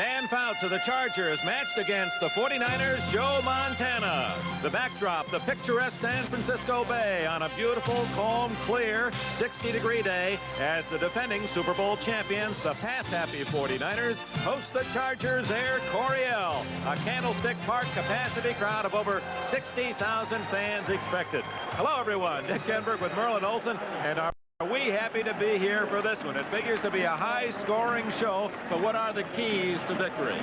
Dan Fouts of the Chargers matched against the 49ers' Joe Montana. The backdrop, the picturesque San Francisco Bay on a beautiful, calm, clear 60-degree day as the defending Super Bowl champions, the pass-happy 49ers, host the Chargers' Air Coryell. A Candlestick Park capacity crowd of over 60,000 fans expected. Hello, everyone. Dick Enberg with Merlin Olsen, and our Are we happy to be here for this one? It figures to be a high-scoring show, but what are the keys to victory?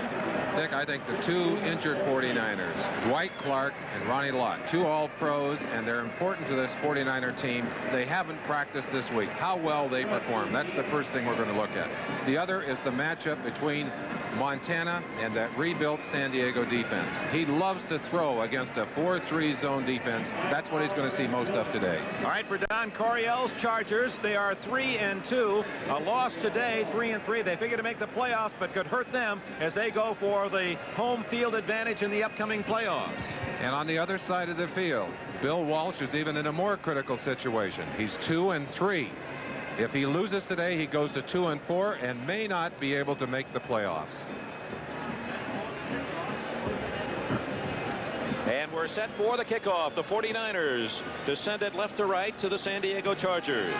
Dick, I think the two injured 49ers, Dwight Clark and Ronnie Lott, two all-pros, and they're important to this 49er team. They haven't practiced this week. How well they perform, that's the first thing we're going to look at. The other is the matchup between Montana and that rebuilt San Diego defense. He loves to throw against a 4-3 zone defense. That's what he's going to see most of today. All right, for Don Coryell's Chargers, they are 3-2. A loss today, 3-3. They figure to make the playoffs, but could hurt them as they go for the home field advantage in the upcoming playoffs. And on the other side of the field, Bill Walsh is even in a more critical situation. He's 2-3. If he loses today, he goes to 2-4 and may not be able to make the playoffs. And we're set for the kickoff. The 49ers descended left to right to the San Diego Chargers.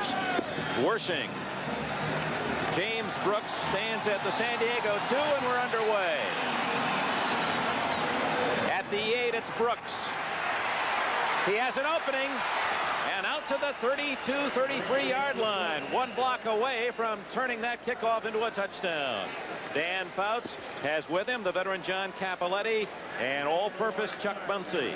Wersching. James Brooks stands at the San Diego 2, and we're underway. At the 8, it's Brooks. He has an opening. And out to the 32, 33-yard line. One block away from turning that kickoff into a touchdown. Dan Fouts has with him the veteran John Cappelletti and all-purpose Chuck Muncy.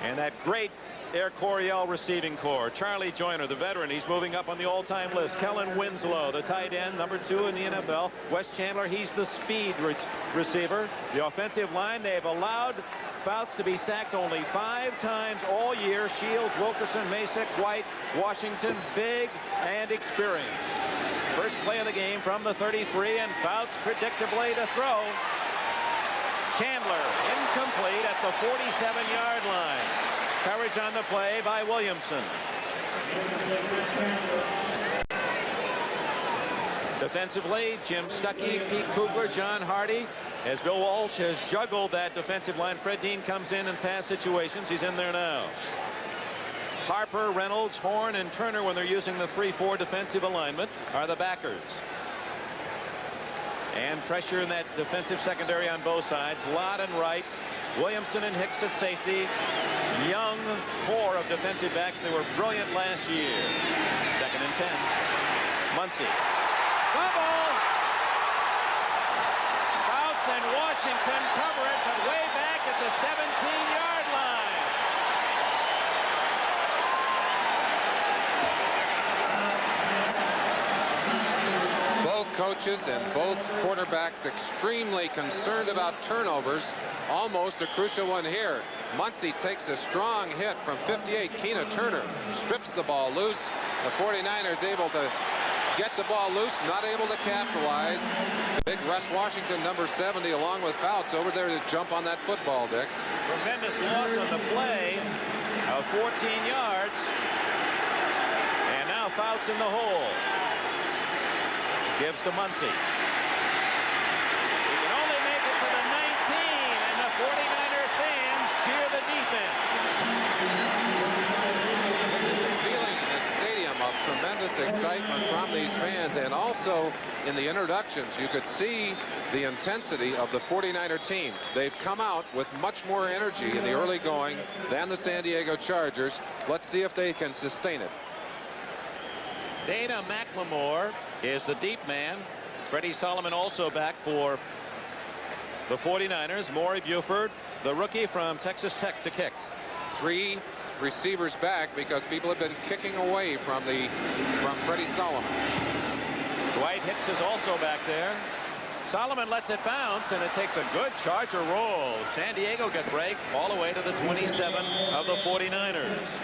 And that great Air Coryell receiving corps. Charlie Joyner, the veteran, he's moving up on the all-time list. Kellen Winslow, the tight end, number 2 in the NFL. Wes Chandler, he's the speed receiver. The offensive line, they've allowed Fouts to be sacked only 5 times all year. Shields, Wilkerson, Masick, White, Washington, big and experienced. First play of the game from the 33, and Fouts predictably to throw. Chandler incomplete at the 47-yard line. Coverage on the play by Williamson. Defensively, Jim Stuckey, Pete Kugler, John Hardy. As Bill Walsh has juggled that defensive line, Fred Dean comes in pass situations. He's in there now. Harper, Reynolds, Horn, and Turner, when they're using the 3-4 defensive alignment, are the backers. And pressure in that defensive secondary on both sides. Lott and Wright, Williamson and Hicks at safety. Young core of defensive backs. They were brilliant last year. 2nd and 10. Muncy. Fumble! Fouts and Washington cover it, but way back at the 17-yard line. Both coaches and both quarterbacks extremely concerned about turnovers. Almost a crucial one here. Muncy takes a strong hit from 58. Keena Turner strips the ball loose. The 49ers able to get the ball loose, not able to capitalize. Big Russ Washington, number 70, along with Fouts over there to jump on that football, Dick. Tremendous loss on the play of 14 yards. And now Fouts in the hole. Gives to Muncy. He can only make it to the 19, and the 49er fans cheer the defense. There's a feeling in the stadium of tremendous excitement from these fans, and also in the introductions you could see the intensity of the 49er team. They've come out with much more energy in the early going than the San Diego Chargers. Let's see if they can sustain it. Dana McLemore is the deep man. Freddie Solomon also back for the 49ers. MAURY Buford, the rookie from Texas Tech, to kick. 3 receivers back because people have been kicking away from Freddie Solomon. Dwight Hicks is also back there. Solomon lets it bounce, and it takes a good Charger roll. San Diego get break all the way to the 27 of the 49ers.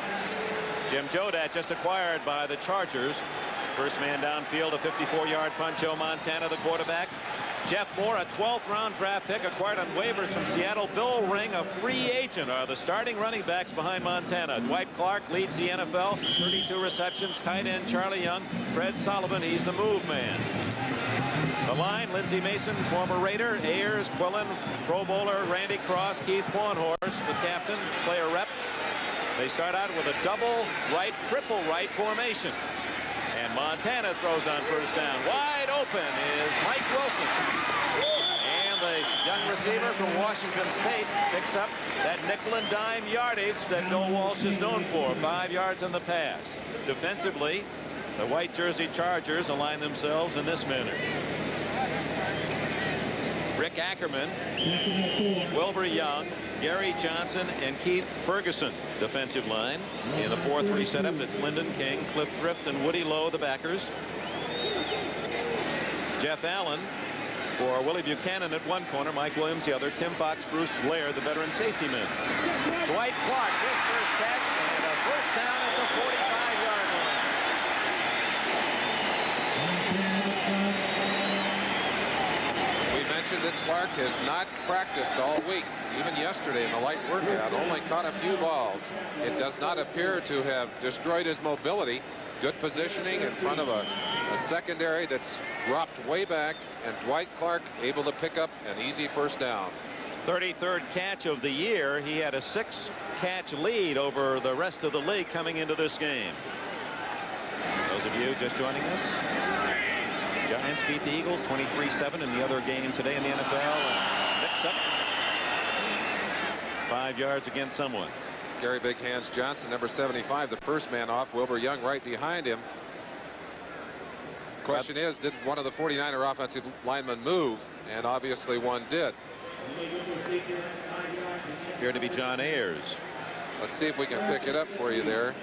Jim Jodat just acquired by the Chargers. First man downfield, a 54-yard punt. Joe Montana, the quarterback. Jeff Moore, a 12th-round draft pick acquired on waivers from Seattle. Bill Ring, a free agent, are the starting running backs behind Montana. Dwight Clark leads the NFL, 32 receptions. Tight end Charlie Young. Fred Sullivan, he's the move man. The line, Lindsey Mason, former Raider, Ayers, Quillen, Pro Bowler, Randy Cross, Keith Fawnhorse, the captain, player rep. They start out with a double right, triple right formation. And Montana throws on first down. Wide open is Mike Wilson. And the young receiver from Washington State picks up that nickel and dime yardage that Bill Walsh is known for. 5 yards on the pass. Defensively, the white jersey Chargers align themselves in this manner. Rick Ackerman, Wilbur Young, Gary Johnson, and Keith Ferguson. Defensive line. In the 4-3 setup, it's Lyndon King, Cliff Thrift, and Woody Lowe, the backers. Jeff Allen for Willie Buchanan at one corner, Mike Williams the other, Tim Fox, Bruce Laird, the veteran safety men. Dwight Clark, his first catch, and a first down at the 45-yard line. That Clark has not practiced all week. Even yesterday in the light workout, only caught a few balls. It does not appear to have destroyed his mobility. Good positioning in front of a secondary that's dropped way back, and Dwight Clark able to pick up an easy first down. 33rd catch of the year. He had a 6-catch lead over the rest of the league coming into this game. Those of you just joining us, Giants beat the Eagles 23-7 in the other game today in the NFL. Mix up 5 yards against someone. Gary Big Hands Johnson, number 75, the first man off. Wilbur Young right behind him. Question is, did one of the 49er offensive linemen move? And obviously one did. Appeared to be John Ayers. Let's see if we can pick it up for you there.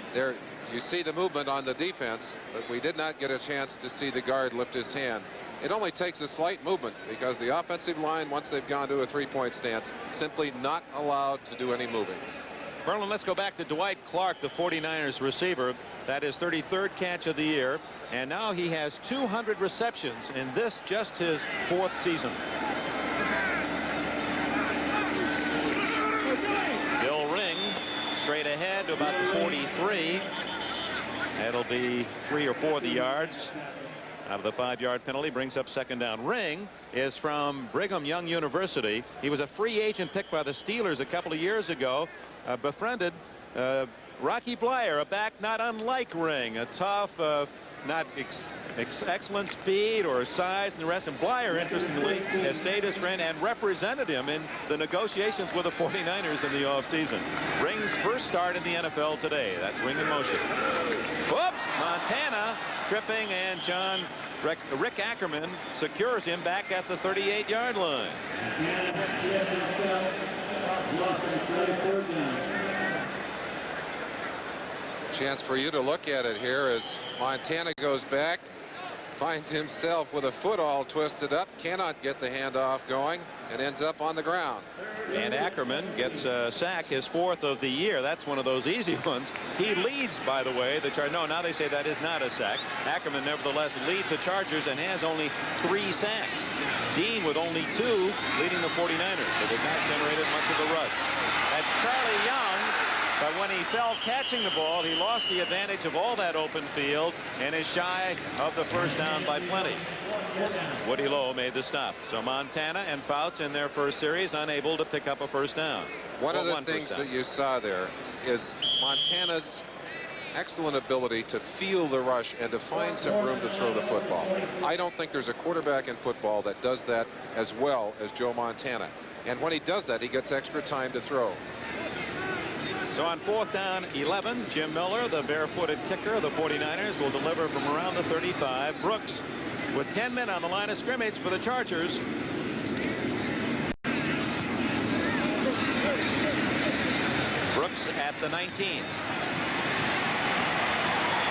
You see the movement on the defense, but we did not get a chance to see the guard lift his hand. It only takes a slight movement because the offensive line, once they've gone to a 3-point stance, simply not allowed to do any moving. Berlin, let's go back to Dwight Clark, the 49ers receiver. That is 33rd catch of the year, and now he has 200 receptions in this, just his 4th season. Bill Ring straight ahead to about the 43. That'll be 3 or 4 of the yards out of the 5-yard penalty. Brings up second down. Ring is from Brigham Young University. He was a free agent picked by the Steelers a couple of years ago. Befriended Rocky Bleier, a back not unlike Ring, a tough, not excellent speed or size and the rest. And Bleier, interestingly, has stayed his friend and represented him in the negotiations with the 49ers in the offseason. Ring's first start in the NFL today. That's Ring in motion. Whoops! Montana tripping, and Rick Ackerman secures him back at the 38-yard line. Chance for you to look at it here as Montana goes back, finds himself with a foot all twisted up, cannot get the handoff going, and ends up on the ground. And Ackerman gets a sack, his 4th of the year. That's one of those easy ones. He leads, by the way, the Chargers. No, now they say that is not a sack. Ackerman nevertheless leads the Chargers and has only 3 sacks. Dean with only 2, leading the 49ers. So they've not generated much of a rush. That's Charlie Young. But when he fell catching the ball, he lost the advantage of all that open field and is shy of the first down by plenty. Woody Lowe made the stop. So Montana and Fouts in their first series unable to pick up a first down. One of the things that you saw there is Montana's excellent ability to feel the rush and to find some room to throw the football. I don't think there's a quarterback in football that does that as well as Joe Montana. And when he does that, he gets extra time to throw. So on 4th down 11, Jim Miller, the barefooted kicker of the 49ers, will deliver from around the 35. Brooks with 10 men on the line of scrimmage for the Chargers. Brooks at the 19.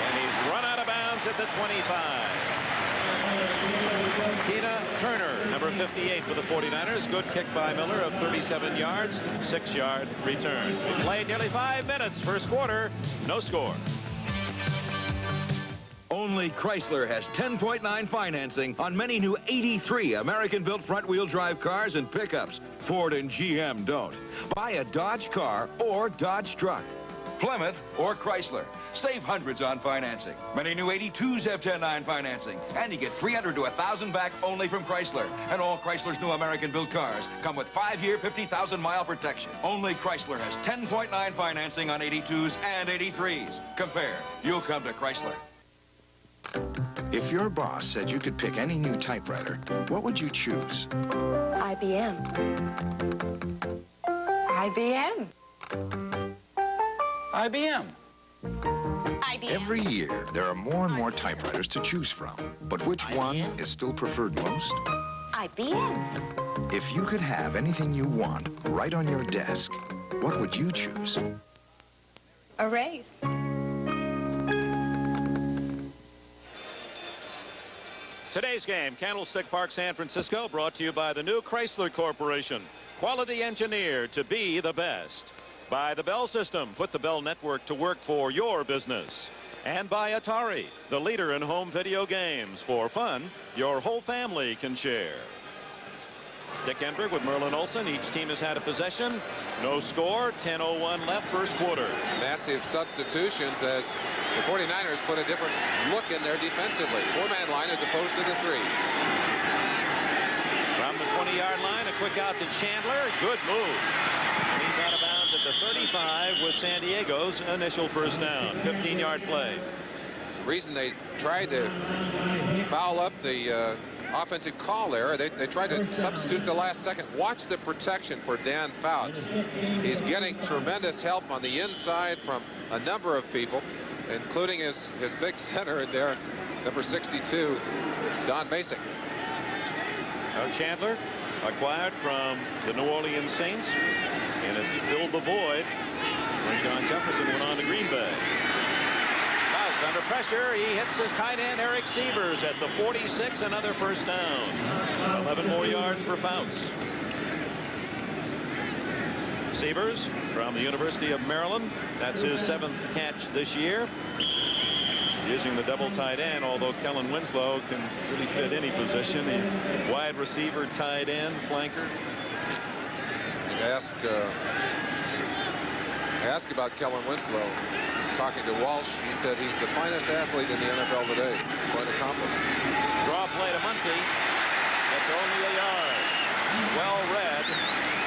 And he's run out of bounds at the 25. Tina Turner, number 58 for the 49ers. Good kick by Miller of 37 yards, 6-yard return. We played nearly 5 minutes. First quarter, no score. Only Chrysler has 10.9 financing on many new 83 American-built front-wheel drive cars and pickups. Ford and GM don't. Buy a Dodge car or Dodge truck. Plymouth, or Chrysler. Save hundreds on financing. Many new 82s have 10-9 financing. And you get $300 to $1,000 back only from Chrysler. And all Chrysler's new American-built cars come with 5-year, 50,000-mile protection. Only Chrysler has 10.9 financing on 82s and 83s. Compare. You'll come to Chrysler. If your boss said you could pick any new typewriter, what would you choose? IBM. IBM. IBM. IBM. Every year, there are more and more typewriters to choose from. But which one is still preferred most? IBM. If you could have anything you want right on your desk, what would you choose? Erase. Today's game, Candlestick Park, San Francisco, brought to you by the new Chrysler Corporation. Quality engineered to be the best. By the Bell System, put the Bell Network to work for your business. And by Atari, the leader in home video games. For fun, your whole family can share. Dick Enberg with Merlin Olsen. Each team has had a possession. No score. 10:01 left, first quarter. Massive substitutions as the 49ers put a different look in there defensively. Four-man line as opposed to the three. From the 20-yard line, a quick out to Chandler. Good move. And he's out of bounds at the 35 with San Diego's initial first down. 15-yard play. The reason they tried to foul up the offensive call there, they tried to substitute the last second. Watch the protection for Dan Fouts. He's getting tremendous help on the inside from a number of people, including his big center in there, number 62, Don Basic. Chandler acquired from the New Orleans Saints and has filled the void when John Jefferson went on to Green Bay. Fouts under pressure. He hits his tight end Eric Sievers at the 46. Another first down. 11 more yards for Fouts. Sievers from the University of Maryland. That's his 7th catch this year. Using the double tight end, although Kellen Winslow can really fit any position. He's wide receiver, tight end, flanker. Ask about Kellen Winslow. Talking to Walsh, he said he's the finest athlete in the NFL today. Quite a compliment. Draw play to Muncy. That's only a yard. Well read.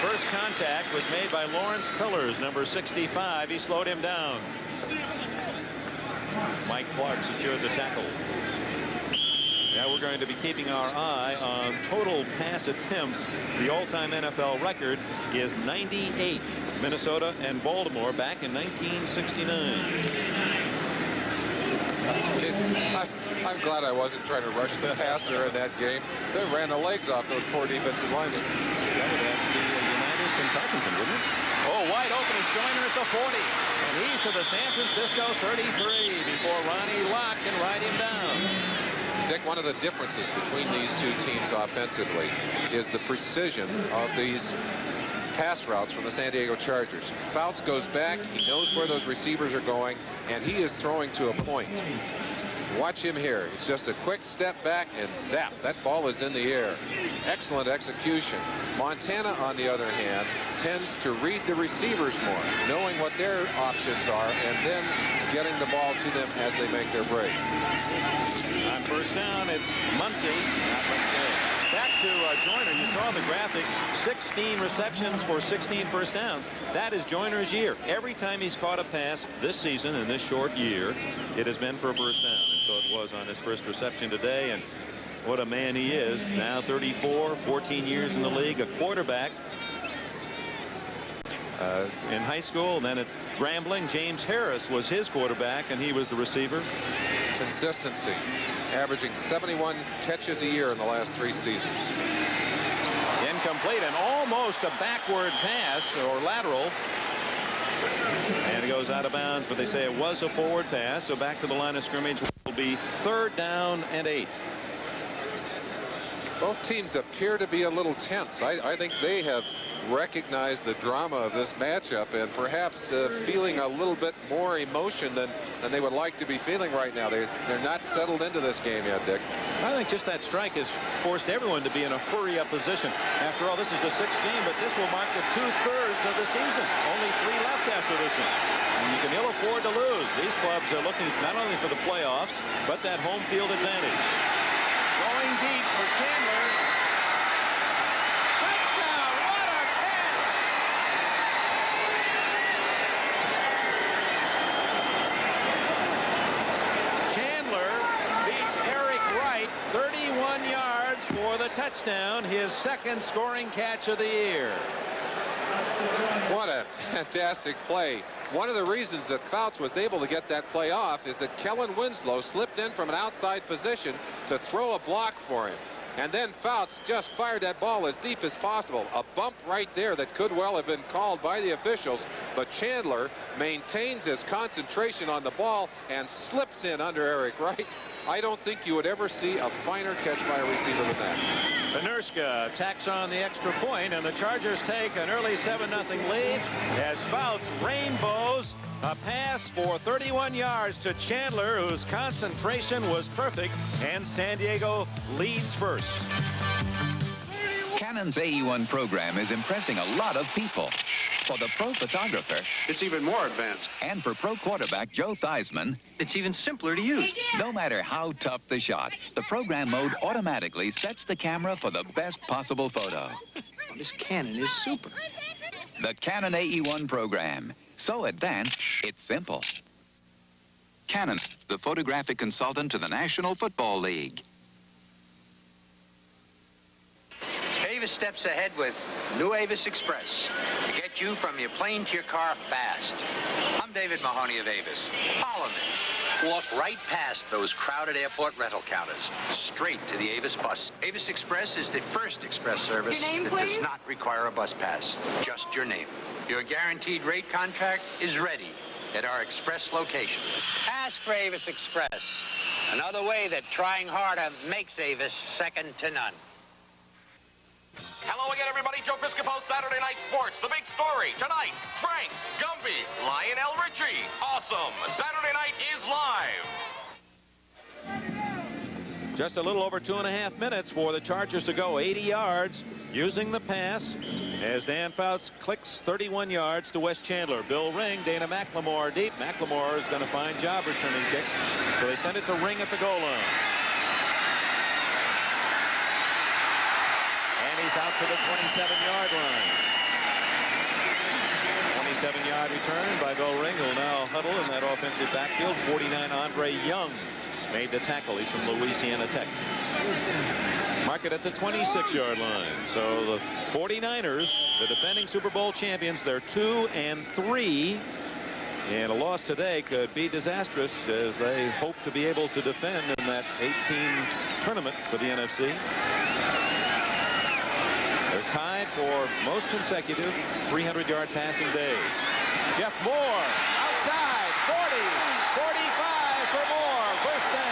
First contact was made by Lawrence Pillars, number 65. He slowed him down. Mike Clark secured the tackle. Now we're going to be keeping our eye on total pass attempts. The all-time NFL record is 98. Minnesota and Baltimore back in 1969. I'm glad I wasn't trying to rush the passer in that game. They ran the legs off those poor defensive linemen. That would have to be Unitas and Tarkenton, wouldn't it? Oh, wide open is Joyner at the 40. And he's to the San Francisco 33 before Ronnie Lott can ride him down. Dick, one of the differences between these two teams offensively is the precision of these pass routes from the San Diego Chargers. Fouts goes back, he knows where those receivers are going, and he is throwing to a point. Watch him here. It's just a quick step back and zap. That ball is in the air. Excellent execution. Montana, on the other hand, tends to read the receivers more, knowing what their options are, and then getting the ball to them as they make their break. On first down, it's Muncy. Back to Joyner. You saw the graphic. 16 receptions for 16 first downs. That is Joyner's year. Every time he's caught a pass this season in this short year, it has been for a first down. And so it was on his first reception today. And what a man he is. Now 34, 14 years in the league, a quarterback. In high school, and then at Grambling, James Harris was his quarterback, and he was the receiver. Consistency, averaging 71 catches a year in the last 3 seasons. Incomplete, and almost a backward pass or lateral. And it goes out of bounds, but they say it was a forward pass. So back to the line of scrimmage will be 3rd down and 8. Both teams appear to be a little tense. I think they have recognized the drama of this matchup and perhaps feeling a little bit more emotion than than they would like to be feeling right now. They're not settled into this game yet, Dick. I think just that strike has forced everyone to be in a hurry-up position. After all, this is the 6th game, but this will mark the 2/3 of the season. Only 3 left after this one. And you can ill afford to lose. These clubs are looking not only for the playoffs, but that home field advantage. Going deep for Chandler. Touchdown! What a catch! Chandler beats Eric Wright 31 yards for the touchdown, his 2nd scoring catch of the year. What a fantastic play. One of the reasons that Fouts was able to get that play off is that Kellen Winslow slipped in from an outside position to throw a block for him. And then Fouts just fired that ball as deep as possible. A bump right there that could well have been called by the officials. But Chandler maintains his concentration on the ball and slips in under Eric Wright. I don't think you would ever see a finer catch by a receiver than that. Benerska tacks on the extra point, and the Chargers take an early 7-0 lead as Fouts rainbows a pass for 31 yards to Chandler, whose concentration was perfect, and San Diego leads first. Canon's AE1 program is impressing a lot of people. For the pro photographer, it's even more advanced. And for pro quarterback Joe Theismann, it's even simpler to use. No matter how tough the shot, the program mode automatically sets the camera for the best possible photo. This Canon is super. The Canon AE1 program. So advanced, it's simple. Canon, the photographic consultant to the National Football League. Avis steps ahead with new Avis Express to get you from your plane to your car fast. I'm David Mahoney of Avis. Follow me. Walk right past those crowded airport rental counters, straight to the Avis bus. Avis Express is the first express service that does not require a bus pass, just your name. Your guaranteed rate contract is ready at our express location. Ask for Avis Express, another way that trying harder makes Avis second to none. Hello again, everybody. Joe Piscopo, Saturday Night Sports. The big story tonight, Frank, Gumby, Lionel Richie. Awesome. Saturday night is live. Just a little over 2.5 minutes for the Chargers to go 80 yards using the pass as Dan Fouts clicks 31 yards to Wes Chandler. Bill Ring, Dana McLemore deep. McLemore has done a fine job returning kicks, so they send it to Ring at the goal line. He's out to the 27-yard line. 27-yard return by Bill Ring, who will now huddle in that offensive backfield. 49 Andre Young made the tackle. He's from Louisiana Tech. Mark it at the 26-yard line. So the 49ers, the defending Super Bowl champions, they're 2-3. And a loss today could be disastrous as they hope to be able to defend in that 8-team tournament for the NFC. They're tied for most consecutive 300-yard passing days. Jeff Moore outside, 40, 45 for Moore, first down.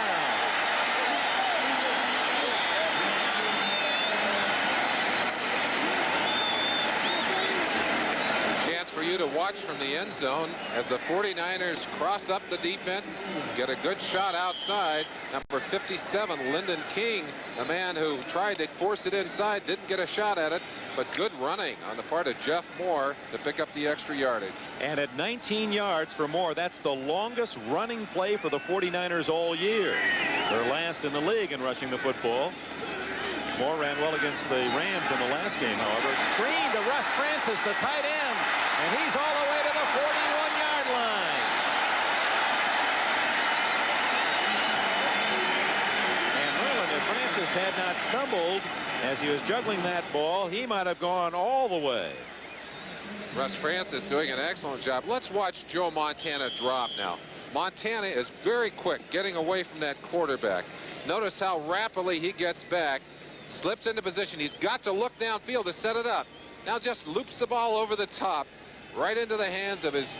Chance for you to watch from the end zone as the 49ers cross up the defense, get a good shot outside. Number 57, Lyndon King, the man who tried to force it inside, didn't get a shot at it, but good running on the part of Jeff Moore to pick up the extra yardage. And at 19 yards for Moore, that's the longest running play for the 49ers all year. They're last in the league in rushing the football. Moore ran well against the Rams in the last game, however. Screen to Russ Francis, the tight end, and he's all the way to the 41-yard line. If Francis had not stumbled as he was juggling that ball, he might have gone all the way. Russ Francis doing an excellent job. Let's watch Joe Montana drop now. Montana is very quick getting away from that quarterback. Notice how rapidly he gets back, slips into position. He's got to look downfield to set it up. Now just loops the ball over the top, right into the hands of his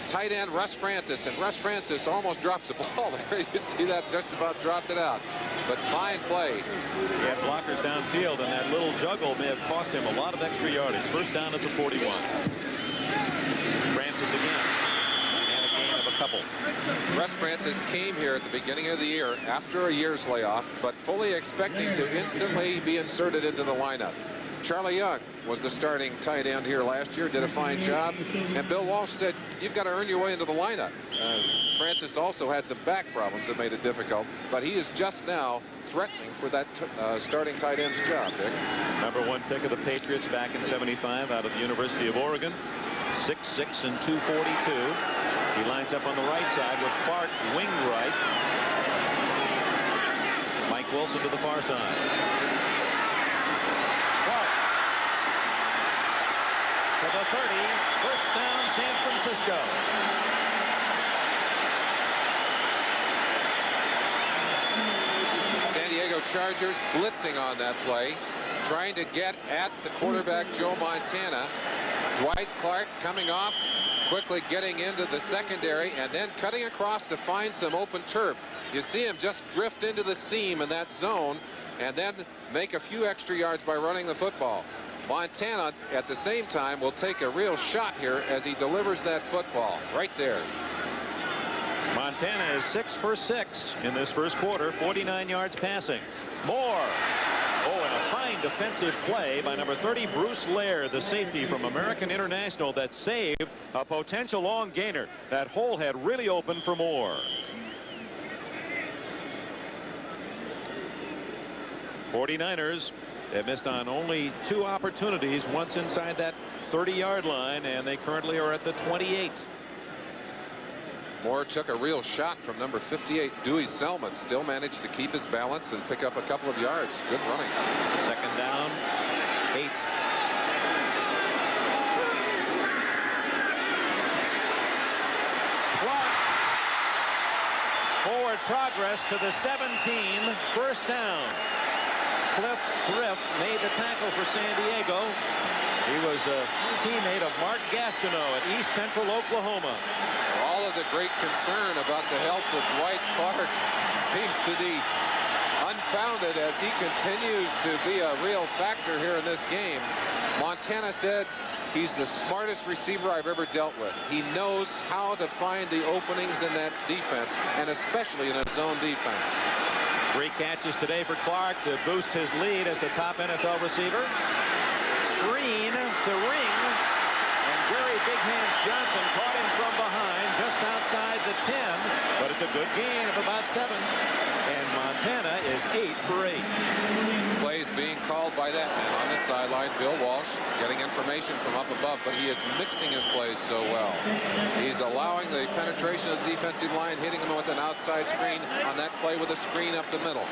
tight end Russ Francis, and Russ Francis almost drops the ball there. You see that, just about dropped it out. But fine play. He had blockers downfield, and that little juggle may have cost him a lot of extra yardage. First down at the 41. Francis again. And a gain of couple. Russ Francis came here at the beginning of the year after a year's layoff, but fully expecting to instantly be inserted into the lineup. Charlie Young was the starting tight end here last year, did a fine job, and Bill Walsh said, you've got to earn your way into the lineup. Francis also had some back problems that made it difficult, but he is just now threatening for that starting tight end's job, Dick. #1 pick of the Patriots back in '75 out of the University of Oregon. 6'6" and 242. He lines up on the right side with Clark wing right. Mike Wilson to the far side. Clark to the 30. First down, San Francisco. San Diego Chargers blitzing on that play, trying to get at the quarterback Joe Montana. Dwight Clark coming off, quickly getting into the secondary and then cutting across to find some open turf. You see him just drift into the seam in that zone and then make a few extra yards by running the football. Montana at the same time will take a real shot here as he delivers that football right there. Montana is 6 for 6 in this first quarter, 49 yards passing. Moore. Oh, and a fine defensive play by number 30, Bruce Laird, the safety from American International, that saved a potential long gainer. That hole had really opened for Moore. 49ers have missed on only 2 opportunities, once inside that 30-yard line, and they currently are at the 28. Moore took a real shot from number 58, Dewey Selman. Still managed to keep his balance and pick up a couple of yards. Good running. Second down, 8. Clark. Forward progress to the 17. First down. Cliff Thrift made the tackle for San Diego. He was a teammate of Mark Gastineau at East Central Oklahoma. All of the great concern about the health of Dwight Clark seems to be unfounded as he continues to be a real factor here in this game. Montana said he's the smartest receiver I've ever dealt with. He knows how to find the openings in that defense, and especially in a zone defense. 3 catches today for Clark to boost his lead as the top NFL receiver. Screen to Ring, and Gary Big Hands Johnson caught him from behind just outside the 10, but it's a good gain of about 7, and Montana is 8 for 8. Plays being called by that man on the sideline, Bill Walsh, getting information from up above, but he is mixing his plays so well. He's allowing the penetration of the defensive line, hitting him with an outside screen on that play with a screen up the middle.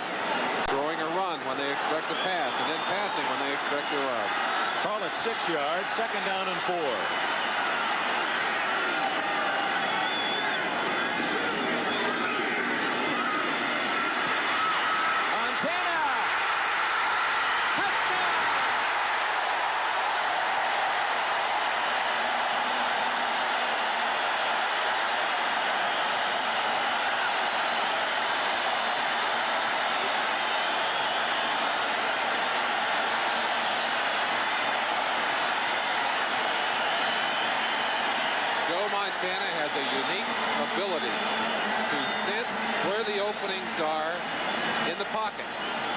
Throwing a run when they expect to pass, and then passing when they expect to run. Call it 6 yards, second down and 4. Montana! Touchdown! Montana has a unique ability to sense where the openings are in the pocket.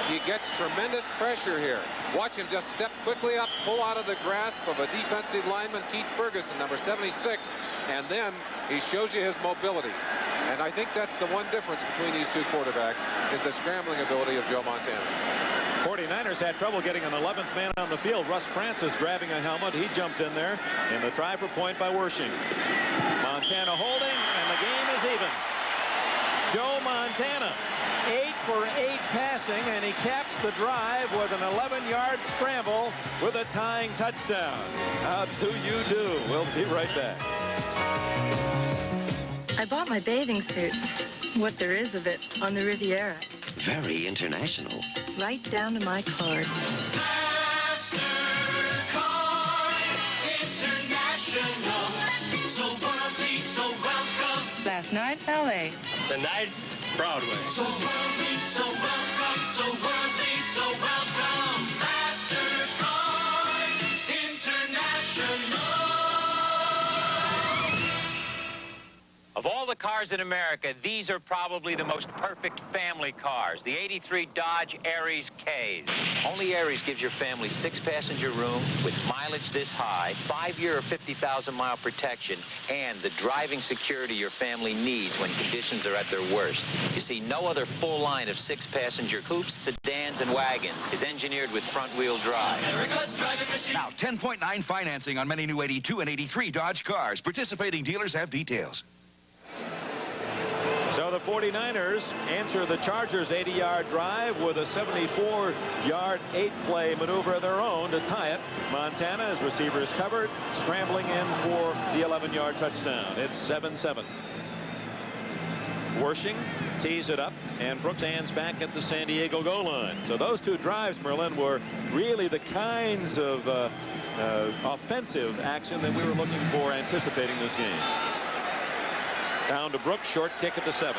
He gets tremendous pressure here. Watch him just step quickly up, pull out of the grasp of a defensive lineman, Keith Ferguson, number 76, and then he shows you his mobility. And I think that's the one difference between these two quarterbacks, is the scrambling ability of Joe Montana. 49ers had trouble getting an 11th man on the field. Russ Francis grabbing a helmet. He jumped in there in the try for point by Wershing. Montana holding, and the game is even. Joe Montana, 8 for 8 passing, and he caps the drive with an 11-yard scramble with a tying touchdown. How do you do? We'll be right back. I bought my bathing suit, what there is of it, on the Riviera. Very international. Right down to my card. MasterCard International. So worldly, so welcome. Last night, L.A. Tonight, Broadway. So worldly, so welcome. So worldly, so welcome. MasterCard International. Of all the cars in America, these are probably the most perfect family cars. The 83 Dodge Aries Ks. Only Aries gives your family 6-passenger room with mileage this high, 5-year or 50,000-mile protection, and the driving security your family needs when conditions are at their worst. You see, no other full line of 6-passenger coupes, sedans, and wagons is engineered with front-wheel drive. Now, 10.9 financing on many new 82 and 83 Dodge cars. Participating dealers have details. So the 49ers answer the Chargers' 80-yard drive with a 74-yard 8-play maneuver of their own to tie it. Montana, as receivers covered, scrambling in for the 11-yard touchdown. It's 7-7. Wershing tees it up, and Brooks hands back at the San Diego goal line. So those two drives, Merlin, were really the kinds of offensive action that we were looking for anticipating this game. Down to Brooks, short kick at the 7.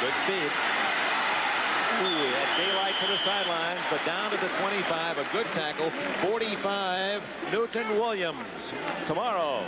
Good speed. Ooh, he had daylight to the sidelines, but down to the 25, a good tackle. 45, Newton Williams. Tomorrow,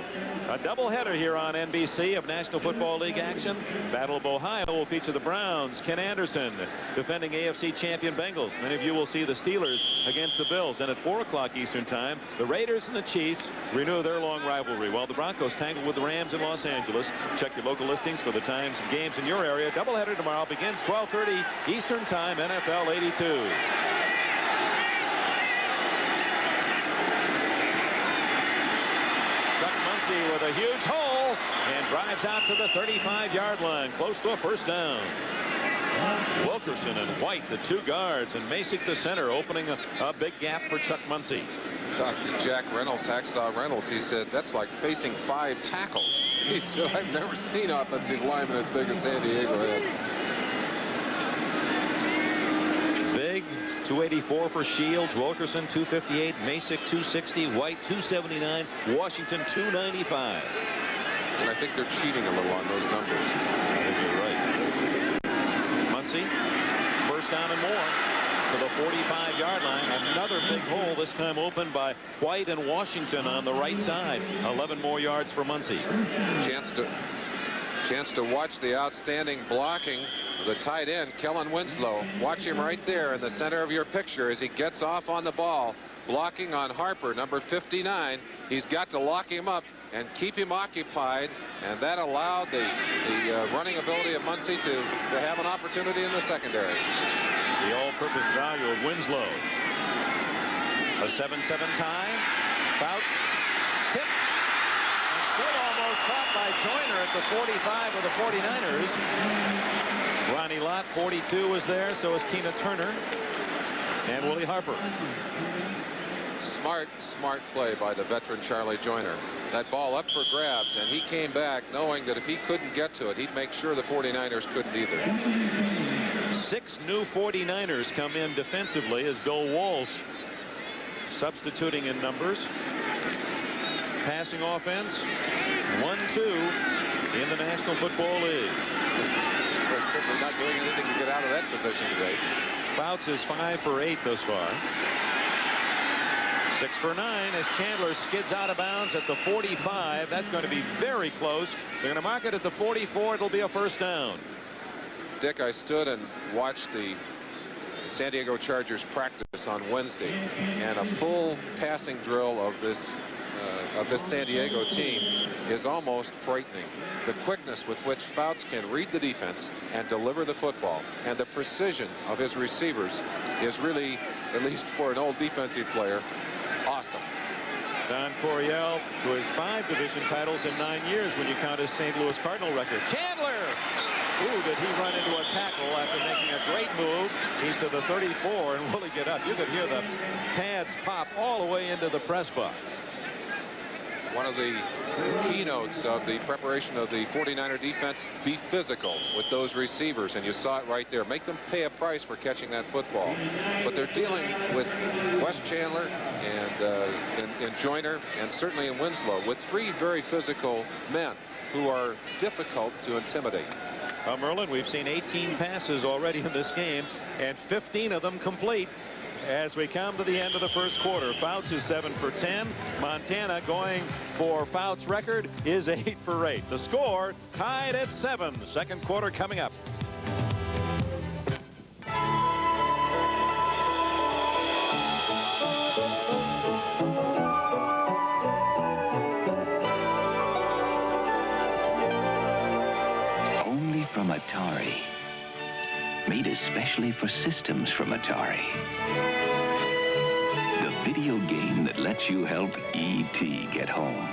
a doubleheader here on NBC of National Football League action. Battle of Ohio will feature the Browns. Ken Anderson defending AFC champion Bengals. Many of you will see the Steelers against the Bills. And at 4 o'clock Eastern time, the Raiders and the Chiefs renew their long rivalry, while the Broncos tangle with the Rams in Los Angeles. Check your local listings for the times and games in your area. Doubleheader tomorrow begins 12:30 Eastern time. NFL 82. Chuck Muncy with a huge hole and drives out to the 35-yard line, close to a first down. Wilkerson and White, the two guards, and Masick, the center, opening a big gap for Chuck Muncy. Talked to Jack Reynolds, Hacksaw Reynolds. He said that's like facing 5 tackles. He said, I've never seen offensive linemen as big as San Diego is. Big 284 for Shields, Wilkerson 258, Masick 260, White 279, Washington 295. And I think they're cheating a little on those numbers. I think you're right. Muncy, first down and more to the 45-yard line. Another big hole, this time opened by White and Washington on the right side. 11 more yards for Muncy. Chance to watch the outstanding blocking of the tight end, Kellen Winslow. Watch him right there in the center of your picture as he gets off on the ball, blocking on Harper, number 59. He's got to lock him up and keep him occupied, and that allowed the running ability of Muncy to have an opportunity in the secondary. The all-purpose value of Winslow. A 7-7 tie. Fouts tipped. Still almost caught by Joyner at the 45 of the 49ers. Ronnie Lott, 42, was there. So is Keena Turner and Willie Harper. Smart play by the veteran Charlie Joyner. That ball up for grabs, and he came back knowing that if he couldn't get to it, he'd make sure the 49ers couldn't either. 6 new 49ers come in defensively as Bill Walsh substituting in numbers. Passing offense, 1-2 in the National Football League. They're simply not doing anything to get out of that position today. Fouts is 5 for 8 thus far. 6 for 9 as Chandler skids out of bounds at the 45. That's going to be very close. They're going to mark it at the 44. It'll be a first down. Dick, I stood and watched the San Diego Chargers practice on Wednesday, and a full passing drill of this San Diego team is almost frightening. The quickness with which Fouts can read the defense and deliver the football, and the precision of his receivers is really, at least for an old defensive player, awesome. Don Coryell, who has 5 division titles in 9 years when you count his St. Louis Cardinal record. Chandler! Ooh, did he run into a tackle after making a great move. He's to the 34, and will he get up? You could hear the pads pop all the way into the press box. One of the keynotes of the preparation of the 49er defense, be physical with those receivers, and you saw it right there. Make them pay a price for catching that football. But they're dealing with Wes Chandler and Joyner, and certainly in Winslow, with 3 very physical men who are difficult to intimidate. Merlin, we've seen 18 passes already in this game, and 15 of them complete. as we come to the end of the first quarter. Fouts is 7 for 10. Montana going for Fouts' record is 8 for 8. The score tied at 7. Second quarter coming up. Only from Atari. Made especially for systems from Atari. The video game that lets you help E.T. get home.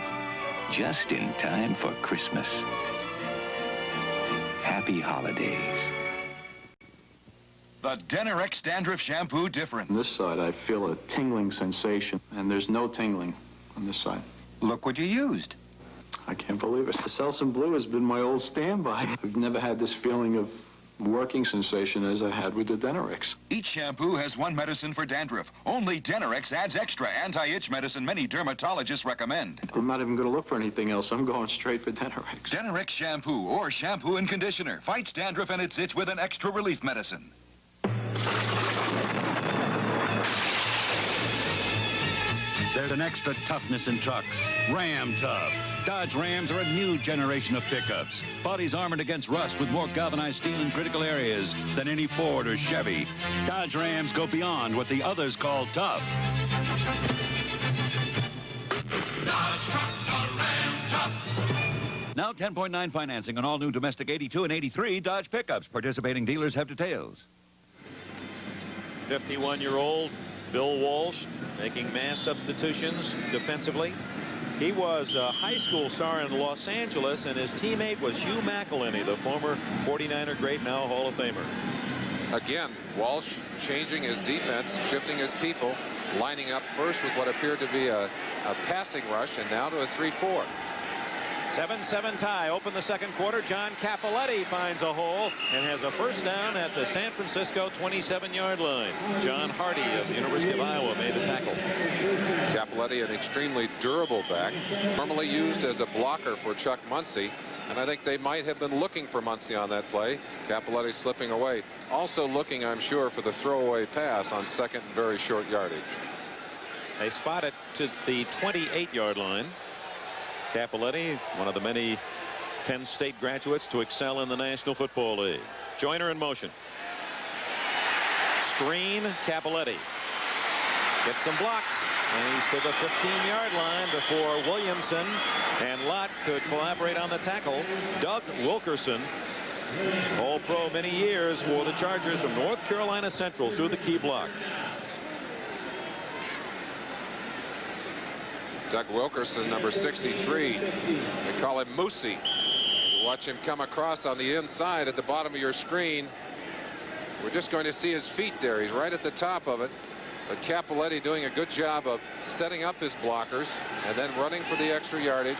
Just in time for Christmas. Happy holidays. The Denerex Dandruff Shampoo difference. On this side, I feel a tingling sensation, and there's no tingling on this side. Look what you used. I can't believe it. The Selsun Blue has been my old standby. I've never had this feeling of working sensation as I had with the Denerex. Each shampoo has one medicine for dandruff. Only Denerex adds extra anti-itch medicine many dermatologists recommend. I'm not even going to look for anything else. I'm going straight for Denerex. Denerex shampoo or shampoo and conditioner fights dandruff and its itch with an extra relief medicine. There's an extra toughness in trucks. Ram Tough. Dodge Rams are a new generation of pickups. Bodies armored against rust with more galvanized steel in critical areas than any Ford or Chevy. Dodge Rams go beyond what the others call tough. Dodge trucks are Ram Tough. Now 10.9 financing on all new domestic 82 and 83 Dodge pickups. Participating dealers have details. 51-year-old Bill Walsh making mass substitutions defensively. He was a high school star in Los Angeles, and his teammate was Hugh McElhenney, the former 49er great, now Hall of Famer. Again, Walsh changing his defense, shifting his people, lining up first with what appeared to be a passing rush, and now to a 3-4. 7-7 tie. Open the second quarter. John Cappelletti finds a hole and has a first down at the San Francisco 27-yard line. John Hardy of the University of Iowa made the tackle. Cappelletti, an extremely durable back, normally used as a blocker for Chuck Muncy, and I think they might have been looking for Muncy on that play. Cappelletti slipping away. Also looking, I'm sure, for the throwaway pass on second and very short yardage. They spot it to the 28-yard line. Cappelletti, one of the many Penn State graduates to excel in the National Football League. Joyner in motion. Screen, Cappelletti. Gets some blocks, and he's to the 15-yard line before Williamson and Lott could collaborate on the tackle. Doug Wilkerson, All-Pro many years for the Chargers from North Carolina Central, through the key block. Doug Wilkerson, number 63. They call him Moosey. You watch him come across on the inside at the bottom of your screen. We're just going to see his feet there. He's right at the top of it. But Cappelletti doing a good job of setting up his blockers and then running for the extra yardage.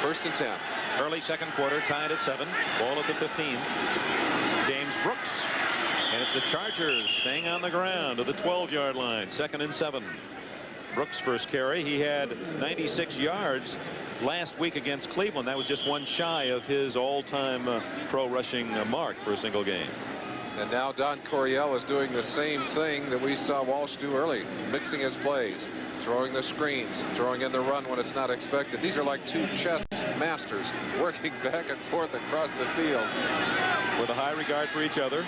1st and 10. Early second quarter, tied at 7. Ball at the 15. James Brooks. And it's the Chargers staying on the ground to the 12-yard line. 2nd and 7. Brooks' first carry. He had 96 yards last week against Cleveland. That was just one shy of his all-time pro rushing mark for a single game. And now Don Coryell is doing the same thing that we saw Walsh do early, mixing his plays, throwing the screens, throwing in the run when it's not expected. These are like two chess masters working back and forth across the field. With a high regard for each other.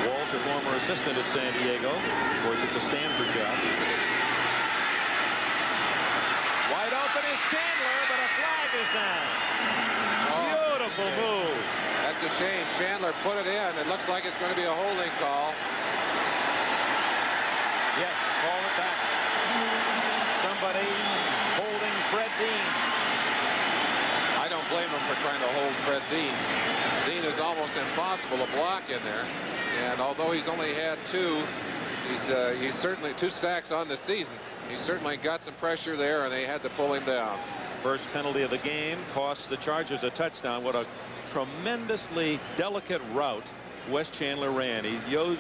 Walsh, a former assistant at San Diego, before he took the Stanford job. Wide open is Chandler, but a flag is down. Beautiful move. That's a shame. Chandler put it in. It looks like it's going to be a holding call. Yes, call it back. Somebody holding Fred Dean. I don't blame him for trying to hold Fred Dean. Dean is almost impossible to block in there. And although he's only had two, he's certainly 2 sacks on the season. He's certainly got some pressure there, and they had to pull him down. First penalty of the game costs the Chargers a touchdown. What a tremendously delicate route Wes Chandler ran. He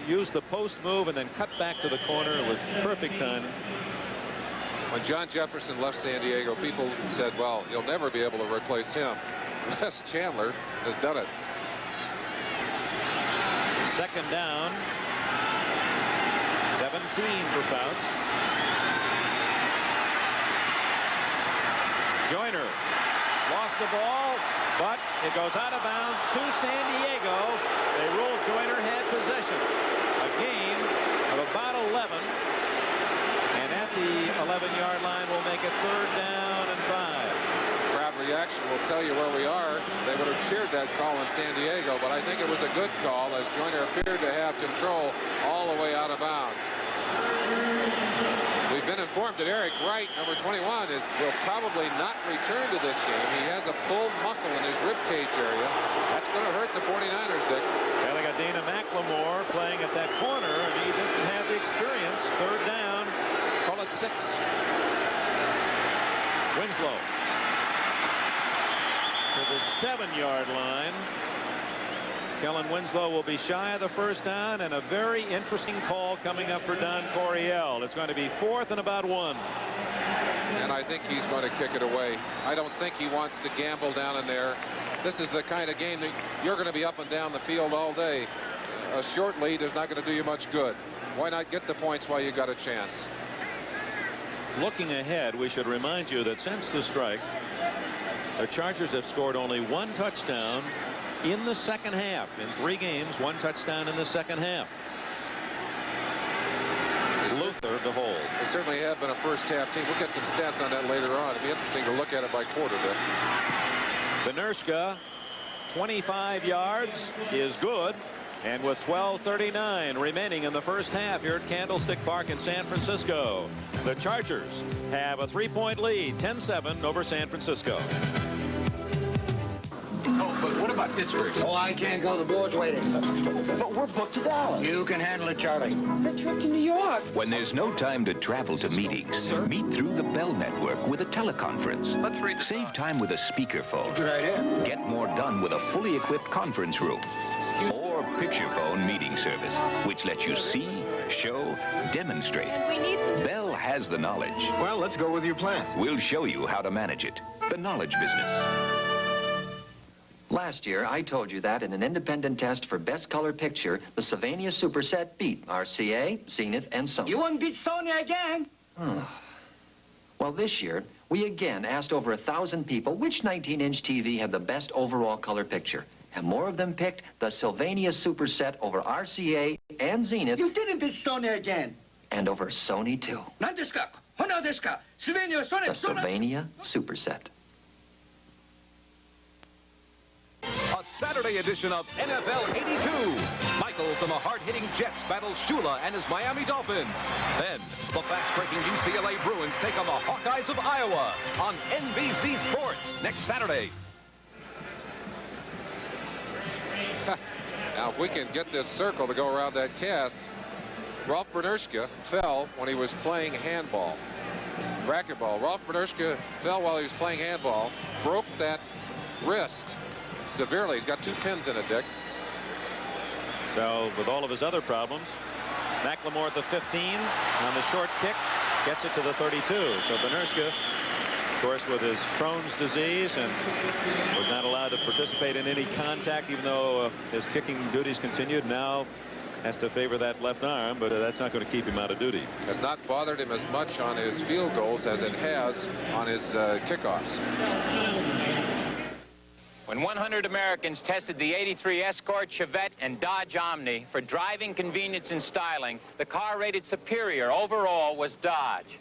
used the post move and then cut back to the corner. It was perfect timing. When John Jefferson left San Diego, people said, well, you'll never be able to replace him. Wes Chandler has done it. 2nd down. for Fouts. Joyner lost the ball, but it goes out of bounds to San Diego. They rule Joyner had possession. A gain of about 11. And at the 11-yard line, we'll make it 3rd down and 5. Crowd reaction will tell you where we are. They would have cheered that call in San Diego, but I think it was a good call as Joyner appeared to have control all the way out of bounds. We've been informed that Eric Wright, number 21, will probably not return to this game. He has a pulled muscle in his rib cage area. That's going to hurt the 49ers, Dick. Yeah, they got Dana McLemore playing at that corner, and he doesn't have the experience. 3rd down, call it 6. Winslow to the 7-yard line. Kellen Winslow will be shy of the 1st down, and a very interesting call coming up for Don Coryell. It's going to be 4th and about 1. And I think he's going to kick it away. I don't think he wants to gamble down in there. This is the kind of game that you're going to be up and down the field all day. A short lead is not going to do you much good. Why not get the points while you got a chance? Looking ahead, we should remind you that since the strike, the Chargers have scored only 1 touchdown in the 2nd half. In 3 games, 1 touchdown in the 2nd half. Luther to hold. They certainly have been a first-half team. We'll get some stats on that later on. It'll be interesting to look at it by quarter bit. Benershka, 25 yards is good. And with 12:39 remaining in the 1st half here at Candlestick Park in San Francisco, the Chargers have a 3-point lead, 10-7 over San Francisco. Oh, but what about Pittsburgh? Oh, I can't go. The board's waiting. But we're booked to Dallas. You can handle it, Charlie. The trip to New York. When there's no time to travel to meetings, meet through the Bell Network with a teleconference. Let's read the Save time with a speakerphone. Good idea. Get more done with a fully equipped conference room. Or picture phone meeting service, which lets you see, show, demonstrate. We need some... Bell has the knowledge. Well, let's go with your plan. We'll show you how to manage it. The knowledge business. Last year, I told you that in an independent test for Best Color Picture, the Sylvania Superset beat RCA, Zenith, and Sony. You won't beat Sony again. Well, this year, we again asked over 1,000 people which 19-inch TV had the best overall color picture. And more of them picked the Sylvania Superset over RCA and Zenith. You didn't beat Sony again. And over Sony, too. The Sylvania Superset. A Saturday edition of NFL 82. Michaels and the hard-hitting Jets battle Shula and his Miami Dolphins. Then, the fast-breaking UCLA Bruins take on the Hawkeyes of Iowa on NBC Sports next Saturday. Now, if we can get this circle to go around that cast, Ralph Benershka fell when he was playing handball. Racquetball. Ralph Benershka fell while he was playing handball, broke that wrist severely. He's got 2 pins in it, Dick. So with all of his other problems, McLemore at the 15 on the short kick gets it to the 32. So Benershka, of course, with his Crohn's disease, and was not allowed to participate in any contact, even though his kicking duties continued. Now has to favor that left arm, but that's not going to keep him out of duty. Has not bothered him as much on his field goals as it has on his kickoffs. When 100 Americans tested the 83 Escort, Chevette, and Dodge Omni for driving convenience and styling, the car rated superior overall was Dodge.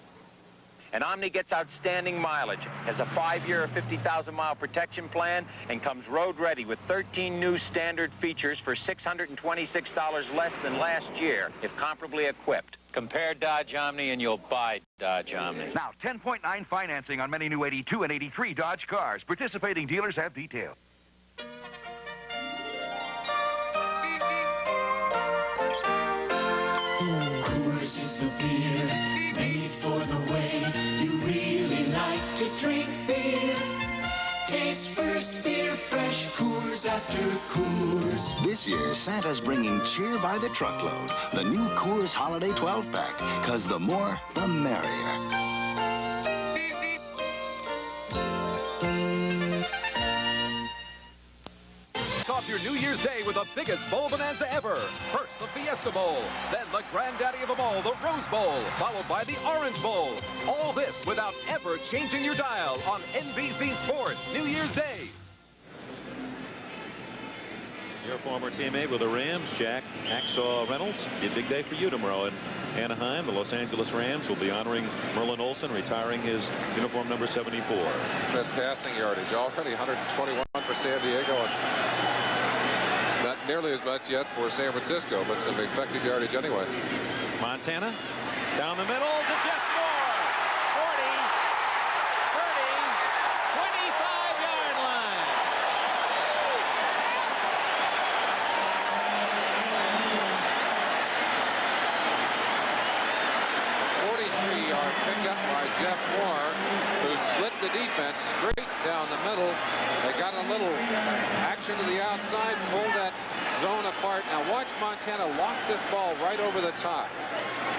And Omni gets outstanding mileage, has a 5-year, 50,000-mile protection plan, and comes road ready with 13 new standard features for $626 less than last year, if comparably equipped. Compare Dodge Omni and you'll buy Dodge Omni. Now, 10.9 financing on many new 82 and 83 Dodge cars. Participating dealers have details. Coors is the beer made for the way you really like to drink beer. Taste first, beer fresh, Coors after Coors. This year, Santa's bringing cheer by the truckload. The new Coors Holiday 12-pack. 'Cause the more, the merrier. Off your New Year's Day with the biggest bowl bonanza ever. First, the Fiesta Bowl. Then the granddaddy of them all, the Rose Bowl. Followed by the Orange Bowl. All this without ever changing your dial on NBC Sports New Year's Day. Your former teammate with the Rams, Jack Hacksaw Reynolds. Be a big day for you tomorrow in Anaheim. The Los Angeles Rams will be honoring Merlin Olsen, retiring his uniform number 74. That passing yardage already 121 for San Diego. And not nearly as much yet for San Francisco, but some effective yardage anyway. Montana down the middle to Jeff Moore. 40, 30, 25-yard line. Pickup by Jeff Moore, who split the defense straight down the middle. They got a little action to the outside, pulled that zone apart. Now watch Montana lock this ball right over the top.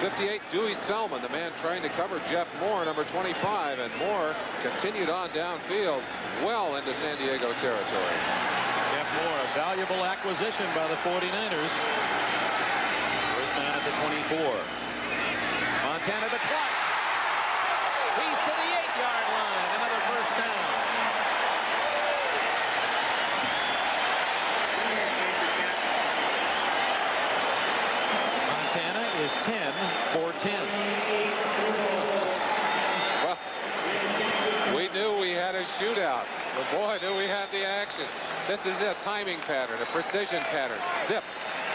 58, Dewey Selman, the man trying to cover Jeff Moore, number 25, and Moore continued on downfield well into San Diego territory. Jeff Moore, a valuable acquisition by the 49ers. First down at the 24. Montana the clock. He's to the 8-yard line. Another first down. Montana is 10 for 10. Well, we knew we had a shootout. But boy, knew we had the action. This is a timing pattern, a precision pattern. Zip.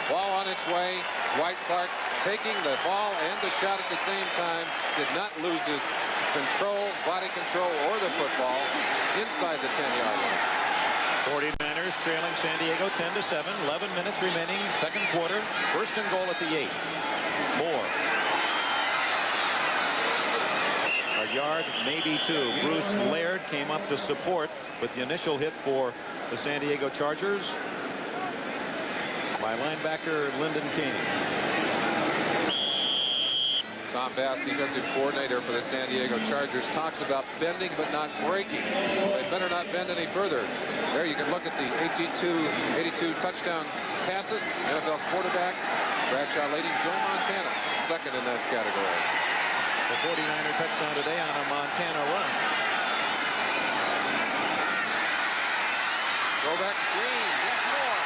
Ball on its way. Dwight Clark taking the ball and the shot at the same time. Did not lose his control, body control, or the football inside the 10-yard line. 49ers trailing San Diego 10-7. 11 minutes remaining, second quarter. First and goal at the 8. Moore. A yard, maybe two. Bruce Laird came up to support with the initial hit for the San Diego Chargers by linebacker Lyndon King. Tom Bass, defensive coordinator for the San Diego Chargers, talks about bending but not breaking. They better not bend any further. There you can look at the 82 touchdown passes. NFL quarterbacks. Bradshaw leading Joe Montana, second in that category. The 49er touchdown today on a Montana run. Throwback screen. Jeff Moore.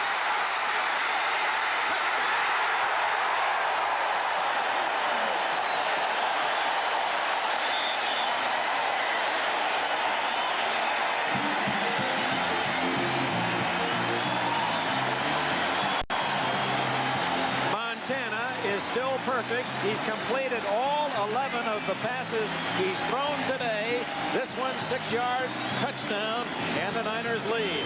Still perfect. He's completed all 11 of the passes he's thrown today. This one 6 yards, touchdown, and the Niners lead.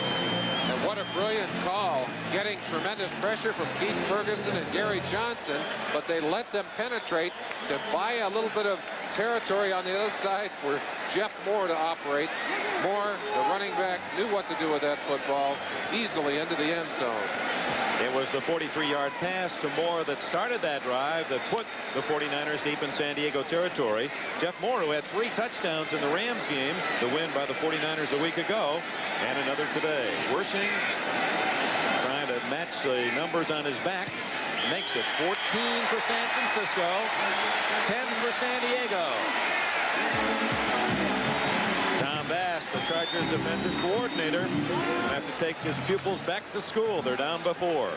And what a brilliant call, getting tremendous pressure from Keith Ferguson and Gary Johnson, but they let them penetrate to buy a little bit of territory on the other side for Jeff Moore to operate. Moore, the running back, knew what to do with that football, easily into the end zone. It was the 43-yard pass to Moore that started that drive that put the 49ers deep in San Diego territory. Jeff Moore, who had 3 touchdowns in the Rams game, the win by the 49ers a week ago, and another today. Wersching trying to match the numbers on his back. Makes it 14 for San Francisco, 10 for San Diego. Tom Bass, the Chargers defensive coordinator, will have to take his pupils back to school. They're down by 4.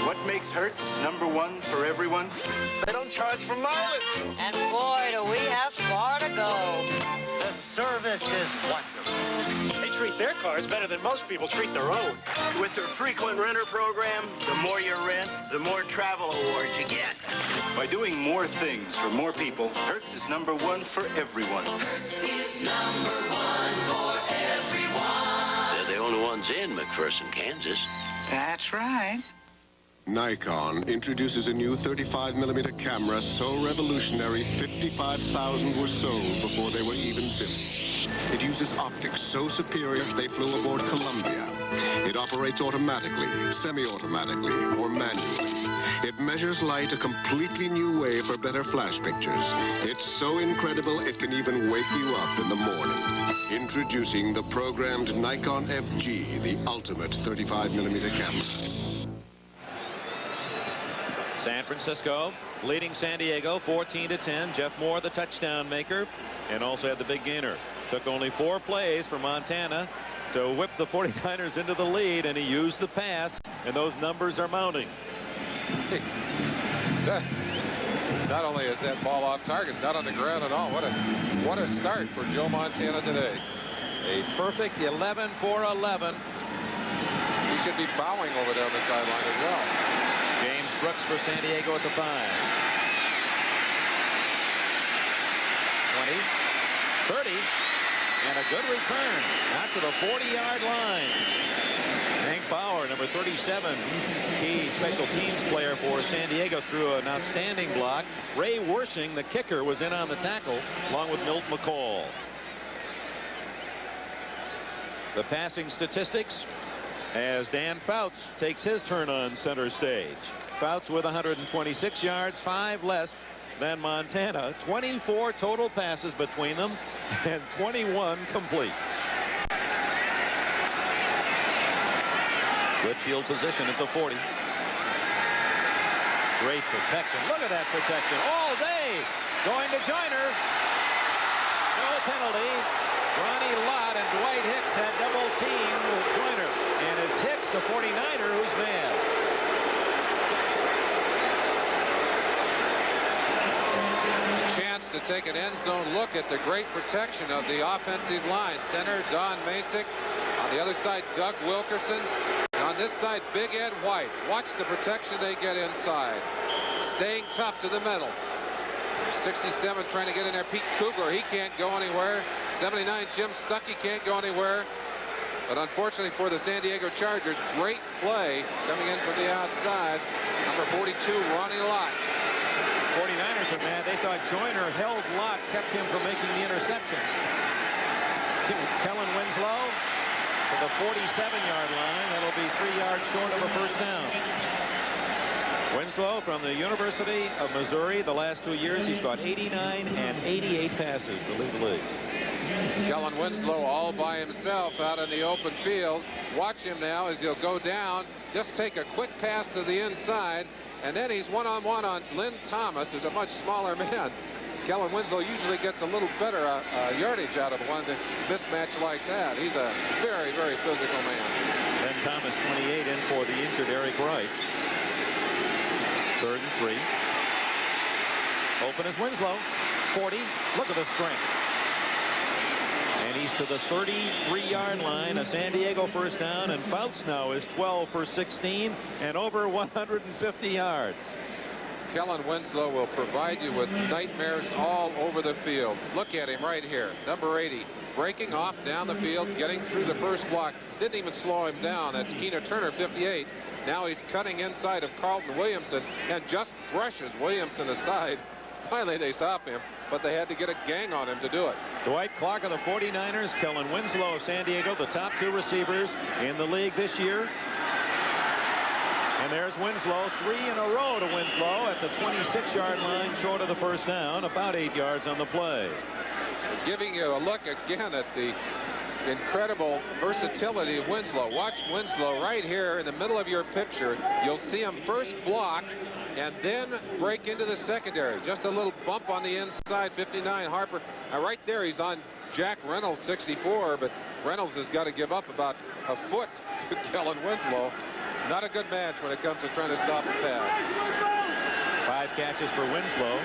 What makes Hertz #1 for everyone? They don't charge for mileage. And boy, do we have far to go. The service is wonderful. They treat their cars better than most people treat their own. With their frequent renter program, the more you rent, the more travel awards you get. By doing more things for more people, Hertz is #1 for everyone. Hertz is #1 for everyone. They're the only ones in McPherson, Kansas. That's right. Nikon introduces a new 35mm camera so revolutionary 55,000 were sold before they were even built. It uses optics so superior they flew aboard Columbia. It operates automatically, semi-automatically, or manually. It measures light a completely new way for better flash pictures. It's so incredible it can even wake you up in the morning. Introducing the programmed Nikon FG, the ultimate 35mm camera. San Francisco leading San Diego 14-10. Jeff Moore, the touchdown maker, and also had the big gainer. Took only 4 plays for Montana to whip the 49ers into the lead, and he used the pass, and those numbers are mounting. Not only is that ball off target, not on the ground at all. What a start for Joe Montana today. A perfect 11 for 11. He should be bowing over there on the sideline as well. James Brooks for San Diego at the 5. 20, 30, and a good return out to the 40-yard line. Hank Bauer, number 37, key special teams player for San Diego, threw an outstanding block. Ray Wershing, the kicker, was in on the tackle, along with Milt McCall. The passing statistics as Dan Fouts takes his turn on center stage. Fouts with 126 yards, 5 less than Montana. 24 total passes between them and 21 complete. Good field position at the 40. Great protection. Look at that protection all day. Going to Joyner. No penalty. Ronnie Lott and Dwight Hicks had double team with Joyner. And it's Hicks, the 49er, who's mad. Chance to take an end zone look at the great protection of the offensive line. Center, Don Masick. On the other side, Doug Wilkerson. And on this side, Big Ed White. Watch the protection they get inside. Staying tough to the middle. 67 trying to get in there. Pete Kugler, he can't go anywhere. 79, Jim Stuckey can't go anywhere. But unfortunately for the San Diego Chargers, great play coming in from the outside. Number 42, Ronnie Lott. 49ers are mad. They thought Joyner held Lott, kept him from making the interception. Kellen Winslow to the 47-yard line. That'll be 3 yards short of a first down. Winslow from the University of Missouri. The last 2 years, he's got 89 and 88 passes to lead the league. Kellen Winslow all by himself out in the open field. Watch him now as he'll go down. Just take a quick pass to the inside. And then he's one-on-one on Lynn Thomas, who's a much smaller man. Kellen Winslow usually gets a little better yardage out of one mismatch like that. He's a very, very physical man. Lynn Thomas, 28, in for the injured Eric Wright. 3rd and 3. Open is Winslow. 40. Look at the strength. And he's to the 33-yard line. A San Diego first down. And Fouts now is 12 for 16 and over 150 yards. Kellen Winslow will provide you with nightmares all over the field. Look at him right here. Number 80. Breaking off down the field, getting through the first block. Didn't even slow him down. That's Keena Turner, 58. Now he's cutting inside of Carlton Williamson and just brushes Williamson aside. Finally, they stop him, but they had to get a gang on him to do it. Dwight Clark of the 49ers, Kellen Winslow of San Diego, the top 2 receivers in the league this year. And there's Winslow, 3 in a row to Winslow at the 26-yard line, short of the first down, about 8 yards on the play. Giving you a look again at the incredible versatility of Winslow. Watch Winslow right here in the middle of your picture. You'll see him first block and then break into the secondary. Just a little bump on the inside. 59 Harper. Right there he's on Jack Reynolds, 64, but Reynolds has got to give up about a foot to Kellen Winslow. Not a good match when it comes to trying to stop a pass. 5 catches for Winslow.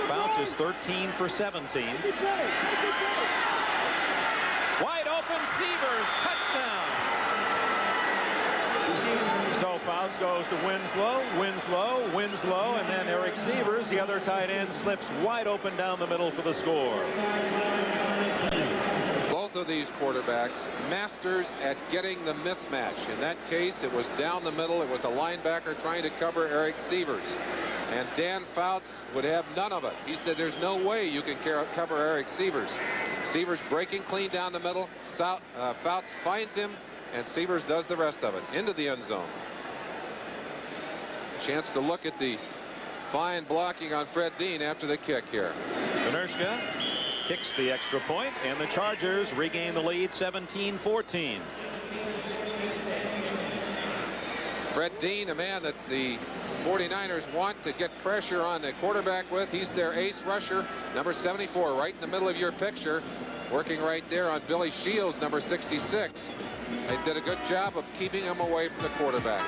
Fouts is 13 for 17. Wide open, Sievers, touchdown. So Fouts goes to Winslow, and then Eric Sievers, the other tight end, slips wide open down the middle for the score. Both of these quarterbacks, masters at getting the mismatch. In that case, it was down the middle. It was a linebacker trying to cover Eric Sievers. And Dan Fouts would have none of it. He said, there's no way you can cover Eric Sievers. Sievers breaking clean down the middle. Fouts finds him and Sievers does the rest of it into the end zone. Chance to look at the fine blocking on Fred Dean after the kick here. Venerska kicks the extra point, and the Chargers regain the lead 17-14. Fred Dean, a man that the 49ers want to get pressure on the quarterback with. He's their ace rusher, number 74, right in the middle of your picture, working right there on Billy Shields, number 66. They did a good job of keeping him away from the quarterback.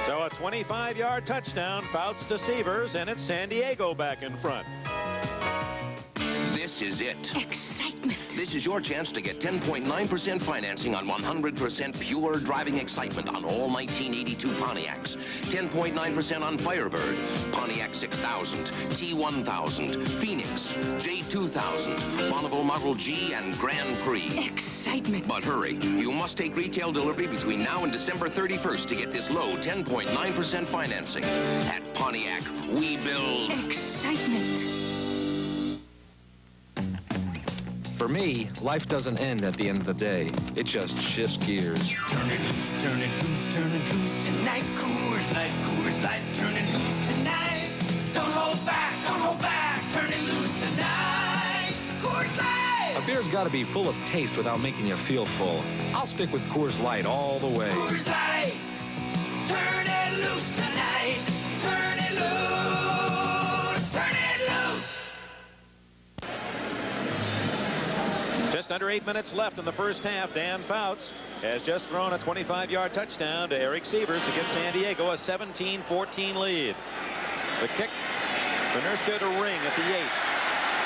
So a 25-yard touchdown, Fouts to Sievers, and it's San Diego back in front. This is it. Excitement. This is your chance to get 10.9% financing on 100% pure driving excitement on all 1982 Pontiacs. 10.9% on Firebird, Pontiac 6000, T1000, Phoenix, J2000, Bonneville Model G, and Grand Prix. Excitement. But hurry, you must take retail delivery between now and December 31st to get this low 10.9% financing. At Pontiac, we build excitement. For me, life doesn't end at the end of the day. It just shifts gears. Turn it loose, turn it loose, turn it loose tonight. Coors Light, turn it loose tonight. Don't hold back, turn it loose tonight. Coors Light! A beer's got to be full of taste without making you feel full. I'll stick with Coors Light all the way. Coors Light, turn it loose tonight. Turn it loose, turn it loose. Just under 8 minutes left in the first half. Dan Fouts has just thrown a 25-yard touchdown to Eric Sievers to give San Diego a 17-14 lead. The kick, Venerska to Ring at the 8.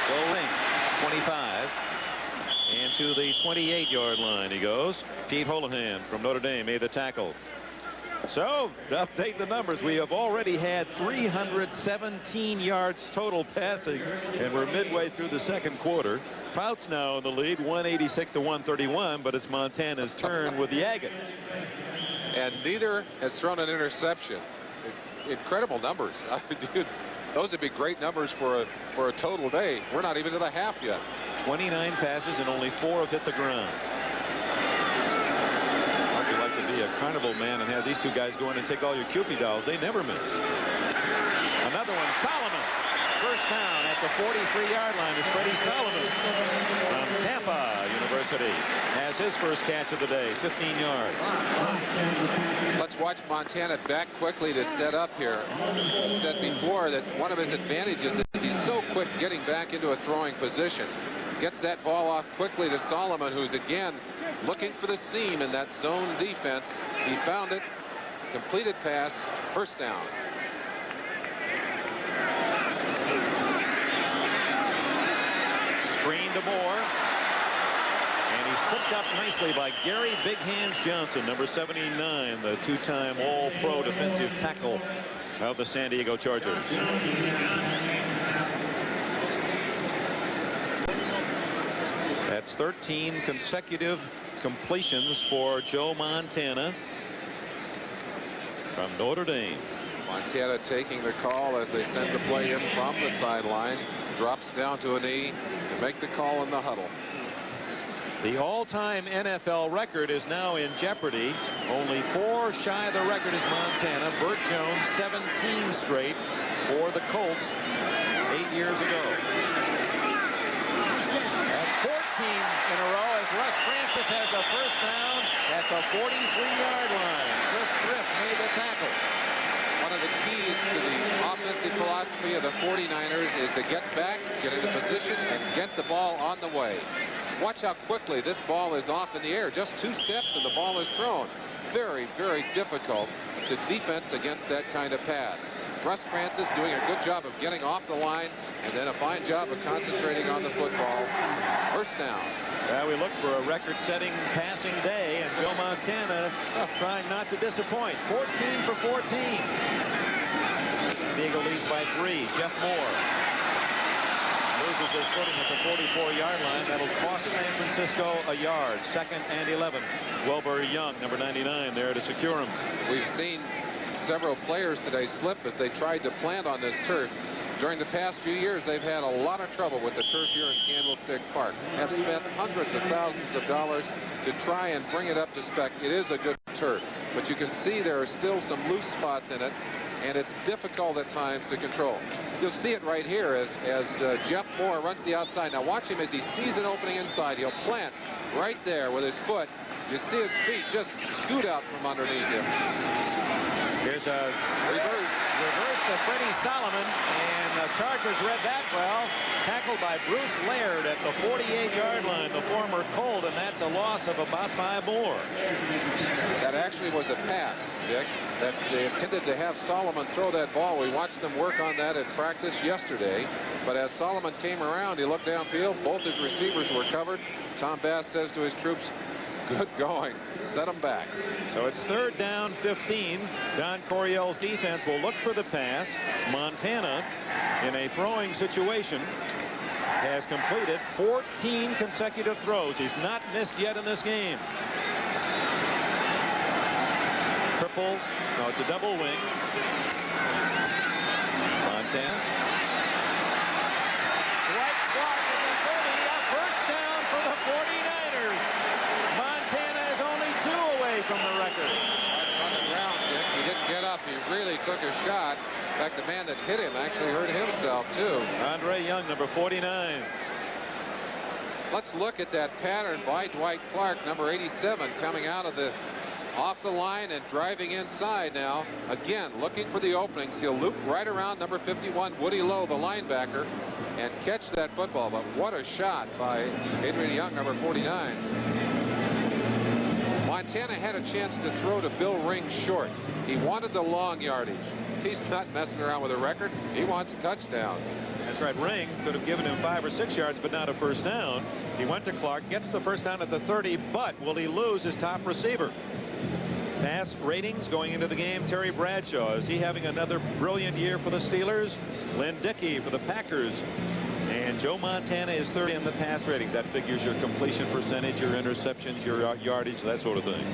Go Ring, 25. And to the 28-yard line he goes. Pete Holohan from Notre Dame made the tackle. So, to update the numbers, we have already had 317 yards total passing, and we're midway through the second quarter. Fouts now in the lead, 186-131, but it's Montana's turn with the agate. And neither has thrown an interception. Incredible numbers. Dude, those would be great numbers for a total day. We're not even to the half yet. 29 passes and only 4 have hit the ground. How'd you like to be a carnival man and have these two guys go in and take all your Kewpie dolls? They never miss. Another one, Solomon. First down at the 43-yard line is Freddie Solomon from Tampa University. Has his first catch of the day, 15 yards. Let's watch Montana back quickly to set up here. I said before that one of his advantages is he's so quick getting back into a throwing position. Gets that ball off quickly to Solomon, who's again looking for the seam in that zone defense. He found it. Completed pass. First down. Screen to Moore. And he's tripped up nicely by Gary Big Hands Johnson, number 79, the two-time All-Pro defensive tackle of the San Diego Chargers. That's 13 consecutive completions for Joe Montana from Notre Dame. Montana taking the call as they send the play in from the sideline. Drops down to a knee to make the call in the huddle. The all-time NFL record is now in jeopardy. Only 4 shy of the record is Montana. Burt Jones, 17 straight for the Colts 8 years ago. That's 14 in a row as Russ Francis has a first down at the 43-yard line. Cliff Thrift made the tackle. One of the keys to the offensive philosophy of the 49ers is to get back, get into position, and get the ball on the way. Watch how quickly this ball is off in the air. Just 2 steps and the ball is thrown. Very, very difficult to defense against that kind of pass. Russ Francis doing a good job of getting off the line and then a fine job of concentrating on the football. First down. We look for a record-setting passing day, and Joe Montana trying not to disappoint. 14 for 14. Diego leads by 3. Jeff Moore loses his footing at the 44-yard line. That'll cost San Francisco a yard. 2nd and 11. Wilbur Young, number 99, there to secure him. We've seen several players today slip as they tried to plant on this turf. During the past few years, they've had a lot of trouble with the turf here in Candlestick Park. Have spent hundreds of thousands of dollars to try and bring it up to spec. It is a good turf, but you can see there are still some loose spots in it, and it's difficult at times to control. You'll see it right here as Jeff Moore runs the outside. Now watch him as he sees an opening inside. He'll plant right there with his foot. You see his feet just scoot out from underneath him. Here's a reverse to Freddie Solomon, and the Chargers read that well. Tackled by Bruce Laird at the 48-yard line, the former Colt, and that's a loss of about 5 more. That actually was a pass, Dick, that they intended to have Solomon throw that ball. We watched them work on that in practice yesterday, but as Solomon came around, he looked downfield. Both his receivers were covered. Tom Bass says to his troops, good going. Set them back. So it's 3rd down, 15. Don Coryell's defense will look for the pass. Montana, in a throwing situation, has completed 14 consecutive throws. He's not missed yet in this game. Triple. No, it's a double wing. Montana. Dwight Clark is in 30. A first down for the 49ers. Montana is only 2 away from the record. That's on the ground, Dick. He didn't get up. He really took a shot. In fact, the man that hit him actually hurt himself, too. Andre Young, number 49. Let's look at that pattern by Dwight Clark, number 87, coming out of the off the line and driving inside now. Again, looking for the openings. He'll loop right around number 51, Woody Lowe, the linebacker, and catch that football. But what a shot by Adrian Young, number 49. Montana had a chance to throw to Bill Ring short. He wanted the long yardage. He's not messing around with a record. He wants touchdowns. That's right. Ring could have given him 5 or 6 yards, but not a first down. He went to Clark, gets the first down at the 30, but will he lose his top receiver? Pass ratings going into the game. Terry Bradshaw, is he having another brilliant year for the Steelers? Lynn Dickey for the Packers. And Joe Montana is 30 in the pass ratings. That figures your completion percentage, your interceptions, your yardage, that sort of thing.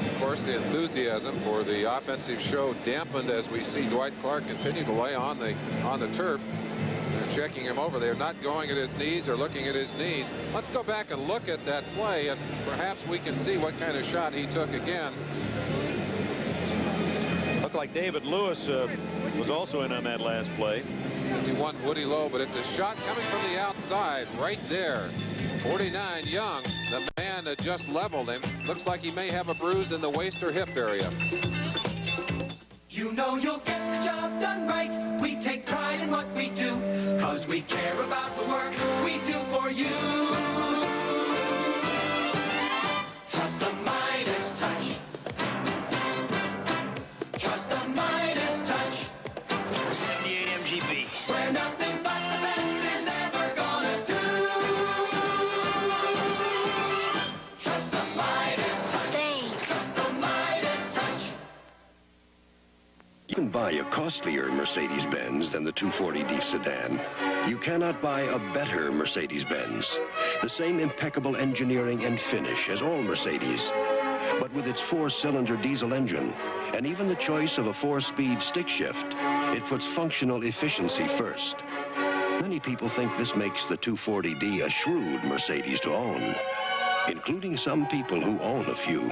Of course, the enthusiasm for the offensive show dampened as we see Dwight Clark continue to lay on the turf. They're checking him over. They're not going at his knees or looking at his knees. Let's go back and look at that play, and perhaps we can see what kind of shot he took again. Looked like David Lewis was also in on that last play. 51 Woody Lowe, but it's a shot coming from the outside right there. 49 Young, the man that just leveled him. Looks like he may have a bruise in the waist or hip area. You know you'll get the job done right. We take pride in what we do, 'cause we care about the work we do for you. Trust the Midas touch. Trust the Midas touch. 78 MGB. Where nothing but the best is ever gonna do. Trust the Midas touch. Thanks. Trust the Midas touch. You can buy a costlier Mercedes-Benz than the 240D sedan. You cannot buy a better Mercedes-Benz. The same impeccable engineering and finish as all Mercedes, but with its 4-cylinder diesel engine and even the choice of a 4-speed stick shift, it puts functional efficiency first. Many people think this makes the 240D a shrewd Mercedes to own, including some people who own a few.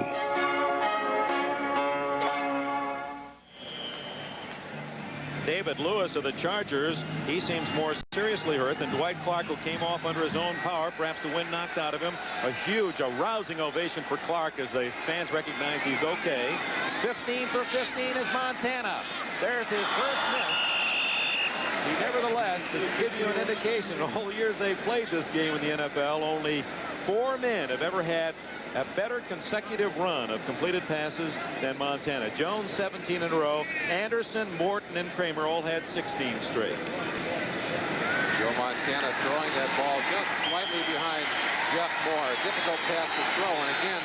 David Lewis of the Chargers, he seems more seriously hurt than Dwight Clark, who came off under his own power. Perhaps the wind knocked out of him. A huge, rousing ovation for Clark as the fans recognize he's okay. 15 for 15 is Montana. There's his first miss. He nevertheless, to give you an indication, all the years they've played this game in the NFL, only 4 men have ever had a better consecutive run of completed passes than Montana. Jones 17 in a row. Anderson, Morton, and Kramer all had 16 straight. Joe Montana throwing that ball just slightly behind Jeff Moore. Difficult pass to throw, and again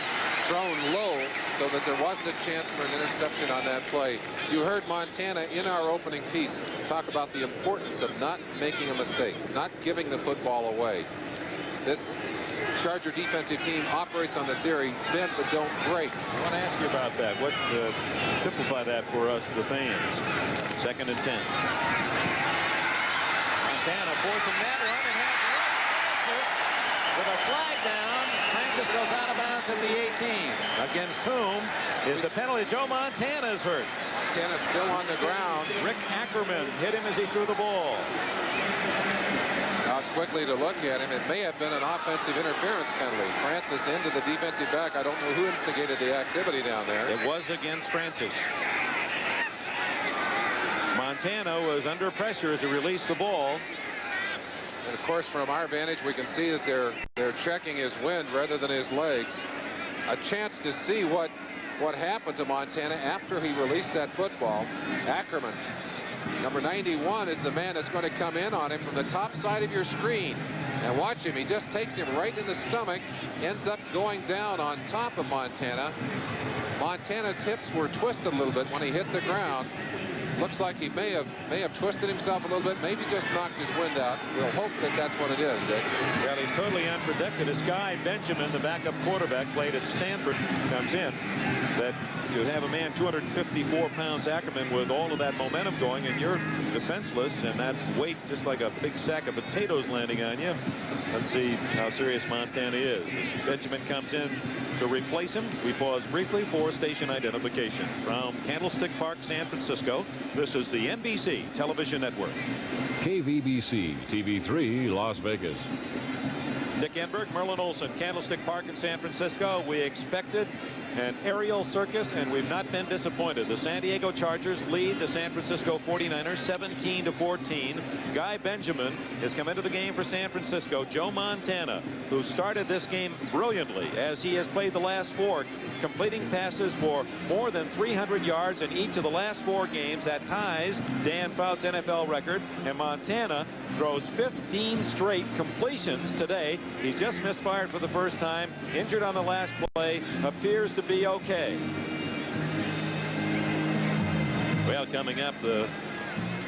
thrown low so that there wasn't a chance for an interception on that play. You heard Montana in our opening piece talk about the importance of not making a mistake, not giving the football away. This Charger defensive team operates on the theory, bend but don't break. I want to ask you about that. What simplify that for us, the fans. 2nd and 10. Montana forcing that one and has Russ Francis with a flag down. Francis goes out of bounds at the 18. Against whom is the penalty. Joe Montana is hurt. Montana still on the ground. Rick Ackerman hit him as he threw the ball. Out quickly to look at him. It may have been an offensive interference penalty. Francis into the defensive back. I don't know who instigated the activity down there. It was against Francis. Montana was under pressure as he released the ball. And of course, from our vantage, we can see that they're checking his wind rather than his legs. A chance to see what happened to Montana after he released that football. Ackerman, number 91, is the man that's going to come in on him from the top side of your screen. And watch him. He just takes him right in the stomach, ends up going down on top of Montana. Montana's hips were twisted a little bit when he hit the ground. Looks like he may have twisted himself a little bit, maybe just knocked his wind out. We'll hope that that's what it is, Dick. Well, he's totally unprotected. This guy, Benjamin, the backup quarterback, played at Stanford, comes in. That you have a man, 254 pounds, Ackerman, with all of that momentum going, and you're defenseless, and that weight just like a big sack of potatoes landing on you. Let's see how serious Montana is. As Benjamin comes in to replace him, we pause briefly for station identification. From Candlestick Park, San Francisco, this is the NBC Television Network. KVBC TV3, Las Vegas. Dick Enberg, Merlin Olsen, Candlestick Park in San Francisco. We expected an aerial circus, and we've not been disappointed. The San Diego Chargers lead the San Francisco 49ers 17-14. Guy Benjamin has come into the game for San Francisco. Joe Montana, who started this game brilliantly, as he has played the last four, completing passes for more than 300 yards in each of the last 4 games. That ties Dan Fouts' NFL record, and Montana throws 15 straight completions today. He's just misfired for the first time, injured on the last play, appears to be okay. Well, coming up, the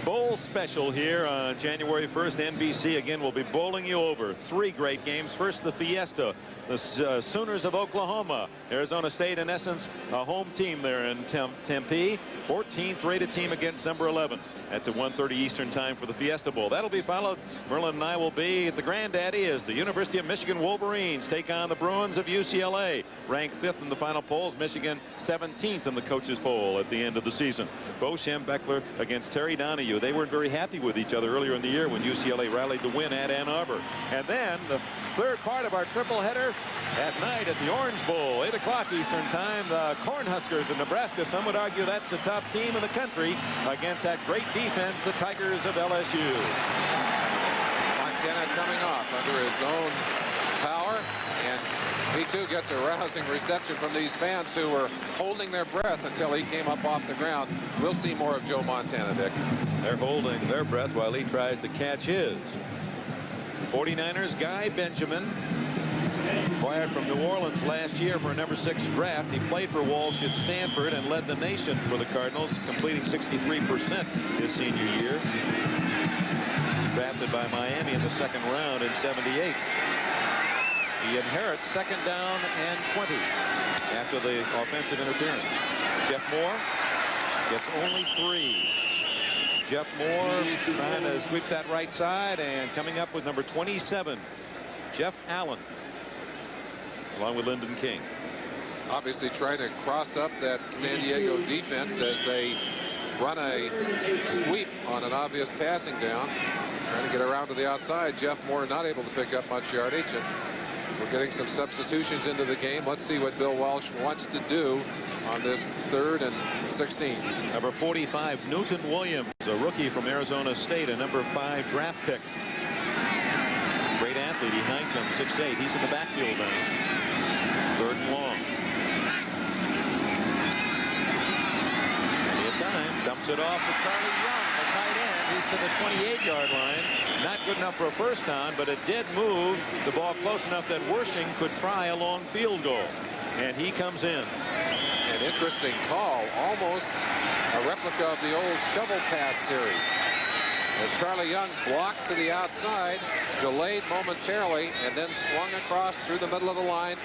bowl special here on January 1st. NBC again will be bowling you over 3 great games. First, the Fiesta, the Sooners of Oklahoma. Arizona State, in essence, a home team there in Tempe. 14th rated team against number 11. That's at 1:30 Eastern time for the Fiesta Bowl. That'll be followed. Merlin and I will be at the Granddaddy as the University of Michigan Wolverines take on the Bruins of UCLA. Ranked 5th in the final polls. Michigan 17th in the coaches poll at the end of the season. Bo Schembechler against Terry Donahue. They weren't very happy with each other earlier in the year when UCLA rallied to win at Ann Arbor. And then the third part of our triple header at night at the Orange Bowl, 8 o'clock Eastern time. The Cornhuskers of Nebraska. Some would argue that's the top team in the country against that great defense, the Tigers of LSU. Montana coming off under his own power, and he too gets a rousing reception from these fans who were holding their breath until he came up off the ground. We'll see more of Joe Montana, Dick. They're holding their breath while he tries to catch his. 49ers, Guy Benjamin, acquired from New Orleans last year for a number 6 draft. He played for Walsh at Stanford and led the nation for the Cardinals, completing 63% his senior year. Drafted by Miami in the 2nd round in '78. He inherits 2nd down and 20 after the offensive interference. Jeff Moore gets only 3. Jeff Moore trying to sweep that right side, and coming up with number 27, Jeff Allen, along with Lyndon King. Obviously trying to cross up that San Diego defense as they run a sweep on an obvious passing down. Trying to get around to the outside. Jeff Moore not able to pick up much yardage, and we're getting some substitutions into the game. Let's see what Bill Walsh wants to do on this 3rd and 16. Number 45, Newton Williams, a rookie from Arizona State, a number 5 draft pick. Great athlete. He high jumps 6'8". He's in the backfield now. 3rd and long. Plenty of time. Dumps it off to Charlie Young, the tight end. He's to the 28-yard line. Not good enough for a first down, but it did move the ball close enough that Wersching could try a long field goal. And he comes in. An interesting call, almost a replica of the old shovel pass series. As Charlie Young blocked to the outside, delayed momentarily, and then swung across through the middle of the line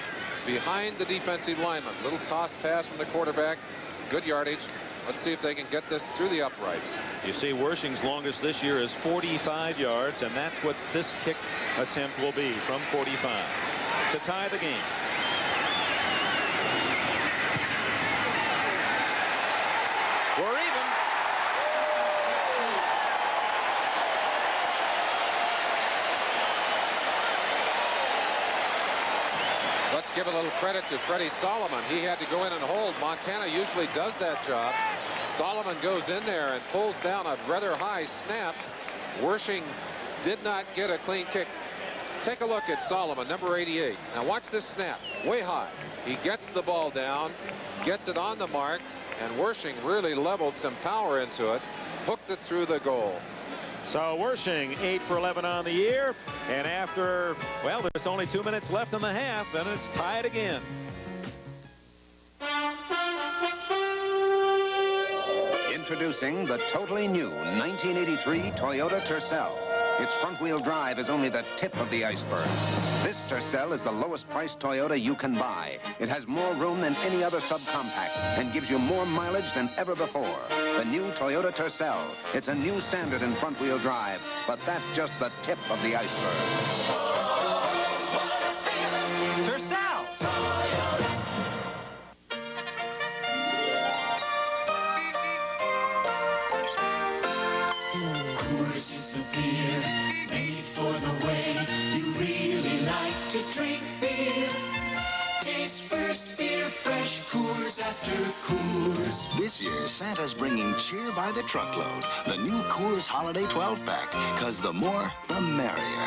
behind the defensive lineman. Little toss pass from the quarterback. Good yardage. Let's see if they can get this through the uprights. You see Wershing's longest this year is 45 yards, and that's what this kick attempt will be from 45 to tie the game. We're even. Let's give a little credit to Freddie Solomon. He had to go in and hold. Montana usually does that job. Solomon goes in there and pulls down a rather high snap. Wershing did not get a clean kick. Take a look at Solomon, number 88. Now watch this snap, way high. He gets the ball down, gets it on the mark, and Wershing really leveled some power into it, hooked it through the goal. So Wershing 8 for 11 on the year, and after, well, there's only 2 minutes left in the half, and it's tied again. Introducing the totally new 1983 Toyota Tercel. Its front-wheel drive is only the tip of the iceberg. This Tercel is the lowest-priced Toyota you can buy. It has more room than any other subcompact and gives you more mileage than ever before. The new Toyota Tercel. It's a new standard in front-wheel drive, but that's just the tip of the iceberg. Tercel! Coors is the beer made for the way you really like to drink beer. Taste first beer, fresh Coors after Coors. This year, Santa's bringing cheer by the truckload. The new Coors Holiday 12-pack. Because the more, the merrier.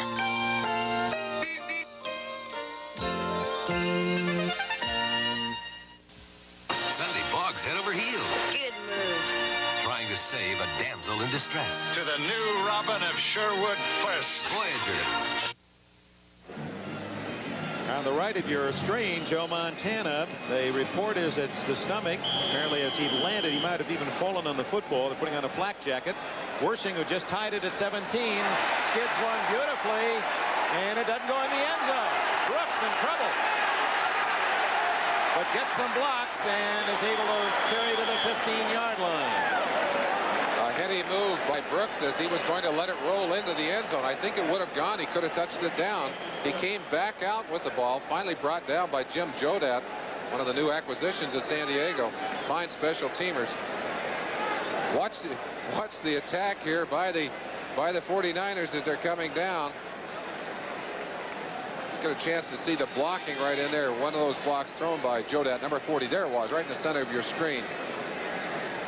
Sunday Boggs head over heels. Good move. Trying to save a damsel in distress. To the new Robin of Sherwood First. Voyagers. On the right of your screen, Joe Montana. The report is it's the stomach. Apparently, as he landed, he might have even fallen on the football. They're putting on a flak jacket. Wershing, who just tied it at 17, skids one beautifully, and it doesn't go in the end zone. Brooks in trouble, but gets some blocks and is able to carry to the 15-yard line. A heady move by Brooks as he was going to let it roll into the end zone. I think it would have gone. He could have touched it down. He came back out with the ball, finally brought down by Jim Jodat, one of the new acquisitions of San Diego. Fine special teamers. Watch the attack here by the 49ers as they're coming down. Get a chance to see the blocking right in there. One of those blocks thrown by Jodat, number 40. There it was, right in the center of your screen.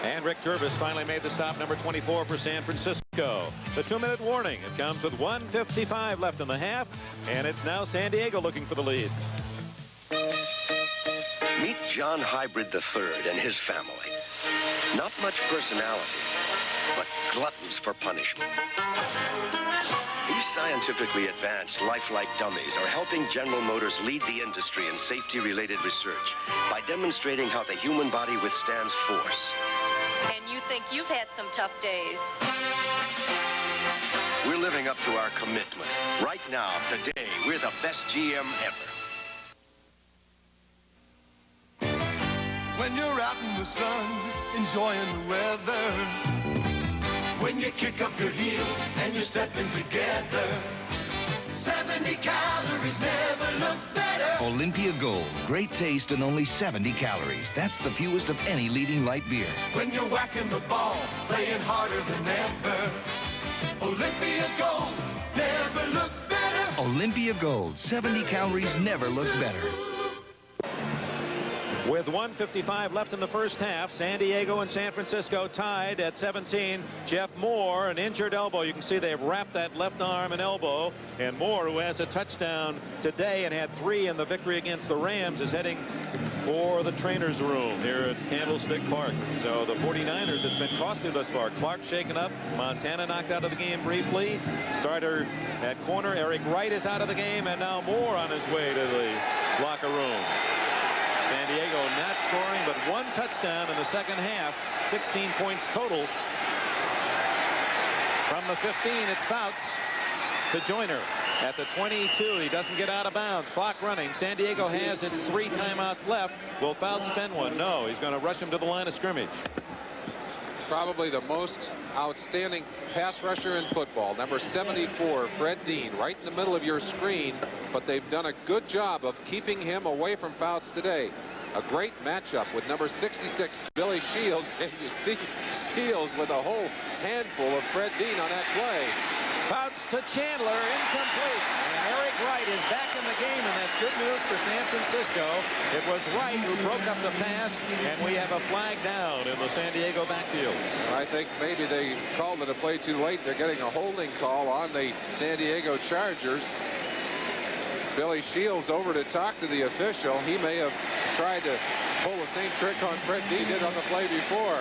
And Rick Jervis finally made the stop, number 24 for San Francisco. The 2-minute warning. It comes with 1:55 left in the half, and it's now San Diego looking for the lead. Meet John Hybrid III and his family. Not much personality, but gluttons for punishment. These scientifically advanced lifelike dummies are helping General Motors lead the industry in safety-related research by demonstrating how the human body withstands force. And you think you've had some tough days. We're living up to our commitment. Right now, today, we're the best GM ever. When you're out in the sun, enjoying the weather. When you kick up your heels and you're stepping together. 70 calories never look better. Olympia Gold. Great taste and only 70 calories. That's the fewest of any leading light beer. When you're whacking the ball, playing harder than ever. Olympia Gold never look better. Olympia Gold. 70 calories never look better. With 1:55 left in the first half, San Diego and San Francisco tied at 17. Jeff Moore, an injured elbow. You can see they've wrapped that left arm and elbow. And Moore, who has a touchdown today and had 3 in the victory against the Rams, is heading for the trainer's room here at Candlestick Park. So the 49ers, it's been costly thus far. Clark shaken up. Montana knocked out of the game briefly. Starter at corner, Eric Wright is out of the game. And now Moore on his way to the locker room. San Diego not scoring, but 1 touchdown in the second half. 16 points total. From the 15, it's Fouts to Joyner at the 22. He doesn't get out of bounds. Clock running. San Diego has its 3 timeouts left. Will Fouts spend one? No. He's going to rush him to the line of scrimmage. probably the most outstanding pass rusher in football. Number 74, Fred Dean, right in the middle of your screen, but they've done a good job of keeping him away from Fouts today. A great matchup with number 66, Billy Shields, and you see Shields with a whole handful of Fred Dean on that play. Fouts to Chandler, incomplete. And Eric Wright is back in the game, and that's good news for San Francisco. It was Wright who broke up the pass, and we have a flag down in the San Diego backfield. I think maybe they called it a play too late. They're getting a holding call on the San Diego Chargers. Billy Shields over to talk to the official. He may have tried to pull the same trick on Fred Dean did on the play before.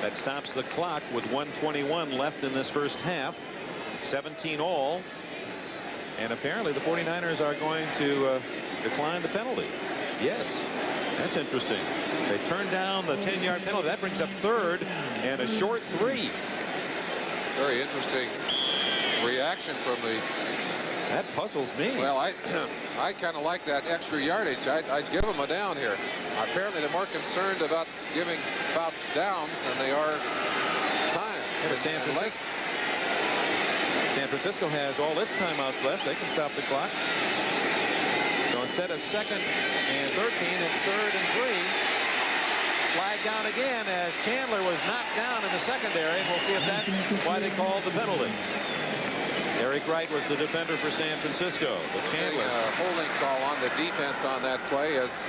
That stops the clock with 1:21 left in this first half. 17 all. And apparently the 49ers are going to decline the penalty. Yes, that's interesting. They turned down the 10-yard penalty. That brings up third and a short 3. Very interesting reaction from the... That puzzles me. Well, I kind of like that extra yardage. I'd give them a down here. Apparently they're more concerned about giving Fouts downs than they are time. Yeah, but San Francisco has all its timeouts left. They can stop the clock. So instead of 2nd and 13, it's 3rd and 3. Flag down again as Chandler was knocked down in the secondary. We'll see if that's why they called the penalty. Eric Wright was the defender for San Francisco. But Chandler, holding call on the defense on that play as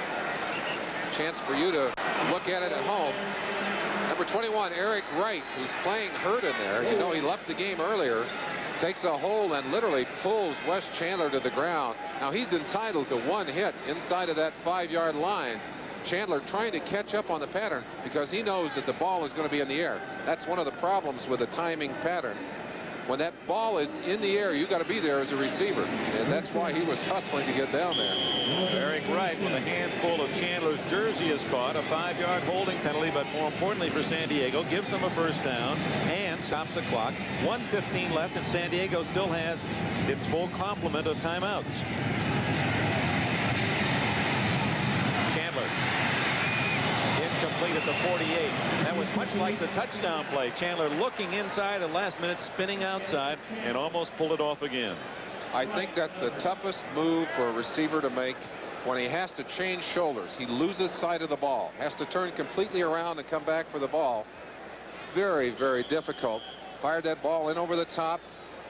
a chance for you to look at it at home. Number 21, Eric Wright, who's playing hurt in there. You know, he left the game earlier. Takes a hold and literally pulls Wes Chandler to the ground. Now he's entitled to one hit inside of that 5-yard line. Chandler trying to catch up on the pattern because he knows that the ball is going to be in the air. That's one of the problems with the timing pattern. When that ball is in the air, you got to be there as a receiver, and that's why he was hustling to get down there. Eric Wright with a handful of Chandler's jersey is caught. A 5-yard holding penalty, but more importantly for San Diego, gives them a first down and stops the clock. 1:15 left, and San Diego still has its full complement of timeouts. Chandler. Incomplete at the 48. That was much like the touchdown play. Chandler looking inside and last minute spinning outside and almost pulled it off again. I think that's the toughest move for a receiver to make when he has to change shoulders. He loses sight of the ball, has to turn completely around and come back for the ball. Very, very difficult. Fired that ball in over the top.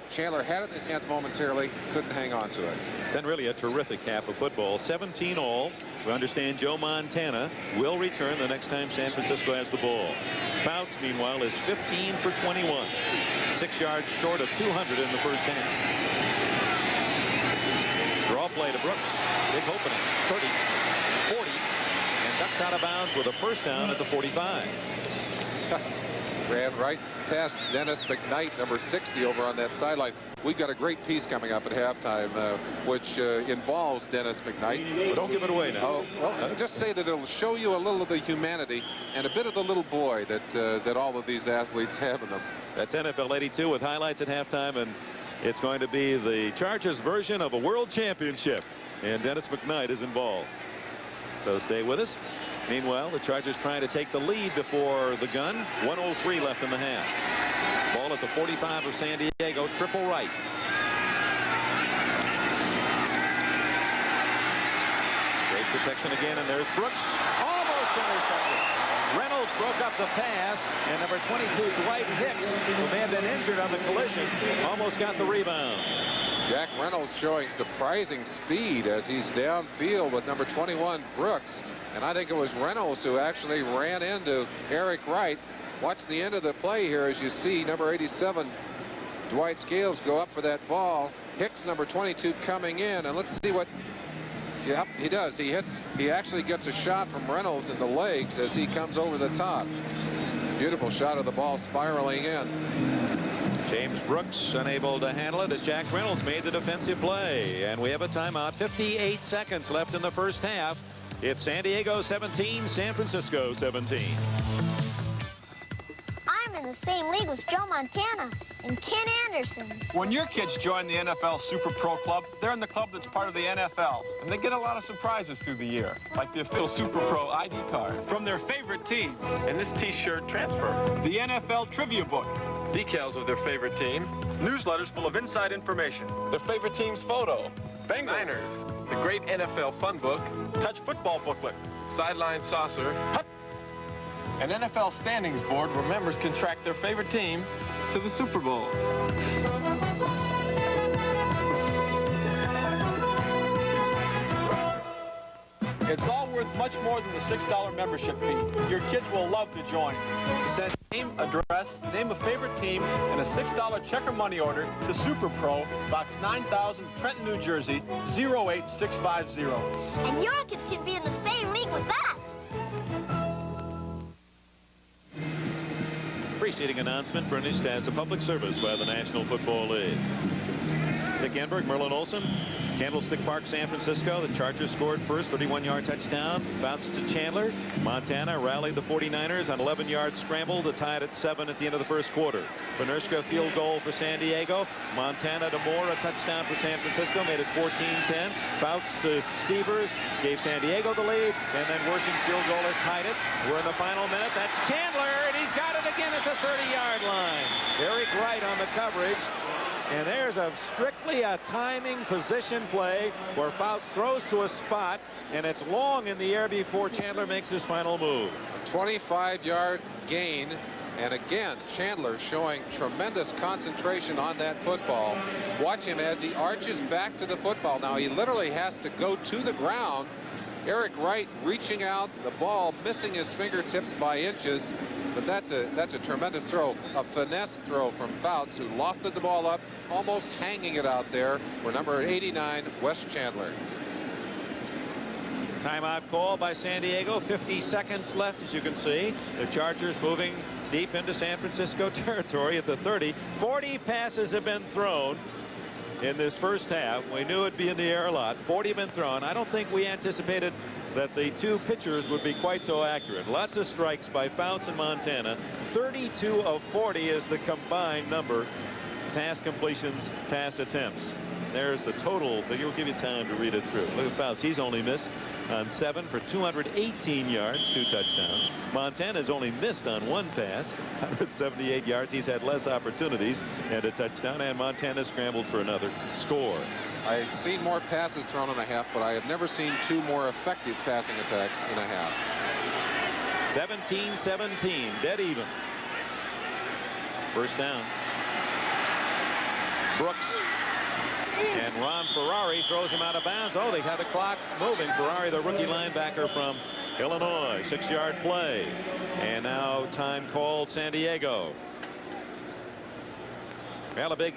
Chandler had it in his hands momentarily, couldn't hang on to it. Been really a terrific half of football. 17 all. We understand Joe Montana will return the next time San Francisco has the ball. Fouts, meanwhile, is 15 for 21. 6 yards short of 200 in the first half. Draw play to Brooks. Big opening. 30, 40, and ducks out of bounds with a first down at the 45. Ran right past Dennis McKnight, number 60, over on that sideline. We've got a great piece coming up at halftime, which involves Dennis McKnight. Well, don't give it away now. Oh, well, just say that it'll show you a little of the humanity and a bit of the little boy that all of these athletes have in them. That's NFL 82 with highlights at halftime, and it's going to be the Chargers version of a world championship, and Dennis McKnight is involved. So stay with us. Meanwhile, the Chargers trying to take the lead before the gun. 1:03 left in the half. Ball at the 45 of San Diego. Triple right. Great protection again, and there's Brooks. Almost intercepted. Reynolds broke up the pass, and number 22, Dwight Hicks, who may have been injured on the collision, almost got the rebound. Jack Reynolds showing surprising speed as he's downfield with number 21, Brooks. And I think it was Reynolds who actually ran into Eric Wright. Watch the end of the play here as you see number 87, Dwight Scales, go up for that ball. Hicks, number 22, coming in. And let's see what, yep, he does. He actually gets a shot from Reynolds in the legs as he comes over the top. Beautiful shot of the ball spiraling in. James Brooks unable to handle it as Jack Reynolds made the defensive play. And we have a timeout. 58 seconds left in the first half. It's San Diego 17, San Francisco 17. I'm in the same league league was Joe Montana and Ken Anderson. When your kids join the NFL Super Pro Club, they're in the club that's part of the NFL. And they get a lot of surprises through the year, like the official Super Pro ID card from their favorite team. And this t-shirt transfer. The NFL Trivia Book. Decals of their favorite team. Newsletters full of inside information. Their favorite team's photo. Bengals. Niners. The great NFL Fun Book. Touch Football Booklet. Sideline Saucer. An NFL standings board where members can track their favorite team to the Super Bowl. It's all worth much more than the $6 membership fee. Your kids will love to join. Send name, address, name of favorite team, and a $6 check or money order to Super Pro, Box 9000, Trenton, New Jersey, 08650. And your kids can be in the same league with us. Preceding announcement furnished as a public service by the National Football League. Dick Enberg, Merlin Olsen, Candlestick Park, San Francisco. The Chargers scored first, 31-yard touchdown. Bounced to Chandler. Montana rallied the 49ers on 11-yard scramble to tie it at 7 at the end of the first quarter. Benershka field goal for San Diego. Montana to Moore, a touchdown for San Francisco, made it 14-10. Fouts to Sievers, gave San Diego the lead, and then Wersching's field goal has tied it. We're in the final minute. That's Chandler, and he's got it again at the 30-yard line. Eric Wright on the coverage. And there's strictly a timing position play where Fouts throws to a spot, and it's long in the air before Chandler makes his final move. A 25-yard gain, and again, Chandler showing tremendous concentration on that football. Watch him as he arches back to the football. Now, he literally has to go to the ground. Eric Wright reaching out, the ball missing his fingertips by inches. But that's a tremendous throw, a finesse throw from Fouts, who lofted the ball up, almost hanging it out there for number 89, Wes Chandler. Timeout call by San Diego. 50 seconds left, as you can see. The Chargers moving deep into San Francisco territory at the 30. 40 passes have been thrown in this first half. We knew it'd be in the air a lot. 40 have been thrown. I don't think we anticipated that the two pitchers would be quite so accurate. Lots of strikes by Fouts and Montana. 32 of 40 is the combined number. Pass completions, pass attempts. There's the total figure. We'll give you time to read it through. Look at Fouts. He's only missed on 7 for 218 yards, 2 touchdowns. Montana's only missed on 1 pass, 178 yards. He's had less opportunities and a touchdown, and Montana scrambled for another score. I've seen more passes thrown in a half, but I have never seen 2 more effective passing attacks in a half. 17-17, dead even. First down. Brooks. And Ron Ferrari throws him out of bounds. Oh, they have the clock moving. Ferrari, the rookie linebacker from Illinois. 6-yard play. And now time called San Diego. Well, a big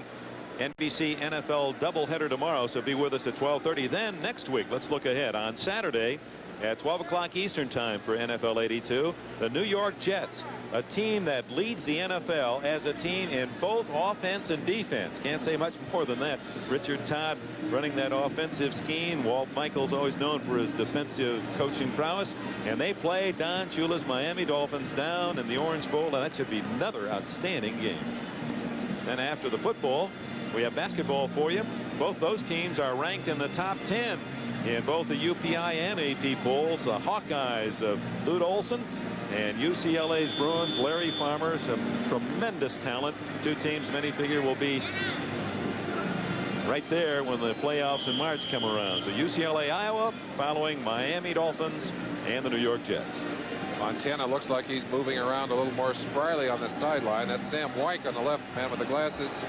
NBC NFL doubleheader tomorrow, so be with us at 12:30. Then next week, let's look ahead. On Saturday at 12 o'clock Eastern time for NFL 82, the New York Jets, a team that leads the NFL as a team in both offense and defense. Can't say much more than that. Richard Todd running that offensive scheme. Walt Michaels always known for his defensive coaching prowess. And they play Don Shula's Miami Dolphins down in the Orange Bowl, and that should be another outstanding game. Then after the football, we have basketball for you. Both those teams are ranked in the top 10 in both the UPI and AP polls. The Hawkeyes of Lute Olson and UCLA's Bruins, Larry Farmer, some tremendous talent. Two teams many figure will be right there when the playoffs in March come around. So UCLA, Iowa, following Miami Dolphins and the New York Jets. Montana looks like he's moving around a little more spryly on the sideline. That's Sam Wyke on the left, man with the glasses.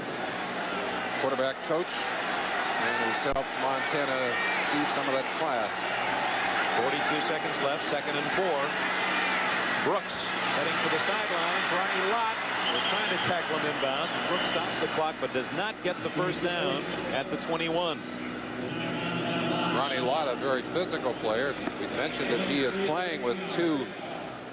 Quarterback coach, and who's helped Montana achieve some of that class. 42 seconds left, 2nd and 4. Brooks heading for the sidelines. Ronnie Lott was trying to tackle him inbounds. Brooks stops the clock but does not get the first down at the 21. Ronnie Lott, a very physical player. We mentioned that he is playing with 2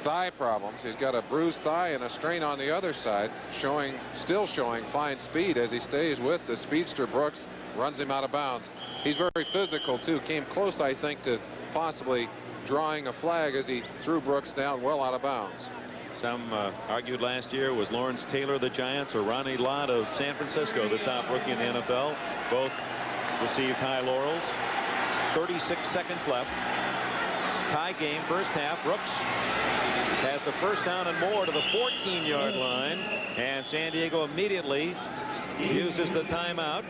thigh problems. He's got a bruised thigh and a strain on the other side, still showing fine speed as he stays with the speedster Brooks, runs him out of bounds. He's very physical too. Came close, I think, to possibly drawing a flag as he threw Brooks down well out of bounds. Some argued last year was Lawrence Taylor of the Giants or Ronnie Lott of San Francisco, the top rookie in the NFL. Both received high laurels. 36 seconds left. Tie game, first half. Brooks has the first down and more to the 14-yard line, and San Diego immediately uses the timeout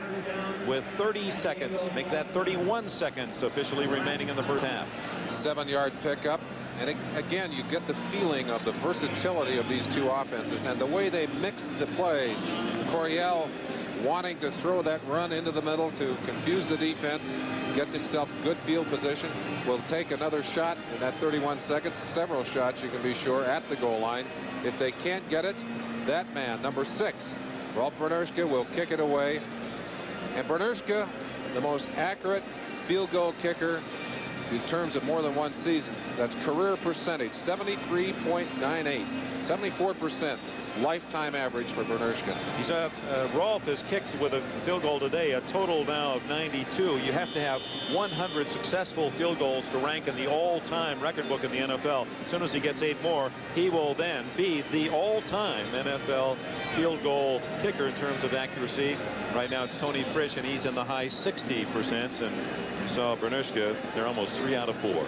with 30 seconds. Make that 31 seconds officially remaining in the first half. 7-yard pickup. And again, you get the feeling of the versatility of these two offenses and the way they mix the plays. Coryell wanting to throw that run into the middle to confuse the defense, gets himself good field position, will take another shot in that 31 seconds, several shots you can be sure at the goal line. If they can't get it, that man, number 6, Rolf Brnerska, will kick it away. And Brnerska, the most accurate field goal kicker in terms of more than one season. That's career percentage, 73.98, 74% lifetime average for Brnerska. He's Rolf has kicked with a field goal today a total now of 92. You have to have 100 successful field goals to rank in the all-time record book in the NFL. As soon as he gets 8 more, he will then be the all-time NFL field goal kicker in terms of accuracy. Right now it's Tony Frisch, and he's in the high 60%. And so Brnerska, they're almost 3 out of 4.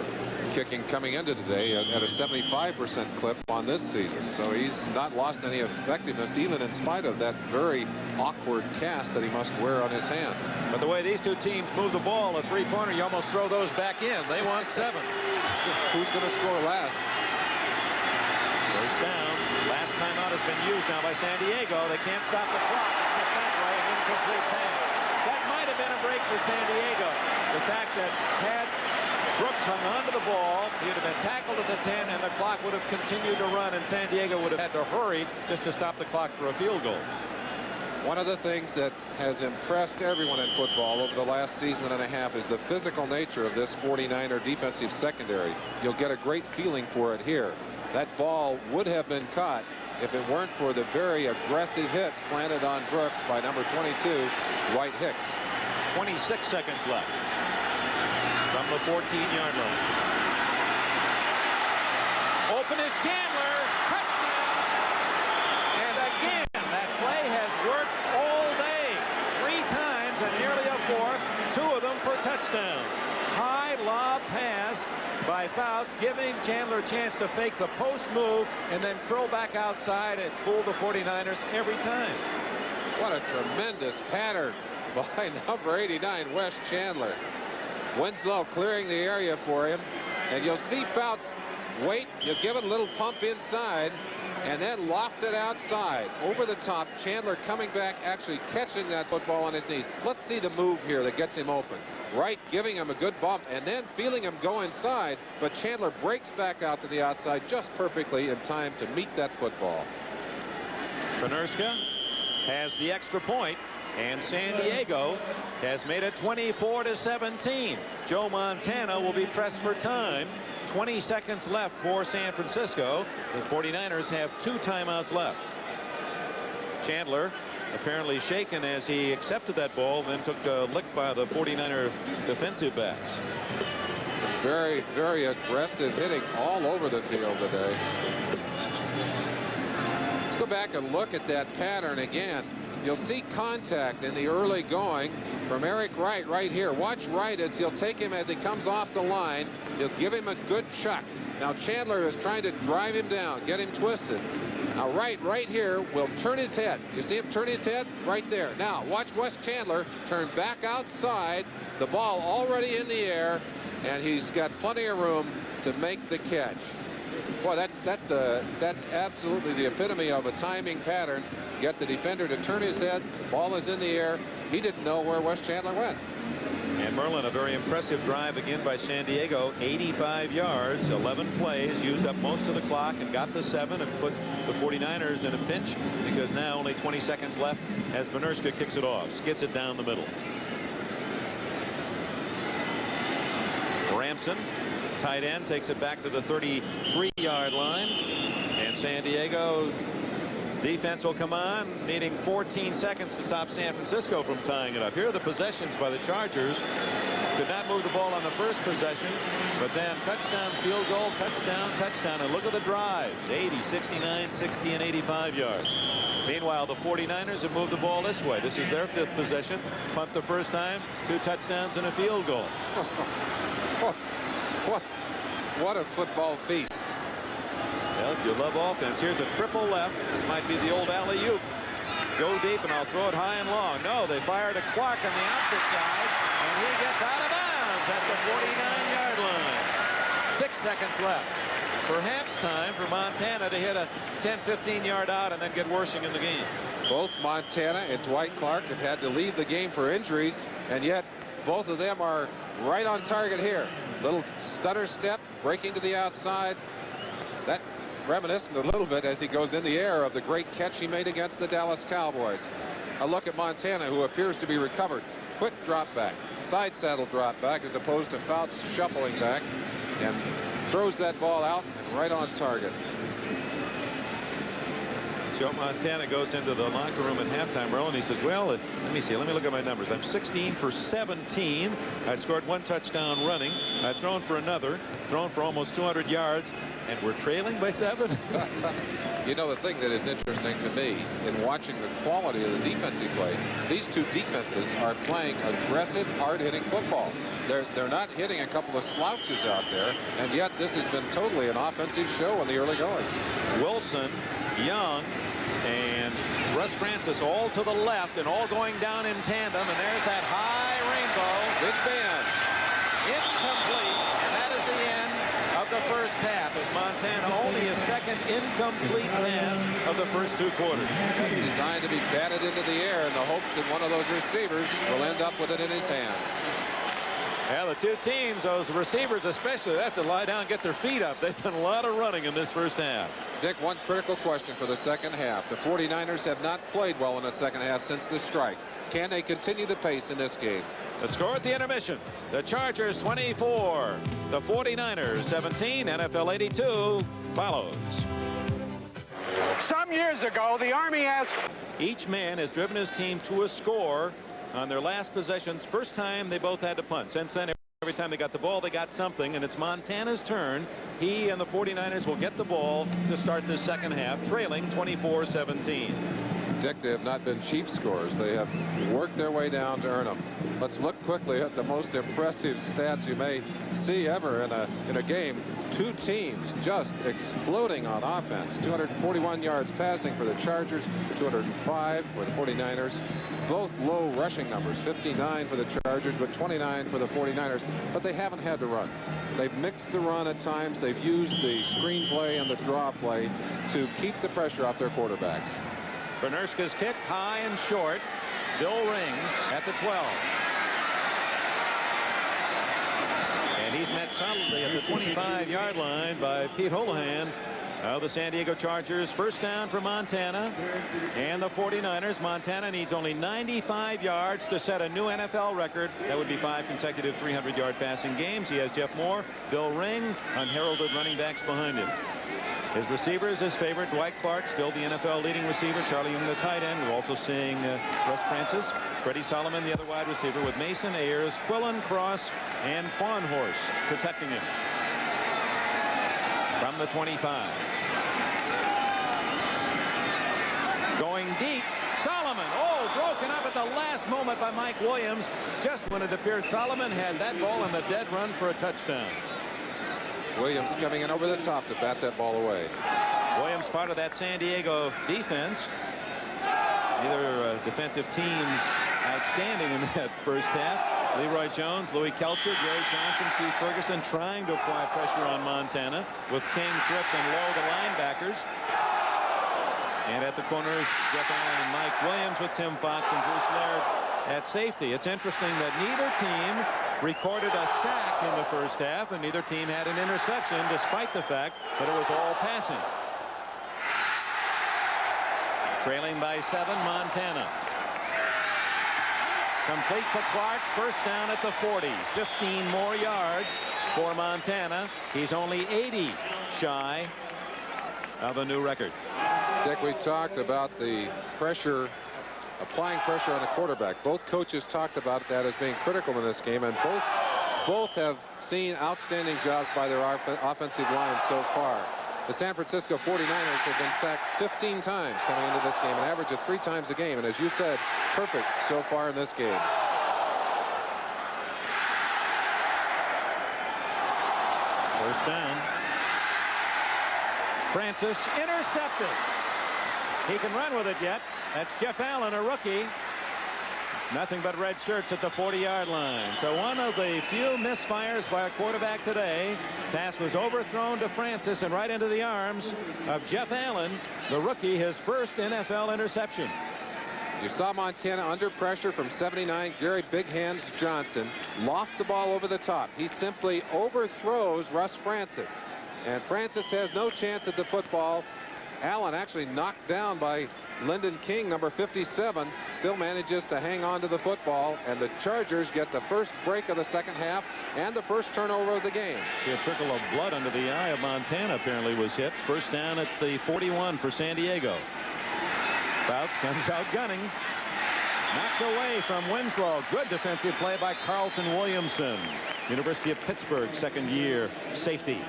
Kicking coming into today at a 75% clip on this season, so he's not lost any effectiveness even in spite of that very awkward cast that he must wear on his hand. But the way these two teams move the ball, a three-pointer, you almost throw those back in. They want 7. Who's going to score last? First down. Last timeout has been used now by San Diego. They can't stop the clock except that way, an incomplete pass. That might have been a break for San Diego. The fact that had Brooks hung onto the ball, he would have been tackled at the 10, and the clock would have continued to run, and San Diego would have had to hurry just to stop the clock for a field goal. One of the things that has impressed everyone in football over the last season and a half is the physical nature of this 49er defensive secondary. You'll get a great feeling for it here. That ball would have been caught if it weren't for the very aggressive hit planted on Brooks by number 22, Dwight Hicks. 26 seconds left from the 14-yard line. Open is Chandler. Touchdown. And again, that play has worked all day. 3 times and nearly a fourth. 2 of them for touchdowns. High lob pass by Fouts, giving Chandler a chance to fake the post move and then curl back outside. It's fooled the 49ers every time. What a tremendous pattern by number 89, Wes Chandler. Winslow clearing the area for him, and you'll see Fouts wait. You'll give it a little pump inside and then loft it outside over the top. Chandler coming back, actually catching that football on his knees. Let's see the move here that gets him open. Wright giving him a good bump and then feeling him go inside, but Chandler breaks back out to the outside just perfectly in time to meet that football. Brnerska has the extra point, and San Diego has made it 24-17. Joe Montana will be pressed for time. 20 seconds left for San Francisco. The 49ers have 2 timeouts left. Chandler apparently shaken as he accepted that ball, then took a lick by the 49er defensive backs. Some very, very aggressive hitting all over the field today. Let's go back and look at that pattern again. You'll see contact in the early going from Eric Wright right here. Watch Wright as he'll take him as he comes off the line. He'll give him a good chuck. Now Chandler is trying to drive him down, get him twisted. Now Wright right here will turn his head. You see him turn his head right there. Now watch Wes Chandler turn back outside. The ball already in the air, and he's got plenty of room to make the catch. Boy, that's absolutely the epitome of a timing pattern. Get the defender to turn his head. Ball is in the air. He didn't know where Wes Chandler went. And Merlin, a very impressive drive again by San Diego. 85 yards, 11 plays, used up most of the clock and got the 7 and put the 49ers in a pinch because now only 20 seconds left as Brnerska kicks it off, skids it down the middle. Ramson, tight end, takes it back to the 33-yard line, and San Diego Defense will come on, needing 14 seconds to stop San Francisco from tying it up. Here are the possessions by the Chargers. Could not move the ball on the first possession, but then touchdown, field goal, touchdown, touchdown. And look at the drives, 80, 69, 60, and 85 yards. Meanwhile, the 49ers have moved the ball this way. This is their 5th possession. Punt the first time, 2 touchdowns and a field goal. What a football feast. Well, if you love offense, here's a triple left. This might be the old alley-oop. Go deep, and I'll throw it high and long. No, they fire to Clark on the opposite side, and he gets out of bounds at the 49-yard line. 6 seconds left. Perhaps time for Montana to hit a 10, 15-yard out and then get Worshing in the game. Both Montana and Dwight Clark have had to leave the game for injuries, and yet both of them are right on target here. Little stutter step, breaking to the outside. That reminiscent a little bit as he goes in the air of the great catch he made against the Dallas Cowboys. A look at Montana, who appears to be recovered. Quick drop back, side saddle drop back, as opposed to Fouts shuffling back, and throws that ball out and right on target. Joe Montana goes into the locker room at halftime, Merle, and he says, well, let me see. Let me look at my numbers. I'm 16 for 17. I scored 1 touchdown running. I've thrown for another, thrown for almost 200 yards, and we're trailing by 7. You know, the thing that is interesting to me in watching the quality of the defensive play, these two defenses are playing aggressive, hard-hitting football. They're not hitting a couple of slouches out there, and yet this has been totally an offensive show in the early going. Wilson, Young, and Russ Francis all to the left and all going down in tandem, and there's that high rainbow. Big Ben. Incomplete, and that is the end of the first half, as Montana only a second incomplete pass of the first 2 quarters. It's designed to be batted into the air in the hopes that one of those receivers will end up with it in his hands. Yeah, the two teams, those receivers especially, they have to lie down and get their feet up. They've done a lot of running in this first half. Dick, one critical question for the second half. The 49ers have not played well in the second half since the strike. Can they continue the pace in this game? The score at the intermission, the Chargers 24, the 49ers 17, NFL 82 follows. Some years ago, the Army asked... Each man has driven his team to a score on their last possessions. First time they both had to punt. Since then, every time they got the ball, they got something, and it's Montana's turn. He and the 49ers will get the ball to start this second half, trailing 24-17. Dick, they have not been cheap scores. They have worked their way down to earn them. Let's look quickly at the most impressive stats you may see ever in a game. Two teams just exploding on offense. 241 yards passing for the Chargers, 205 for the 49ers. Both low rushing numbers, 59 for the Chargers, but 29 for the 49ers. But they haven't had to run. They've mixed the run at times. They've used the screen play and the draw play to keep the pressure off their quarterbacks. Bernerska's kick high and short. Bill Ring at the 12. And he's met solidly at the 25-yard line by Pete Holohan. The San Diego Chargers first down for Montana, and the 49ers. Montana needs only 95 yards to set a new NFL record. That would be 5 consecutive 300-yard passing games. He has Jeff Moore, Bill Ring, unheralded running backs behind him. His receivers, his favorite, Dwight Clark, still the NFL leading receiver. Charlie Young, the tight end. We're also seeing Russ Francis, Freddie Solomon, the other wide receiver, with Mason, Ayers, Quillen, Cross, and Fawnhorst protecting him. From the 25. Going deep, Solomon. Oh, broken up at the last moment by Mike Williams. Just when it appeared Solomon had that ball in the dead run for a touchdown. Williams coming in over the top to bat that ball away. Williams part of that San Diego defense. Neither defensive teams outstanding in that first half. Leroy Jones, Louis Kelcher, Gary Johnson, Keith Ferguson trying to apply pressure on Montana with King, Thrift, and Lowe, the linebackers. And at the corners, Jeff Allen and Mike Williams with Tim Fox and Bruce Laird at safety. It's interesting that neither team recorded a sack in the first half, and neither team had an interception, despite the fact that it was all passing. Trailing by 7, Montana. Complete to Clark, first down at the 40. 15 more yards for Montana. He's only 80 shy of a new record. Dick, we talked about the pressure, applying pressure on the quarterback. Both coaches talked about that as being critical in this game, and both have seen outstanding jobs by their offensive line so far. The San Francisco 49ers have been sacked 15 times coming into this game, an average of 3 times a game, and as you said, perfect so far in this game. First down. Francis intercepted. He can run with it yet. That's Jeff Allen, a rookie. Nothing but red shirts at the 40-yard line. So one of the few misfires by a quarterback today. Pass was overthrown to Francis and right into the arms of Jeff Allen, the rookie, his first NFL interception. You saw Montana under pressure from 79. Gary Big Hands Johnson loft the ball over the top. He simply overthrows Russ Francis. And Francis has no chance at the football. Allen, actually knocked down by Lyndon King, number 57, still manages to hang on to the football, and the Chargers get the first break of the second half and the first turnover of the game. See, a trickle of blood under the eye of Montana apparently was hit. First down at the 41 for San Diego. Fouts comes out gunning. Knocked away from Winslow. Good defensive play by Carlton Williamson. University of Pittsburgh, second-year safety.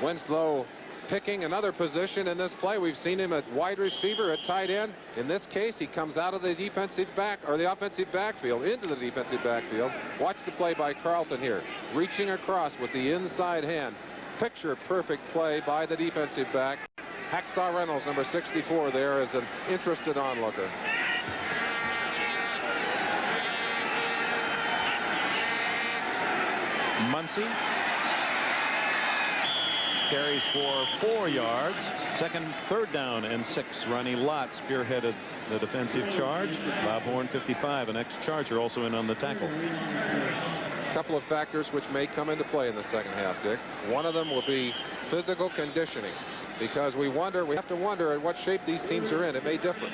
Winslow picking another position in this play. We've seen him at wide receiver, at tight end. In this case, he comes out of the defensive back, or the offensive backfield, into the defensive backfield. Watch the play by Carlton here, reaching across with the inside hand. Picture perfect play by the defensive back. Hacksaw Reynolds, number 64, there as an interested onlooker. Muncie carries for 4 yards. Third down and 6. Ronnie Lott spearheaded the defensive charge. Bob Horn, 55, an ex-Charger, also in on the tackle. A couple of factors which may come into play in the second half, Dick. One of them will be physical conditioning, because we have to wonder at what shape these teams are in. It may differ.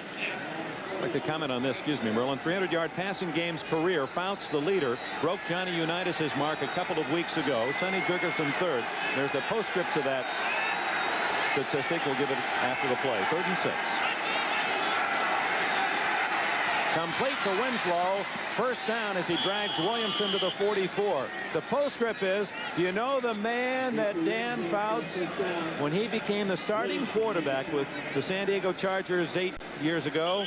I'd like to comment on this, excuse me, Merlin. 300-yard passing games career. Fouts, the leader, broke Johnny Unitas' mark a couple of weeks ago. Sonny Jurgensen, third. There's a postscript to that statistic. We'll give it after the play. 3rd and 6. Complete to Winslow. First down as he drags Williamson to the 44. The postscript is, do you know the man that Dan Fouts, when he became the starting quarterback with the San Diego Chargers 8 years ago,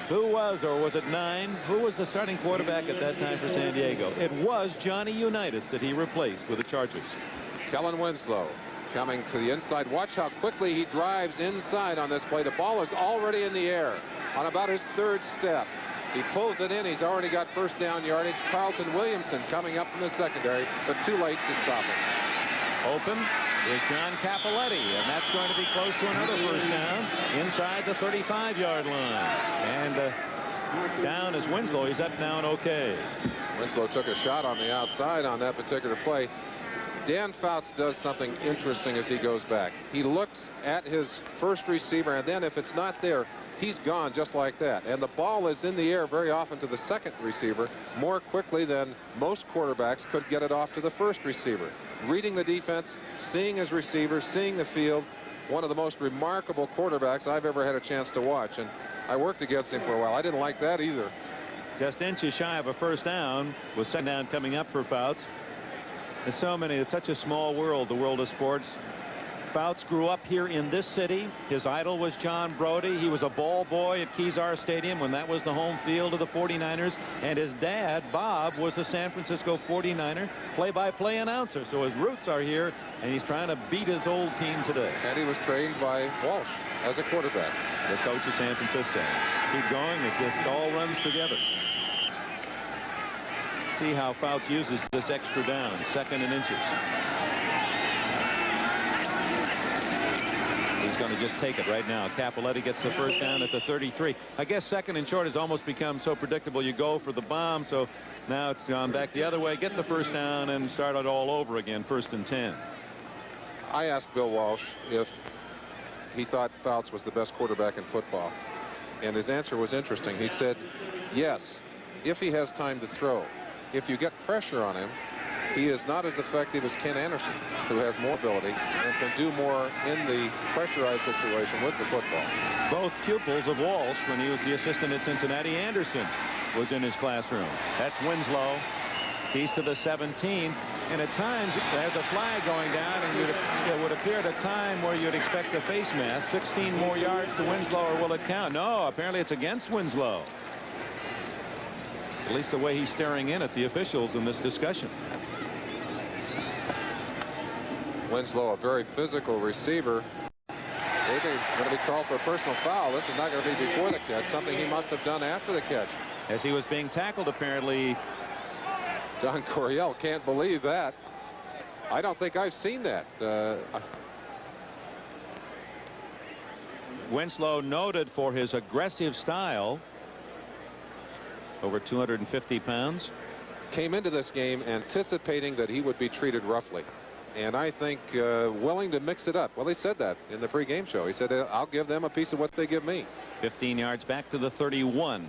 who was, or was it 9? Who was the starting quarterback at that time for San Diego? It was Johnny Unitas that he replaced with the Chargers. Kellen Winslow coming to the inside. Watch how quickly he drives inside on this play. The ball is already in the air on about his 3rd step. He pulls it in. He's already got first down yardage. Carlton Williamson coming up from the secondary, but too late to stop him. Open is John Cappelletti, and that's going to be close to another first down inside the 35-yard line. And down is Winslow. He's up now and okay. Winslow took a shot on the outside on that particular play. Dan Fouts does something interesting as he goes back. He looks at his first receiver, and then if it's not there, he's gone just like that. And the ball is in the air very often to the second receiver more quickly than most quarterbacks could get it off to the first receiver. Reading the defense, seeing his receivers, seeing the field. One of the most remarkable quarterbacks I've ever had a chance to watch. And I worked against him for a while. I didn't like that either. Just inches shy of a first down with second down coming up for Fouts. There's so many. It's such a small world, the world of sports. Fouts grew up here in this city. His idol was John Brody. He was a ball boy at Kezar Stadium when that was the home field of the 49ers. And his dad, Bob, was a San Francisco 49er play-by-play announcer. So his roots are here, and he's trying to beat his old team today. And he was trained by Walsh as a quarterback. The coach of San Francisco. Keep going. It just all runs together. See how Fouts uses this extra down. 2nd and inches. He's going to just take it right now. Cappelletti gets the first down at the 33. I guess 2nd and short has almost become so predictable. You go for the bomb, so now it's gone back the other way. Get the first down and start it all over again. 1st and 10. I asked Bill Walsh if he thought Fouts was the best quarterback in football, and his answer was interesting. He said, yes, if he has time to throw. If you get pressure on him, he is not as effective as Ken Anderson, who has more ability and can do more in the pressurized situation with the football. Both pupils of Walsh when he was the assistant at Cincinnati. Anderson was in his classroom. That's Winslow. He's to the 17th. And at times, there's a flag going down, and it would appear at a time where you'd expect a face mask. 16 more yards to Winslow, or will it count? No, apparently it's against Winslow. At least the way he's staring in at the officials in this discussion. Winslow, a very physical receiver. They're going to be called for a personal foul. This is not going to be before the catch, something he must have done after the catch. As he was being tackled, apparently. Don Coryell can't believe that. I don't think I've seen that. Winslow noted for his aggressive style. Over 250 pounds. Came into this game anticipating that he would be treated roughly. And I think willing to mix it up. Well, he said that in the pregame show. He said, I'll give them a piece of what they give me. 15 yards back to the 31.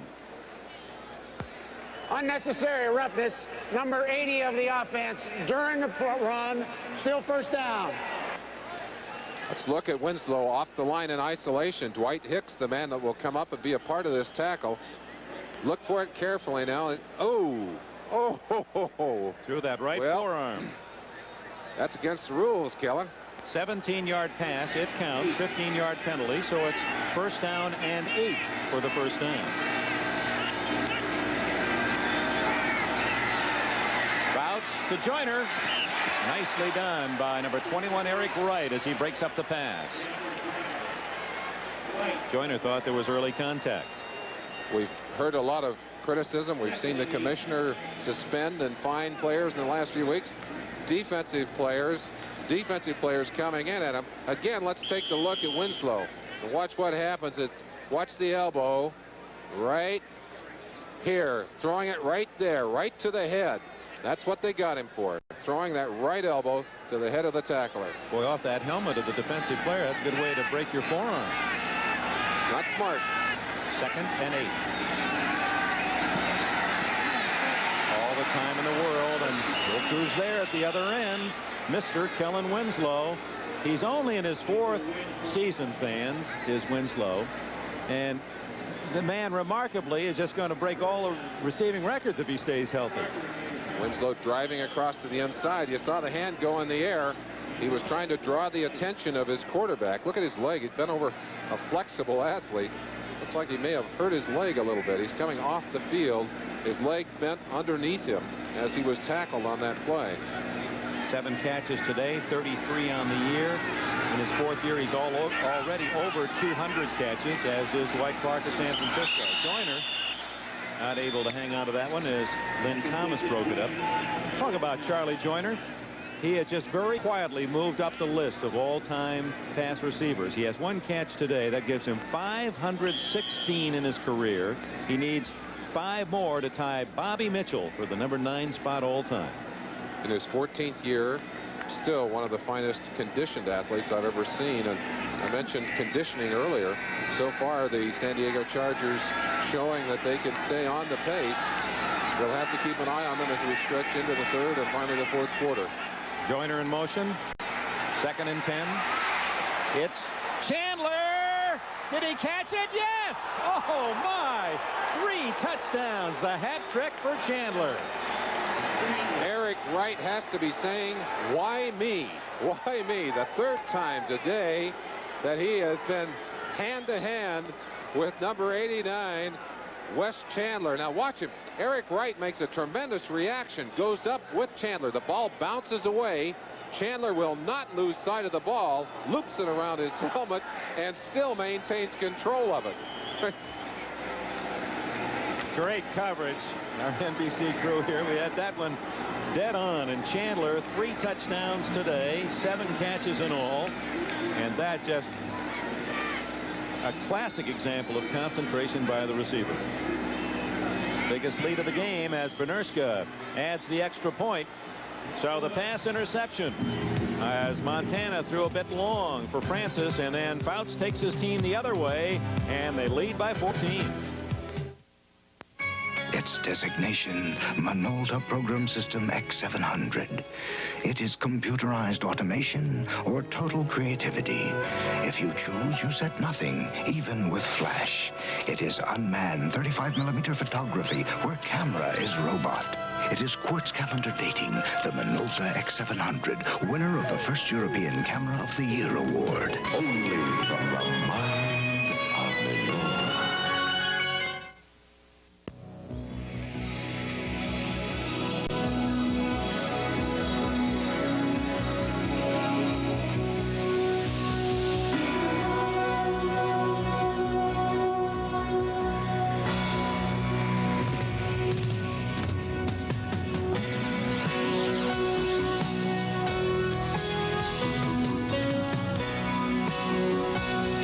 Unnecessary roughness. Number 80 of the offense during the run. Still first down. Let's look at Winslow off the line in isolation. Dwight Hicks, the man that will come up and be a part of this tackle. Look for it carefully now. And, through that right forearm. That's against the rules, Kellen. 17-yard pass. It counts. 15-yard penalty. So it's first down and 8 for the first down. Bouts to Joyner. Nicely done by number 21, Eric Wright, as he breaks up the pass. Joyner thought there was early contact. We've heard a lot of criticism. We've seen the commissioner suspend and fine players in the last few weeks. Defensive players coming in at him. Again, let's take a look at Winslow. And watch what happens. Watch the elbow right here. Throwing it right there, right to the head. That's what they got him for. Throwing that right elbow to the head of the tackler. Boy, off that helmet of the defensive player, that's a good way to break your forearm. Not smart. 2nd and 8. All the time in the world, and look who's there at the other end. Mr. Kellen Winslow. He's only in his 4th season, fans, is Winslow. And the man, remarkably, is just going to break all the receiving records if he stays healthy. Winslow driving across to the inside. You saw the hand go in the air. He was trying to draw the attention of his quarterback. Look at his leg. He's been over a flexible athlete. Looks like he may have hurt his leg a little bit. He's coming off the field. His leg bent underneath him as he was tackled on that play. 7 catches today, 33 on the year. In his 4th year, he's already over 200 catches, as is Dwight Clark of San Francisco. Joyner not able to hang on to that one as Lynn Thomas broke it up. Talk about Charlie Joyner. He had just very quietly moved up the list of all-time pass receivers. He has 1 catch today. That gives him 516 in his career. He needs 5 more to tie Bobby Mitchell for the number 9 spot all-time. In his 14th year, still one of the finest conditioned athletes I've ever seen. And I mentioned conditioning earlier. So far, the San Diego Chargers showing that they can stay on the pace. They'll have to keep an eye on them as we stretch into the 3rd and finally the 4th quarter. Joyner in motion. 2nd and 10. It's Chandler. Did he catch it? Yes. Oh, my. 3 touchdowns. The hat trick for Chandler. Eric Wright has to be saying, why me? Why me? The 3rd time today that he has been hand-to-hand with number 89, Wes Chandler. Now watch him. Eric Wright makes a tremendous reaction, goes up with Chandler. The ball bounces away. Chandler will not lose sight of the ball, loops it around his helmet, and still maintains control of it. Great coverage. Our NBC crew here, we had that one dead on. And Chandler, 3 touchdowns today, 7 catches in all. And that just a classic example of concentration by the receiver. Biggest lead of the game as Bernerska adds the extra point. So the pass interception as Montana threw a bit long for Francis, and then Fouts takes his team the other way, and they lead by 14. Its designation, Minolta Program System X700. It is computerized automation or total creativity. If you choose, you set nothing, even with flash. It is unmanned 35mm photography where camera is robot. It is quartz calendar dating, the Minolta X700, winner of the first European Camera of the Year award. Only from the mind of Minolta.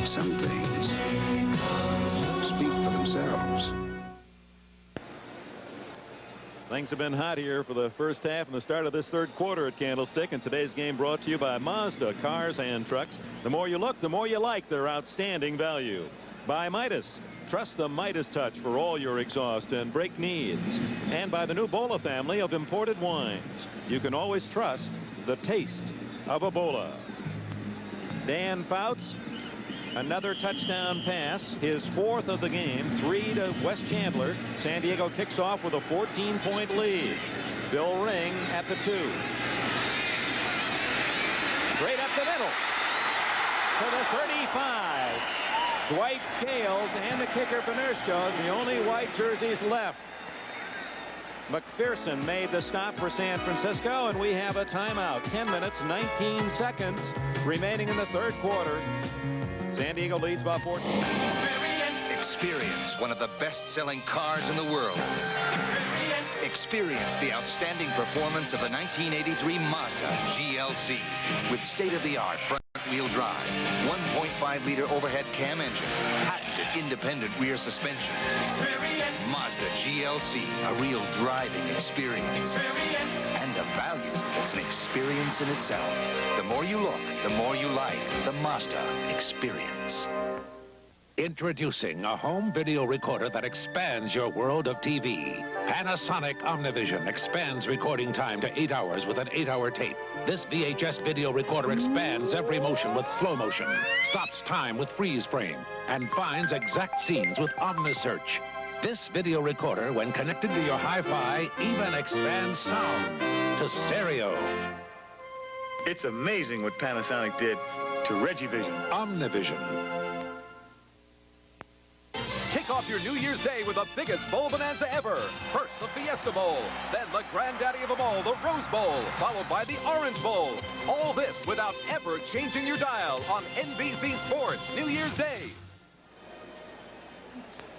Some things speak for themselves. Things have been hot here for the first half and the start of this third quarter at Candlestick, and today's game brought to you by Mazda Cars and Trucks. The more you look, the more you like their outstanding value. By Midas. Trust the Midas touch for all your exhaust and brake needs. And by the new Bola family of imported wines. You can always trust the taste of a Bola. Dan Fouts, another touchdown pass, his fourth of the game, 3 to Wes Chandler. San Diego kicks off with a 14-point lead. Bill Ring at the 2. Straight up the middle to the 35. Dwight Scales and the kicker Benershko, the only white jerseys left. McPherson made the stop for San Francisco, and we have a timeout. 10 minutes, 19 seconds remaining in the third quarter. San Diego leads by 14. Experience one of the best-selling cars in the world. Experience the outstanding performance of the 1983 Mazda GLC with state-of-the-art front-wheel drive, 1.5-liter overhead cam engine, patented independent rear suspension. Mazda GLC, a real driving experience. And a value that's an experience in itself. The more you look, the more you like the Mazda experience. Introducing a home video recorder that expands your world of TV. Panasonic Omnivision expands recording time to 8 hours with an 8-hour tape. This VHS video recorder expands every motion with slow motion, stops time with freeze frame, and finds exact scenes with OmniSearch. This video recorder, when connected to your hi-fi, even expands sound to stereo. It's amazing what Panasonic did to Regivision. Omnivision. Kick off your New Year's Day with the biggest bowl bonanza ever. First, the Fiesta Bowl. Then the granddaddy of them all, the Rose Bowl. Followed by the Orange Bowl. All this without ever changing your dial on NBC Sports New Year's Day.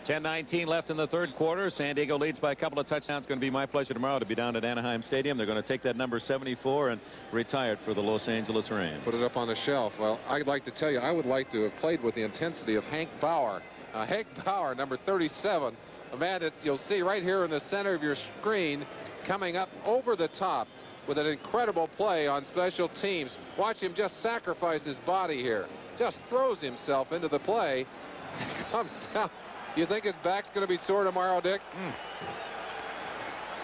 10:19 left in the third quarter. San Diego leads by a couple of touchdowns. It's going to be my pleasure tomorrow to be down at Anaheim Stadium. They're going to take that number 74 and retire it for the Los Angeles Rams. Put it up on the shelf. Well, I'd like to tell you, I would like to have played with the intensity of Hank Bauer. Hank Bauer, number 37, a man that you'll see right here in the center of your screen, coming up over the top with an incredible play on special teams. Watch him just sacrifice his body here. Just throws himself into the play. Comes down. You think his back's going to be sore tomorrow, Dick?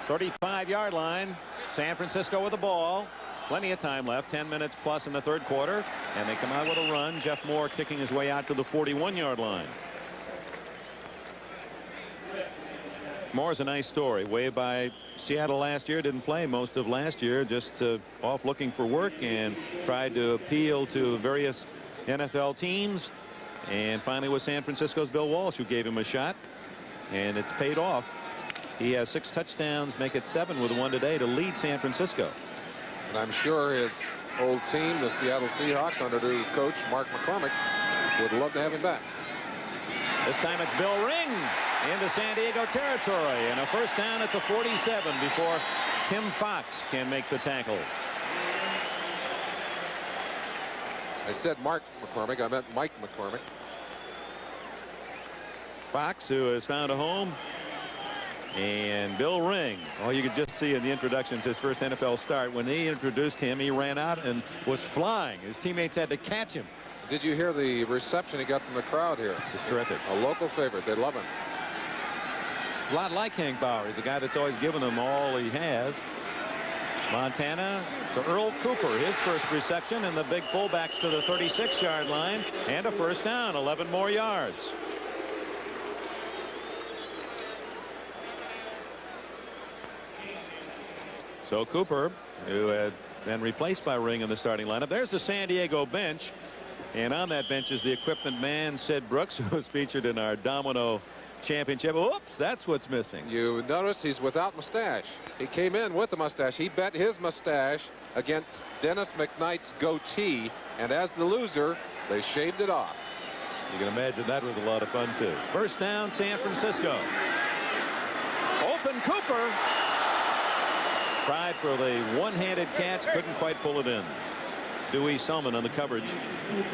35-yard line. San Francisco with the ball. Plenty of time left. 10 minutes plus in the third quarter. And they come out with a run. Jeff Moore kicking his way out to the 41-yard line. Moore's a nice story. Waived by Seattle last year. Didn't play most of last year. Just off looking for work and tried to appeal to various NFL teams. And finally with San Francisco's Bill Walsh, who gave him a shot. And it's paid off. He has 6 touchdowns, make it 7 with 1 today to lead San Francisco. And I'm sure his old team, the Seattle Seahawks, under new coach Mark McCormick, would love to have him back. This time it's Bill Ring into San Diego territory. And a first down at the 47 before Tim Fox can make the tackle. I said Mark McCormick. I meant Mike McCormick. Fox, who has found a home, and Bill Ring. Oh, you could just see in the introductions his first NFL start. When they introduced him, he ran out and was flying. His teammates had to catch him. Did you hear the reception he got from the crowd here? It's terrific. A local favorite. They love him. A lot like Hank Bauer. He's a guy that's always given them all he has. Montana to Earl Cooper, his first reception, and the big fullbacks to the 36-yard line, and a first down, 11 more yards. So Cooper, who had been replaced by Ring in the starting lineup. There's the San Diego bench, and on that bench is the equipment man, Sid Brooks, who was featured in our Domino Championship. Oops, that's what's missing. You notice he's without mustache. He came in with a mustache. He bet his mustache against Dennis McKnight's goatee, and as the loser, they shaved it off. You can imagine that was a lot of fun, too. First down, San Francisco. Open Cooper. Tried for the one-handed catch, couldn't quite pull it in. Dewey Selman on the coverage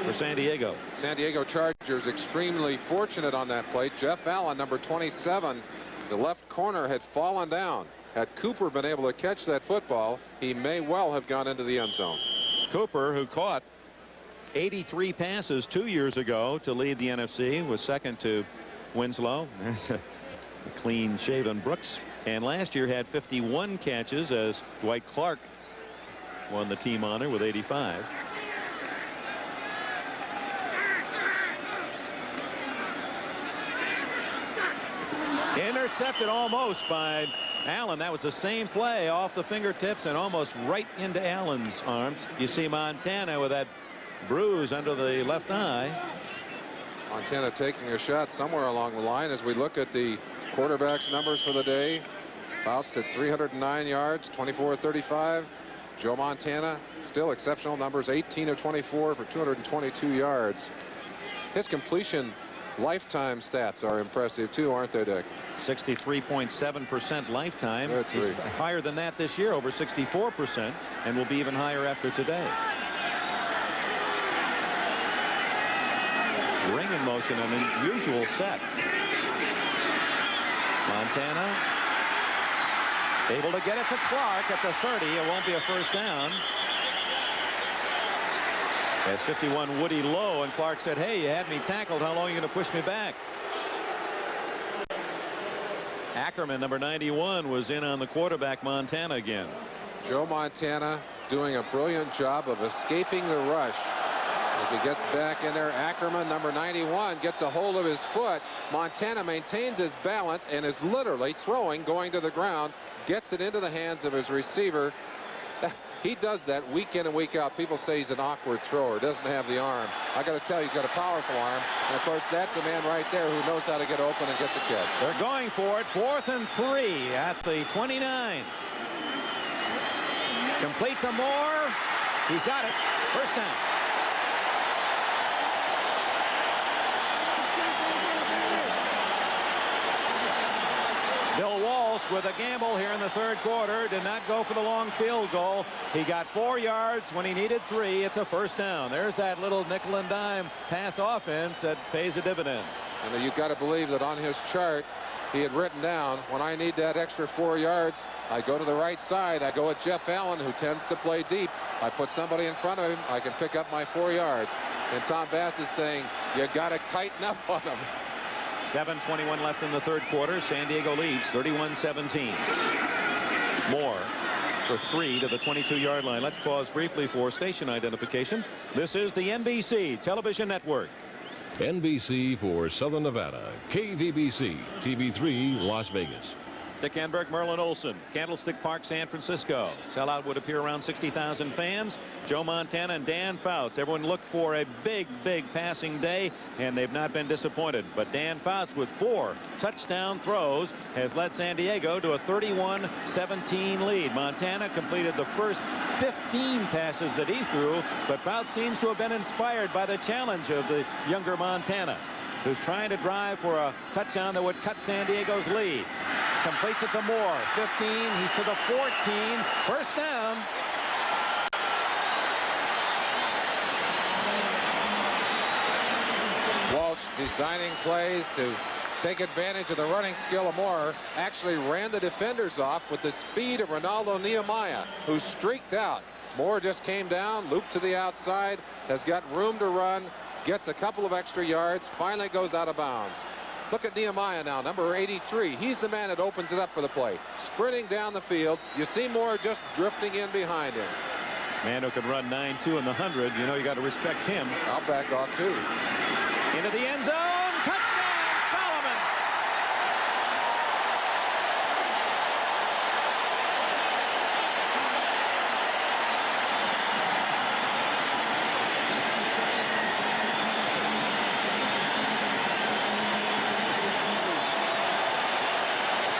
for San Diego. San Diego Chargers extremely fortunate on that play. Jeff Allen, number 27, the left corner, had fallen down. Had Cooper been able to catch that football, he may well have gone into the end zone. Cooper, who caught 83 passes 2 years ago to lead the NFC, was second to Winslow. There's a clean-shaven Brooks. And last year had 51 catches as Dwight Clark won the team honor with 85. Intercepted almost by Allen. That was the same play, off the fingertips and almost right into Allen's arms. You see Montana with that bruise under the left eye. Montana taking a shot somewhere along the line as we look at the quarterback's numbers for the day. Fouts at 309 yards, 24-35. Joe Montana, still exceptional numbers, 18 of 24 for 222 yards. His completion lifetime stats are impressive too, aren't they, Dick? 63.7% lifetime. He's higher than that this year, over 64%, and will be even higher after today. Ring in motion, an unusual set. Montana able to get it to Clark at the 30. It won't be a first down. That's 51 Woody Lowe, and Clark said, hey, you had me tackled. How long are you going to push me back? Ackerman, number 91, was in on the quarterback, Montana again. Joe Montana doing a brilliant job of escaping the rush. As he gets back in there, Ackerman, number 91, gets a hold of his foot. Montana maintains his balance and is literally throwing, going to the ground, gets it into the hands of his receiver. He does that week in and week out. People say he's an awkward thrower, doesn't have the arm. I got to tell you, he's got a powerful arm. And of course, that's a man right there who knows how to get open and get the catch. They're going for it. 4th and 3 at the 29. Complete to Moore. He's got it. First down. Bill Walsh with a gamble here in the third quarter. Did not go for the long field goal. He got 4 yards when he needed 3. It's a first down. There's that little nickel and dime pass offense that pays a dividend. And you've got to believe that on his chart he had written down, when I need that extra 4 yards, I go to the right side. I go with Jeff Allen, who tends to play deep. I put somebody in front of him. I can pick up my 4 yards. And Tom Bass is saying, you got to tighten up on him. 7:21 left in the third quarter. San Diego leads 31-17. Moore for 3 to the 22-yard line. Let's pause briefly for station identification. This is the NBC television network. NBC for Southern Nevada, KVBC, TV3, Las Vegas. Dick Enberg, Merlin Olsen, Candlestick Park, San Francisco. Sellout would appear around 60,000 fans. Joe Montana and Dan Fouts. Everyone looked for a big passing day, and they've not been disappointed. But Dan Fouts, with 4 touchdown throws, has led San Diego to a 31-17 lead. Montana completed the first 15 passes that he threw, but Fouts seems to have been inspired by the challenge of the younger Montana, who's trying to drive for a touchdown that would cut San Diego's lead. Completes it to Moore. 15. He's to the 14. First down. Walsh designing plays to take advantage of the running skill of Moore. Actually ran the defenders off with the speed of Ronaldo Nehemiah, who streaked out. Moore just came down, looped to the outside, has got room to run, gets a couple of extra yards, finally goes out of bounds. Look at Nehemiah now, number 83. He's the man that opens it up for the play. Sprinting down the field. You see Moore just drifting in behind him. Man who can run 9.2 in the 100. You know you got to respect him. I'll back off too. Into the end zone. Touchdown, Solomon.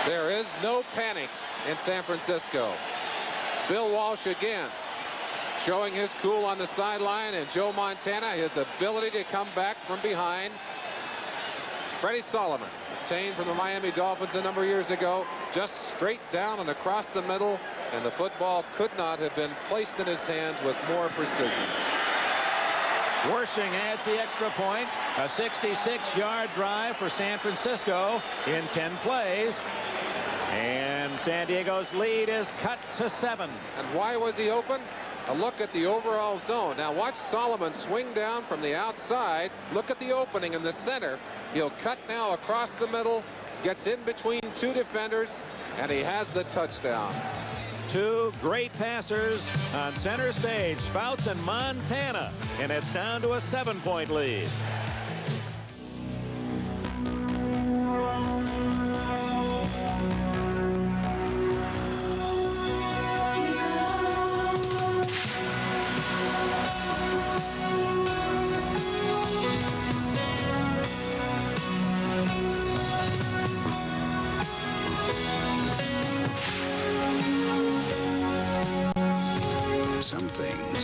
There is no panic in San Francisco. Bill Walsh again showing his cool on the sideline, and Joe Montana his ability to come back from behind. Freddie Solomon, obtained from the Miami Dolphins a number of years ago, just straight down and across the middle, and the football could not have been placed in his hands with more precision. Wersching adds the extra point. A 66-yard drive for San Francisco in 10 plays. And San Diego's lead is cut to 7. And why was he open? A look at the overall zone. Now watch Solomon swing down from the outside. Look at the opening in the center. He'll cut now across the middle, gets in between two defenders, and he has the touchdown. Two great passers on center stage, Fouts and Montana, and it's down to a 7-point lead. Some things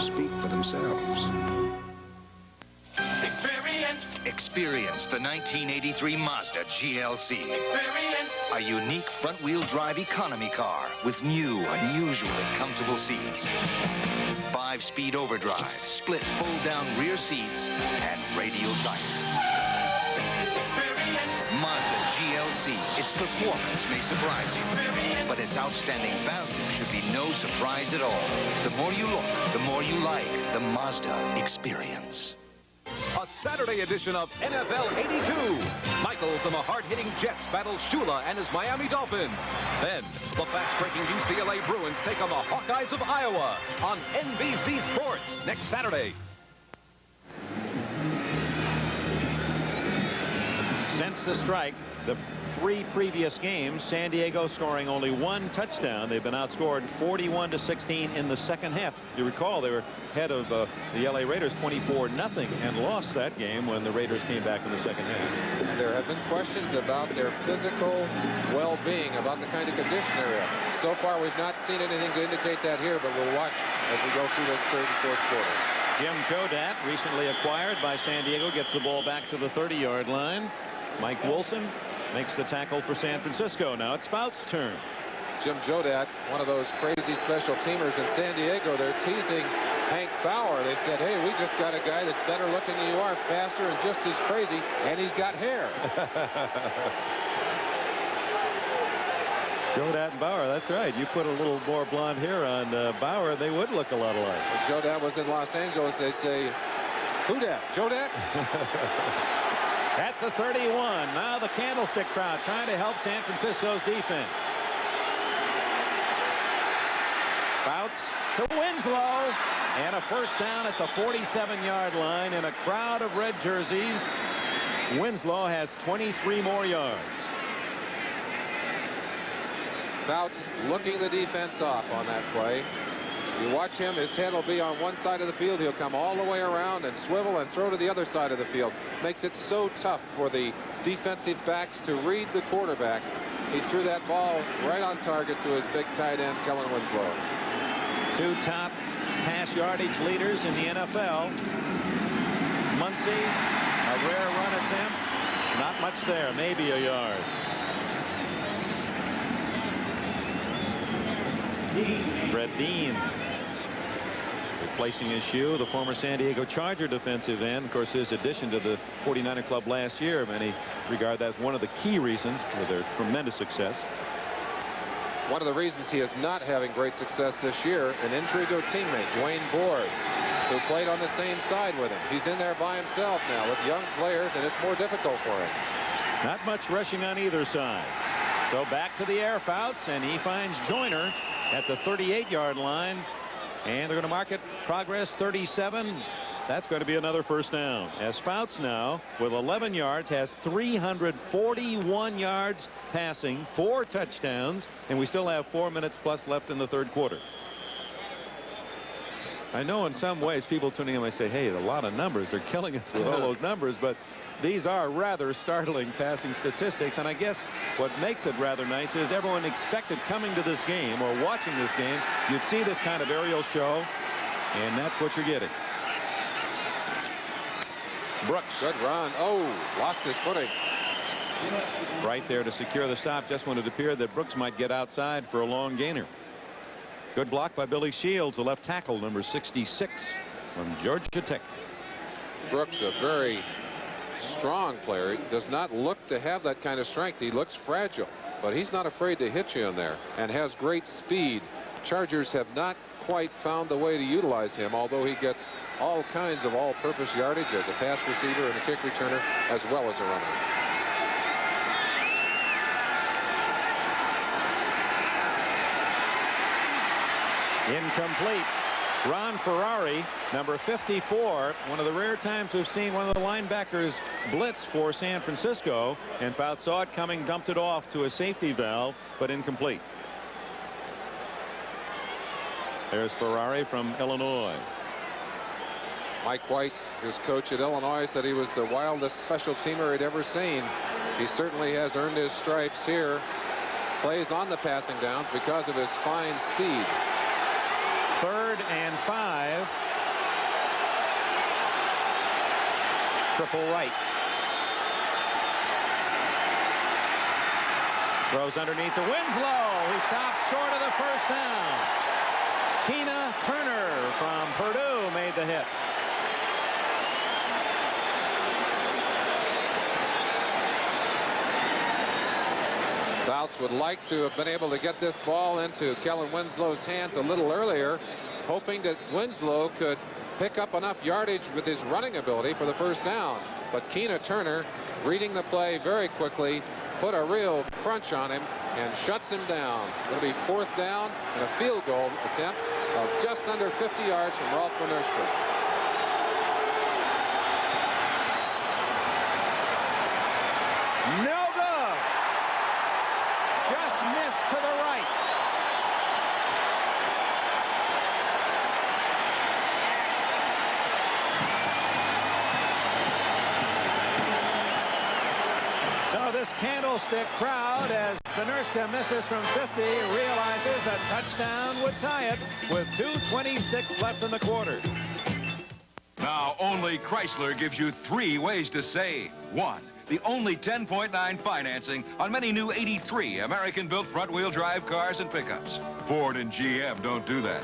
speak for themselves. Experience the 1983 Mazda GLC. A unique front-wheel drive economy car with new, unusually comfortable seats. 5-speed overdrive, split fold-down rear seats, and radial tires. Mazda GLC. Its performance may surprise you, but its outstanding value should be no surprise at all. The more you look, the more you like the Mazda experience. A Saturday edition of NFL 82. Michaels and the hard-hitting Jets battle Shula and his Miami Dolphins. Then, the fast-breaking UCLA Bruins take on the Hawkeyes of Iowa on NBC Sports next Saturday. Since the strike, the 3 previous games, San Diego scoring only 1 touchdown. They've been outscored 41-16 in the second half. You recall they were ahead of the LA Raiders 24-0 and lost that game when the Raiders came back in the second half. And there have been questions about their physical well-being, about the kind of condition they're in. So far, we've not seen anything to indicate that here, but we'll watch as we go through this third and fourth quarter. Jim Chodat, recently acquired by San Diego, gets the ball back to the 30-yard line. Mike Wilson makes the tackle for San Francisco. Now it's Fouts' turn. Jim Jodat, one of those crazy special teamers in San Diego. They're teasing Hank Bauer. They said, hey, we just got a guy that's better looking than you are, faster and just as crazy, and he's got hair. Jodat and Bauer, that's right. You put a little more blonde hair on Bauer, they would look a lot alike. If Jodat was in Los Angeles, they'd say, who dat? Jodat? At the 31, now the Candlestick crowd trying to help San Francisco's defense. Fouts to Winslow, and a first down at the 47-yard line in a crowd of red jerseys. Winslow has 23 more yards. Fouts looking the defense off on that play. You watch him, his head will be on one side of the field. He'll come all the way around and swivel and throw to the other side of the field. Makes it so tough for the defensive backs to read the quarterback. He threw that ball right on target to his big tight end, Kellen Winslow. 2 top pass yardage leaders in the NFL. Muncie, a rare run attempt. Not much there, maybe a yard. Fred Dean replacing his shoe, the former San Diego Charger defensive end. Of course, his addition to the 49er club last year, many regard that as one of the key reasons for their tremendous success. One of the reasons he is not having great success this year, an injury to a teammate, Dwayne Board. who played on the same side with him. He's in there by himself now with young players, and it's more difficult for him. Not much rushing on either side. So back to the air, Fouts, and he finds Joyner at the 38-yard line. And they're going to mark it progress 37. That's going to be another first down, as Fouts now with 11 yards has 341 yards passing, 4 touchdowns, and we still have 4 minutes plus left in the third quarter. I know in some ways people tuning in might say, hey, a lot of numbers, they're killing us with all those numbers, but these are rather startling passing statistics. And I guess what makes it rather nice is everyone expected coming to this game or watching this game, you'd see this kind of aerial show, and that's what you're getting. Brooks. Good run. Oh, lost his footing. Right there to secure the stop just when it appeared that Brooks might get outside for a long gainer. Good block by Billy Shields, the left tackle, number 66 from Georgia Tech. Brooks, a very strong player. He does not look to have that kind of strength. He looks fragile, but he's not afraid to hit you in there and has great speed. Chargers have not quite found a way to utilize him, although he gets all kinds of all-purpose yardage as a pass receiver and a kick returner as well as a runner. Incomplete. Ron Ferrari, number 54, one of the rare times we've seen one of the linebackers blitz for San Francisco, and Fouts saw it coming, dumped it off to a safety valve, but incomplete. There's Ferrari from Illinois. Mike White, his coach at Illinois, said he was the wildest special teamer he'd ever seen. He certainly has earned his stripes here. Plays on the passing downs because of his fine speed. 3rd and 5. Triple right. Throws underneath to Winslow. He stops short of the first down. Keena Turner from Purdue made the hit. Fouts would like to have been able to get this ball into Kellen Winslow's hands a little earlier, hoping that Winslow could pick up enough yardage with his running ability for the first down. But Keena Turner, reading the play very quickly, put a real crunch on him and shuts him down. It'll be 4th down and a field goal attempt of just under 50 yards from Rolf Benerska. No good. Just missed to the right. So this candlestick crowd, as Benerska misses from 50, realizes a touchdown would tie it with 2:26 left in the quarter. Now only Chrysler gives you 3 ways to save. 1. The only 10.9 financing on many new 83 American-built front-wheel drive cars and pickups. Ford and GM don't do that.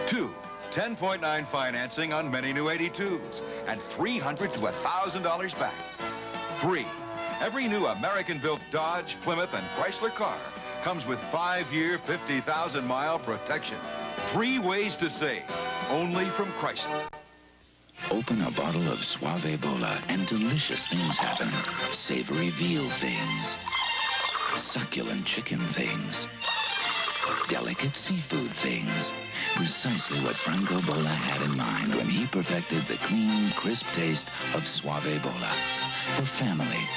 2. 10.9 financing on many new 82s and $300 to $1,000 back. 3. Every new American-built Dodge, Plymouth, and Chrysler car comes with 5-year, 50,000-mile protection. 3 ways to save, only from Chrysler. Open a bottle of Suave Bola and delicious things happen. Savory veal things, succulent chicken things, delicate seafood things. Precisely what Franco Bola had in mind when he perfected the clean, crisp taste of Suave Bola. For family,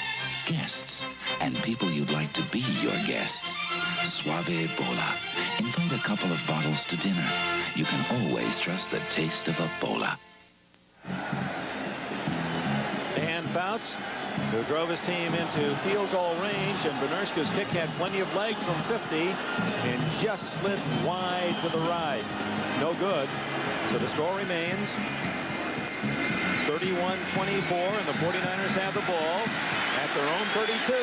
guests, and people you'd like to be your guests. Suave Bola. Invite a couple of bottles to dinner. You can always trust the taste of a Bola. Dan Fouts, who drove his team into field goal range, and Benerska's kick had plenty of leg from 50 and just slid wide to the right. No good. So the score remains 31-24, and the 49ers have the ball at their own 32.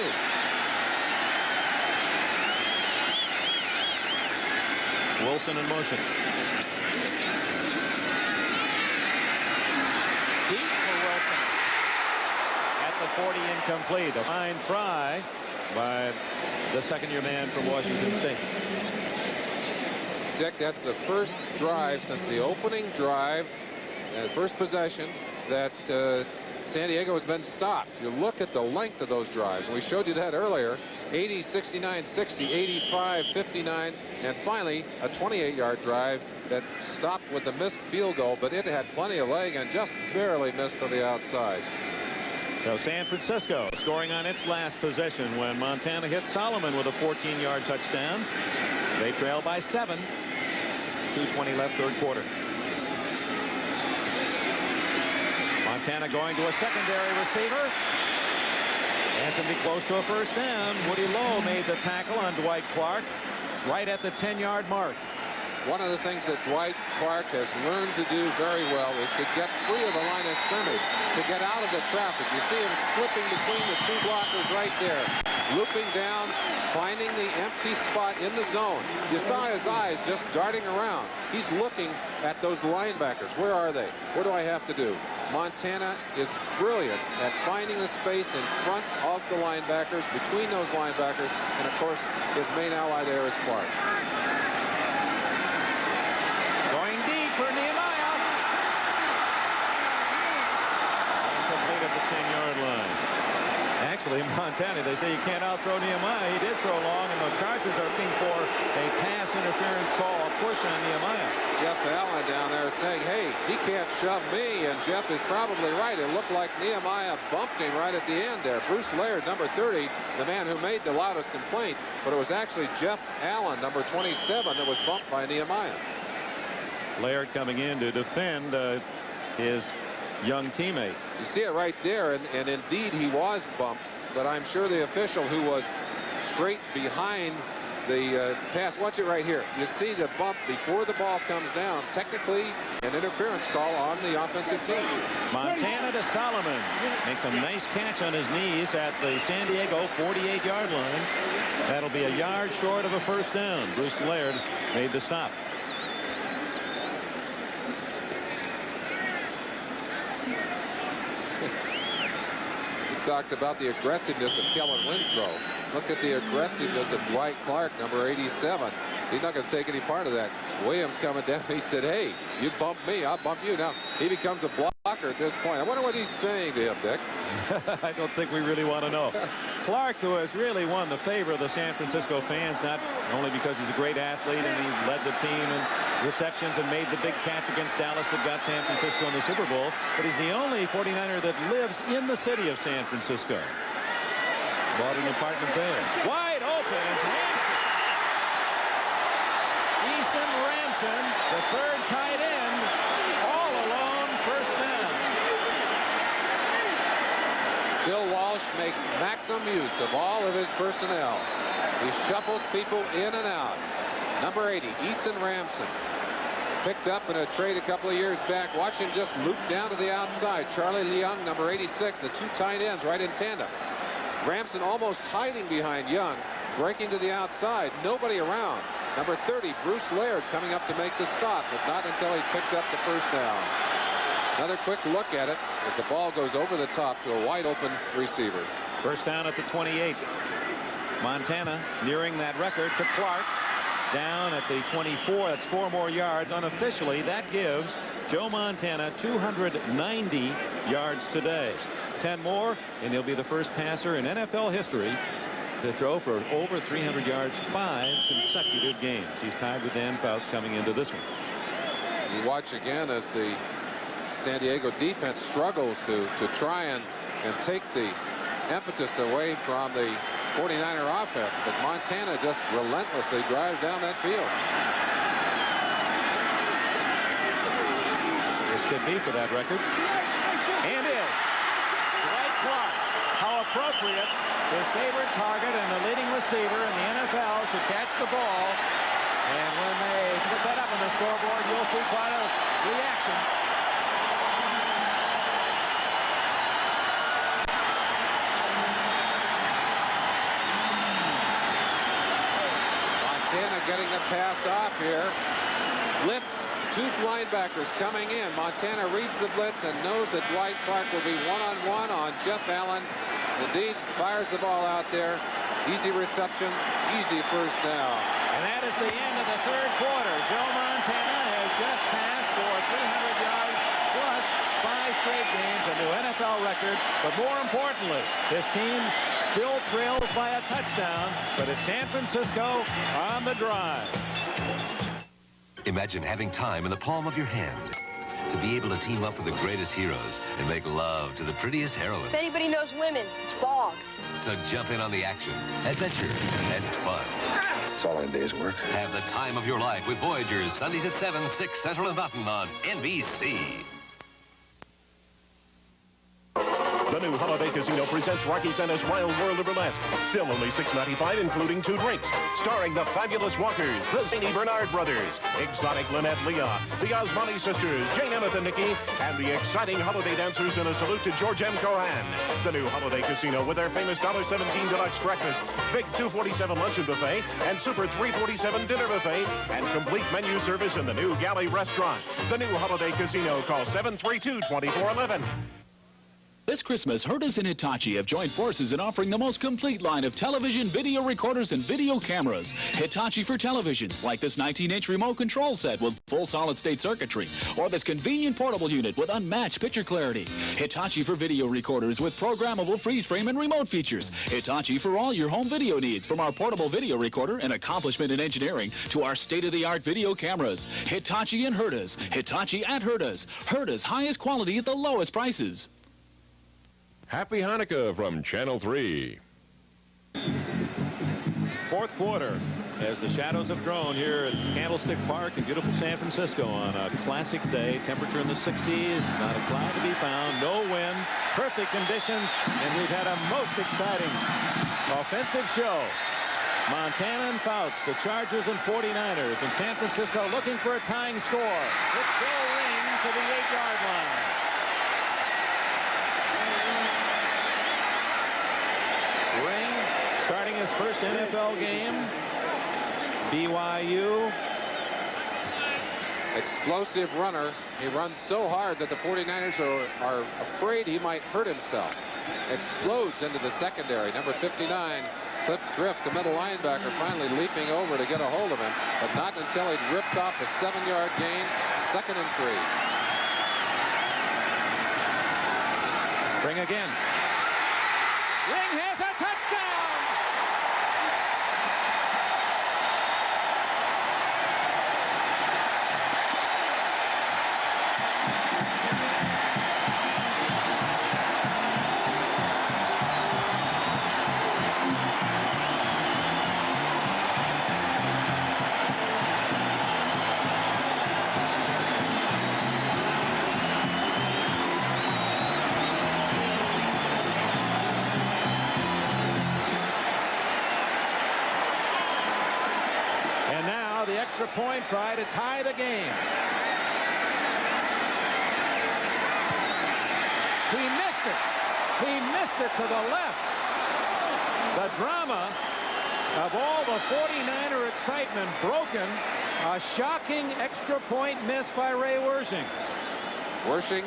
Wilson in motion. Deep for Wilson. At the 40, incomplete. A fine try by the second-year man from Washington State. Dick, that's the first drive since the opening drive first possession that San Diego has been stopped. You look at the length of those drives. We showed you that earlier. 80, 69, 60, 85, 59, and finally a 28-yard drive that stopped with the missed field goal, but it had plenty of leg and just barely missed to the outside. So San Francisco scoring on its last possession when Montana hit Solomon with a 14-yard touchdown. They trail by 7. 2:20 left, third quarter. Montana going to a secondary receiver. That's going to be close to a first down. Woody Lowe made the tackle on Dwight Clark right at the 10-yard mark. One of the things that Dwight Clark has learned to do very well is to get free of the line of scrimmage, to get out of the traffic. You see him slipping between the two blockers right there, looping down, finding the empty spot in the zone. You saw his eyes just darting around. He's looking at those linebackers. Where are they? What do I have to do? Montana is brilliant at finding the space in front of the linebackers, between those linebackers, and of course his main ally there is Clark. Going deep for Nehemiah. Incomplete at the 10-yard line. Actually, Montana, they say you can't out-throw Nehemiah. He did throw long, and the Chargers are looking for a pass interference call, a push on Nehemiah. Jeff Allen down there saying, hey, he can't shove me, and Jeff is probably right. It looked like Nehemiah bumped him right at the end there. Bruce Laird, number 30, the man who made the loudest complaint, but it was actually Jeff Allen, number 27, that was bumped by Nehemiah. Laird coming in to defend his young teammate. You see it right there, and indeed he was bumped, but I'm sure the official who was straight behind the pass, watch it right here. You see the bump before the ball comes down. Technically an interference call on the offensive team. Montana to Solomon. Makes a nice catch on his knees at the San Diego 48-yard line. That'll be a yard short of a first down. Bruce Laird made the stop. Talked about the aggressiveness of Kellen Winslow. Look at the aggressiveness of Dwight Clark, number 87. He's not going to take any part of that. Williams coming down. He said, hey, you bump me, I'll bump you. Now he becomes a blocker at this point. I wonder what he's saying to him, Dick. I don't think we really want to know. Clark, who has really won the favor of the San Francisco fans, not only because he's a great athlete and he led the team in receptions and made the big catch against Dallas that got San Francisco in the Super Bowl, but he's the only 49er that lives in the city of San Francisco. Bought an apartment there. Wide open is Ramson. Eason Ramson, the third tight end, all alone, first down. Bill Walsh makes maximum use of all of his personnel. He shuffles people in and out. Number 80, Eason Ramson. Picked up in a trade a couple of years back. Watch him just loop down to the outside. Charlie Leung, number 86, the two tight ends right in tandem. Ramson almost hiding behind Young, breaking to the outside. Nobody around. Number 30, Bruce Laird, coming up to make the stop, but not until he picked up the first down. Another quick look at it as the ball goes over the top to a wide open receiver. First down at the 28. Montana nearing that record to Clark. Down at the 24. That's 4 more yards. Unofficially, that gives Joe Montana 290 yards today. 10 more, and he'll be the first passer in NFL history to throw for over 300 yards 5 consecutive games. He's tied with Dan Fouts coming into this one. You watch again as the San Diego defense struggles to try and take the impetus away from the 49er offense, but Montana just relentlessly drives down that field. This could be for that record. And is. Dwight Clark. How appropriate. His favorite target and the leading receiver in the NFL should catch the ball. And when they put that up on the scoreboard, you'll see quite a reaction. Montana getting the pass off here. Blitz, 2 linebackers coming in. Montana reads the blitz and knows that Dwight Clark will be one-on-one on Jeff Allen. Indeed, fires the ball out there. Easy reception, easy first down. And that is the end of the third quarter. Joe Montana has just passed for 300 yards, 5 straight games, a new NFL record. But more importantly, his team still trails by a touchdown, but it's San Francisco on the drive. Imagine having time in the palm of your hand to be able to team up with the greatest heroes and make love to the prettiest heroines. If anybody knows women, it's Bog. So jump in on the action, adventure, and fun. It's all in a day's work. Have the time of your life with Voyagers, Sundays at 7, 6 Central and Mountain on NBC. The new Holiday Casino presents Rocky Santa's Wild World of Burlesque. Still only $6.95, including 2 drinks. Starring the Fabulous Walkers, the Zany Bernard Brothers, Exotic Lynette Leah, the Osmani Sisters, Jane Emmett and Nikki, and the exciting holiday dancers in a salute to George M. Cohan. The new Holiday Casino with their famous $1.17 deluxe breakfast, big $2.47 luncheon buffet, and super $3.47 dinner buffet, and complete menu service in the new Galley Restaurant. The new Holiday Casino. Call 732-2411. This Christmas, Hurtis and Hitachi have joined forces in offering the most complete line of television, video recorders, and video cameras. Hitachi for televisions, like this 19-inch remote control set with full solid-state circuitry, or this convenient portable unit with unmatched picture clarity. Hitachi for video recorders with programmable freeze-frame and remote features. Hitachi for all your home video needs, from our portable video recorder, an accomplishment in engineering, to our state-of-the-art video cameras. Hitachi and Hurtis. Hitachi at Hurtis. Hurtis, highest quality at the lowest prices. Happy Hanukkah from Channel 3. Fourth quarter, as the shadows have grown here at Candlestick Park in beautiful San Francisco on a classic day. Temperature in the 60s, not a cloud to be found, no wind, perfect conditions, and we've had a most exciting offensive show. Montana and Fouts, the Chargers and 49ers, and San Francisco looking for a tying score. It's Bill Ring to the 8-yard line. Ring starting his first NFL game. BYU. Explosive runner. He runs so hard that the 49ers are afraid he might hurt himself. Explodes into the secondary. Number 59, Cliff Thrift, the middle linebacker, finally leaping over to get a hold of him, but not until he'd ripped off a 7-yard gain. 2nd and 3. Ring again. Ring has a touchdown! Extra point, try to tie the game. He missed it. He missed it to the left. The drama of all the 49er excitement broken. A shocking extra point miss by Ray Wersching. Wersching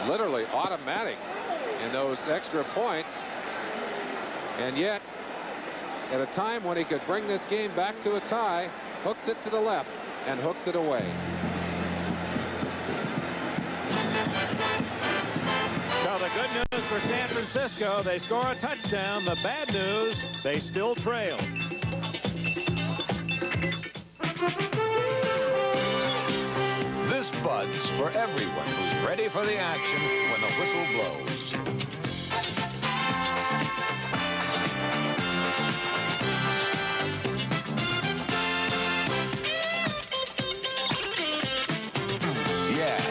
literally automatic in those extra points. And yet, at a time when he could bring this game back to a tie, hooks it to the left and hooks it away. So the good news for San Francisco, they score a touchdown. The bad news, they still trail. This Bud's for everyone who's ready for the action when the whistle blows.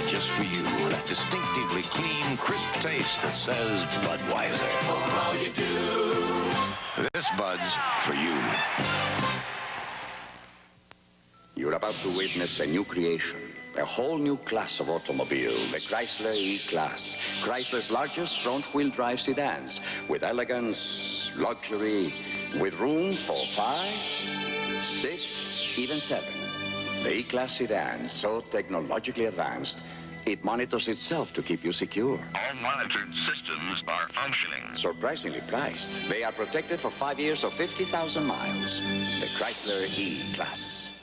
Just for you, that distinctively clean, crisp taste that says Budweiser. For all you do. This Bud's for you. You're about to witness a new creation, a whole new class of automobile, the Chrysler E-Class. Chrysler's largest front-wheel drive sedans, with elegance, luxury, with room for 5, 6, even 7. The E-Class sedan, so technologically advanced, it monitors itself to keep you secure. All monitored systems are functioning. Surprisingly priced. They are protected for 5 years or 50,000 miles. The Chrysler E-Class.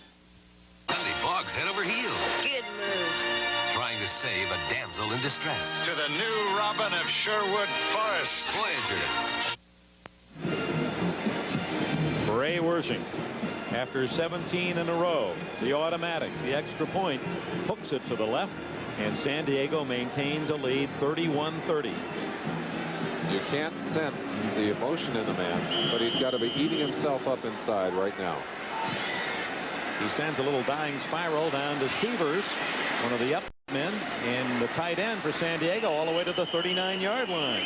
Sunday Boggs head over heels. Good move. trying to save a damsel in distress. To the new Robin of Sherwood Forest. Voyagers. Ray Worthing, after 17 in a row, the automatic, the extra point, hooks it to the left, and San Diego maintains a lead 31-30. You can't sense the emotion in the man, but he's got to be eating himself up inside right now. He sends a little dying spiral down to Sievers, one of the up men, and the tight end for San Diego all the way to the 39-yard line.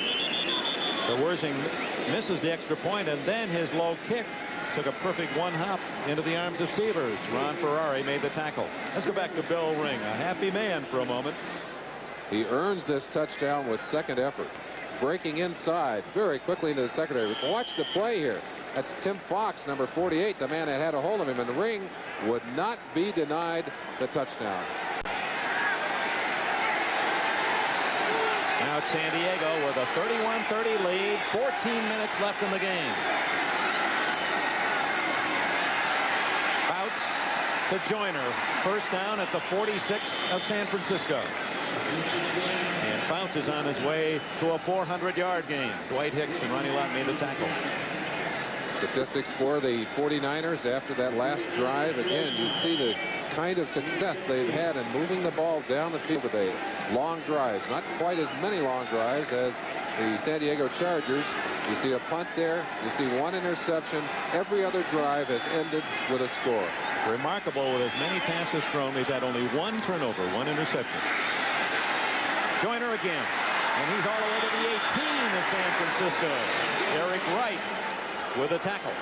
So Worthing misses the extra point, and then his low kick took a perfect one hop into the arms of Sievers. Ron Ferrari made the tackle. Let's go back to Bill Ring, a happy man for a moment. He earns this touchdown with second effort, breaking inside very quickly into the secondary. Watch the play here. That's Tim Fox, number 48, the man that had a hold of him, and the Ring would not be denied the touchdown. Now it's San Diego with a 31-30 lead, 14 minutes left in the game. Bouts to Joyner, first down at the 46 of San Francisco. And Fouts is on his way to a 400-yard game. Dwight Hicks and Ronnie Lott made the tackle. Statistics for the 49ers after that last drive. Again, you see the kind of success they've had in moving the ball down the field today. Long drives, not quite as many long drives as the San Diego Chargers. You see a punt there. You see one interception. Every other drive has ended with a score. Remarkable, with as many passes thrown, they've had only one turnover, one interception. Joyner again, and he's all the way to the 18 of San Francisco. Eric Wright with a tackle.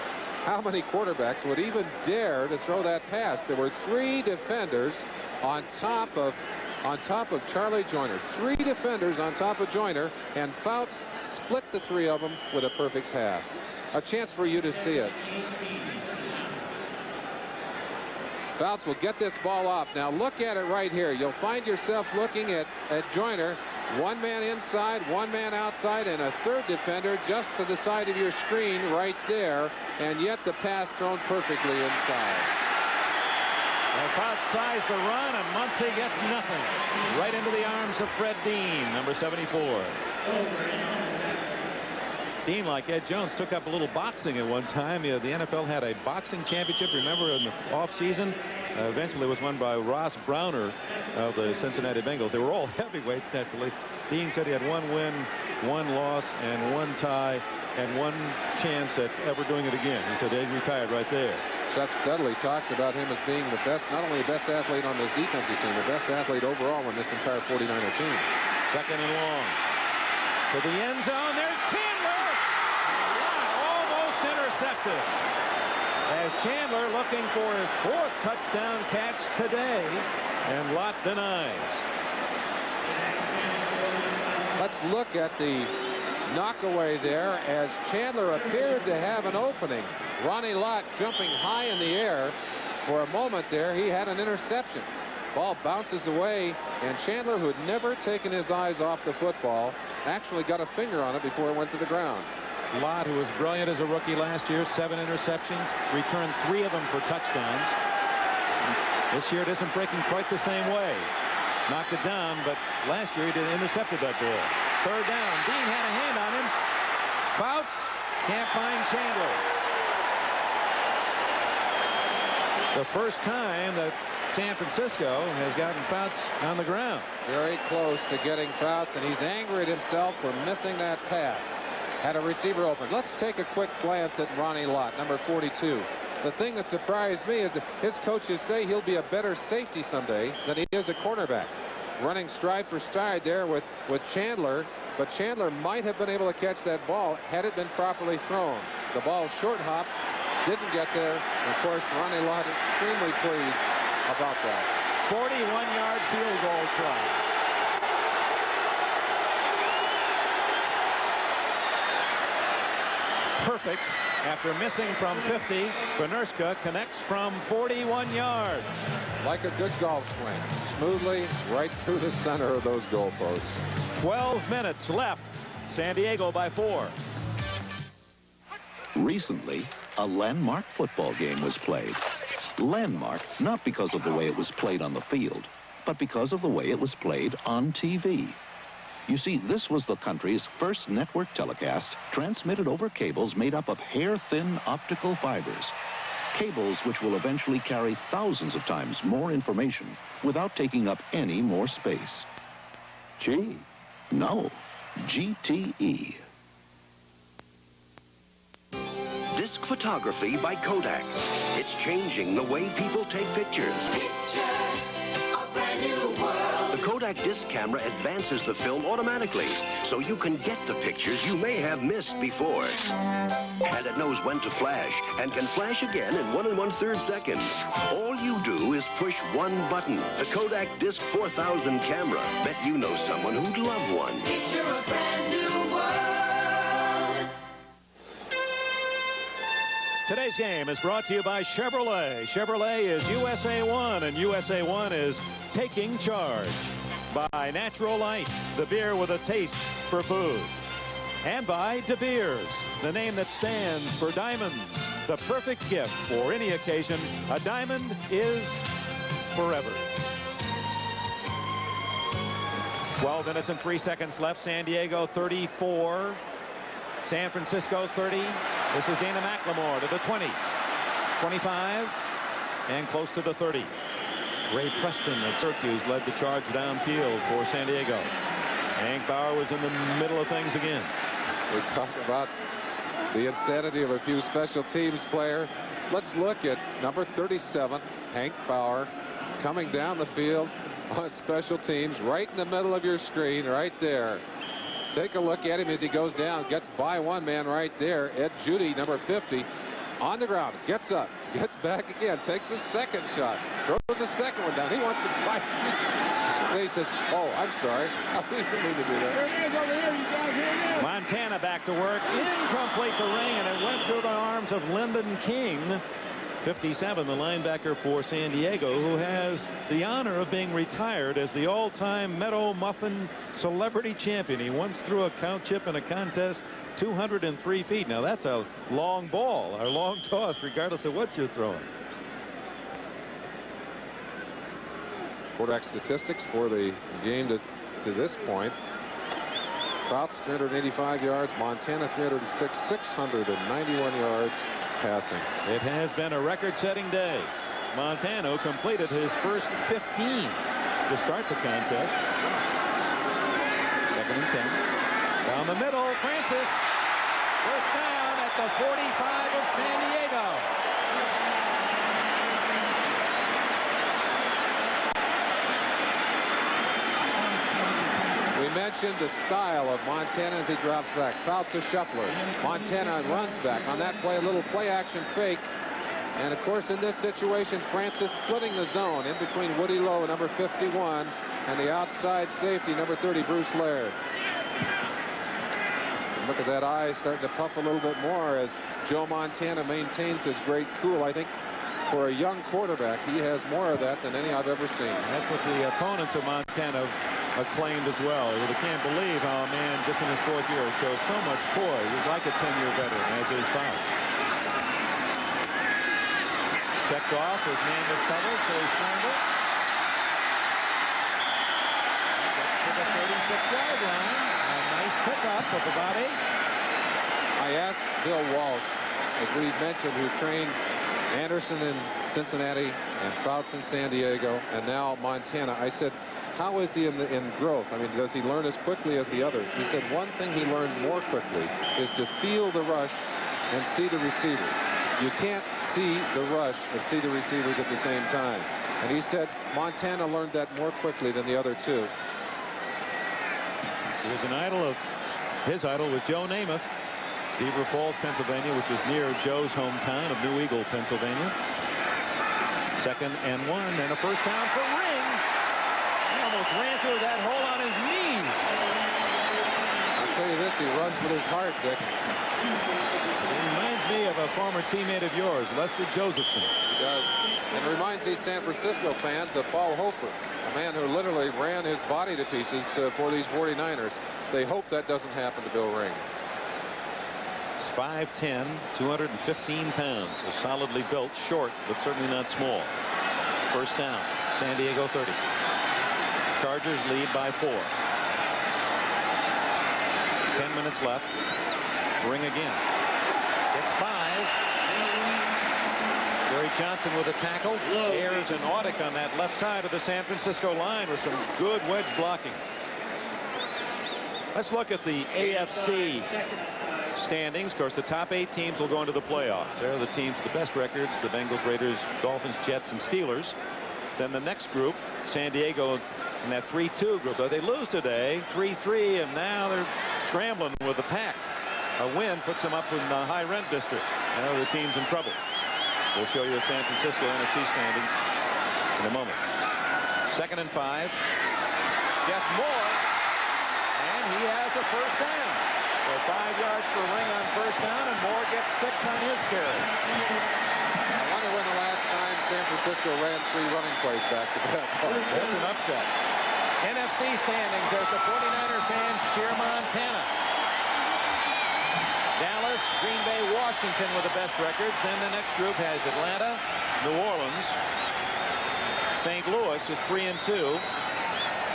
How many quarterbacks would even dare to throw that pass? There were three defenders on top of Charlie Joyner. Three defenders on top of Joyner, and Fouts split the three of them with a perfect pass. A chance for you to see it. Fouts will get this ball off. Now look at it right here. You'll find yourself looking at Joyner. One man inside, one man outside, and a third defender just to the side of your screen right there, and yet the pass thrown perfectly inside. Well, Fouts tries the run, and Muncie gets nothing. Right into the arms of Fred Dean, number 74. Dean, like Ed Jones, took up a little boxing at one time. The NFL had a boxing championship, remember, in the offseason. Eventually was won by Ross Browner of the Cincinnati Bengals. They were all heavyweights, naturally. Dean said he had one win, one loss, and one tie, and one chance at ever doing it again. He said he retired right there. Chuck Studley talks about him as being the best, not only the best athlete on this defensive team, the best athlete overall in this entire 49er team. Second and long. To the end zone. There's Chandler. Almost intercepted. As Chandler looking for his fourth touchdown catch today, and Lott denies. Let's look at the knockaway there as Chandler appeared to have an opening. Ronnie Lott jumping high in the air. For a moment there, he had an interception. Ball bounces away, and Chandler, who had never taken his eyes off the football, actually got a finger on it before it went to the ground. Lott, who was brilliant as a rookie last year, 7 interceptions, returned 3 of them for touchdowns. This year it isn't breaking quite the same way. Knocked it down, but last year he intercepted that ball. Third down. Dean had a hand on him. Fouts can't find Chandler. The first time that San Francisco has gotten Fouts on the ground. Very close to getting Fouts, and he's angry at himself for missing that pass. Had a receiver open. Let's take a quick glance at Ronnie Lott, number 42. The thing that surprised me is that his coaches say he'll be a better safety someday than he is a cornerback. Running stride for stride there with Chandler, but Chandler might have been able to catch that ball had it been properly thrown. The ball short hop, didn't get there. Of course, Ronnie Lott extremely pleased about that. 41-yard field goal try. Perfect. After missing from 50, Benerska connects from 41 yards. Like a good golf swing. Smoothly right through the center of those goalposts. 12 minutes left. San Diego by 4. Recently, a landmark football game was played. Landmark not because of the way it was played on the field, but because of the way it was played on TV. You see, this was the country's first network telecast transmitted over cables made up of hair-thin optical fibers. Cables which will eventually carry thousands of times more information without taking up any more space. G? No, GTE. Disc photography by Kodak. It's changing the way people take pictures. The Kodak disc camera advances the film automatically, so you can get the pictures you may have missed before. And it knows when to flash, and can flash again in 1 1/3 seconds. All you do is push one button. The Kodak Disc 4000 camera. Bet you know someone who'd love one. Picture a brand new world. Today's game is brought to you by Chevrolet. Chevrolet is USA 1, and USA 1 is taking charge. By Natural Light, the beer with a taste for food. And by De Beers, the name that stands for diamonds. The perfect gift for any occasion. A diamond is forever. 12 minutes and 3 seconds left. San Diego 34. San Francisco 30. This is Dana McLemore to the 20. 25. And close to the 30. Ray Preston at Syracuse led the charge downfield for San Diego. Hank Bauer was in the middle of things again. We talk about the insanity of a few special teams player. Let's look at number 37, Hank Bauer, coming down the field on special teams, right in the middle of your screen, right there. Take a look at him as he goes down, gets by one man right there. Ed Judy, number 50, on the ground, gets up, gets back again, takes a second shot, throws a second one down. He wants to fight. And he says, oh, I'm sorry. I didn't mean to do that. Here it is over here, you guys. Here it is. Montana back to work. Incomplete the ring, and it went through the arms of Lyndon King. 57, the linebacker for San Diego, who has the honor of being retired as the all-time Meadow Muffin celebrity champion. He once threw a count chip in a contest 203 feet. Now that's a long ball, or long toss, regardless of what you're throwing. Quarterback statistics for the game to this point. Fouts 385 yards, Montana 306, 691 yards passing. It has been a record-setting day. Montano completed his first 15 to start the contest. 2nd and 10. Down the middle, Francis. First down at the 45 of San Diego. We mentioned the style of Montana as he drops back. Fouts a shuffler. Montana runs back. On that play, a little play-action fake. And, of course, in this situation, Francis splitting the zone in between Woody Lowe, number 51, and the outside safety, number 30, Bruce Laird. And look at that eye starting to puff a little bit more as Joe Montana maintains his great cool. I think for a young quarterback, he has more of that than any I've ever seen. And that's what the opponents of Montana acclaimed as well. They can't believe how a man just in his 4th year shows so much poise. He's like a 10-year veteran, as is Fouts. Checked off, his man was covered, so he scrambles. Gets to the 36-yard line. A nice pickup of about 8. I asked Bill Walsh, as we mentioned, who trained Anderson in Cincinnati and Fouts in San Diego, and now Montana. I said, how is he in growth? I mean, does he learn as quickly as the others? He said one thing he learned more quickly is to feel the rush and see the receiver. You can't see the rush and see the receivers at the same time. And he said Montana learned that more quickly than the other two. He was an idol of, his idol was Joe Namath, Beaver Falls, Pennsylvania, which is near Joe's hometown of New Eagle, Pennsylvania. 2nd and 1, and a first down for Ring. He almost ran through that hole on his knees. I'll tell you this, he runs with his heart, Dick. He reminds me of a former teammate of yours, Lester Josephson. He does. And reminds these San Francisco fans of Paul Hofer, a man who literally ran his body to pieces for these 49ers. They hope that doesn't happen to Bill Ring. He's 5'10", 215 pounds, so solidly built, short, but certainly not small. First down, San Diego 30. Chargers lead by 4. 10 minutes left. Ring again. Gets 5. Gary Johnson with a tackle. Ayers and Audick on that left side of the San Francisco line with some good wedge blocking. Let's look at the AFC standings. Of course, the top 8 teams will go into the playoffs. They're the teams with the best records: the Bengals, Raiders, Dolphins, Jets, and Steelers. Then the next group, San Diego in that 3-2 group. Though they lose today, 3-3, and now they're scrambling with the pack. A win puts them up in the high rent district. Now the team's in trouble. We'll show you the San Francisco NFC standings in a moment. 2nd and 5. Jeff Moore, and he has a first down. So 5 yards for Ring on first down, and Moore gets 6 on his carry. I wonder when the last time San Francisco ran 3 running plays back to back. That's an upset. NFC standings as the 49er fans cheer Montana. Dallas, Green Bay, Washington with the best records. Then the next group has Atlanta, New Orleans, St. Louis at 3 and 2.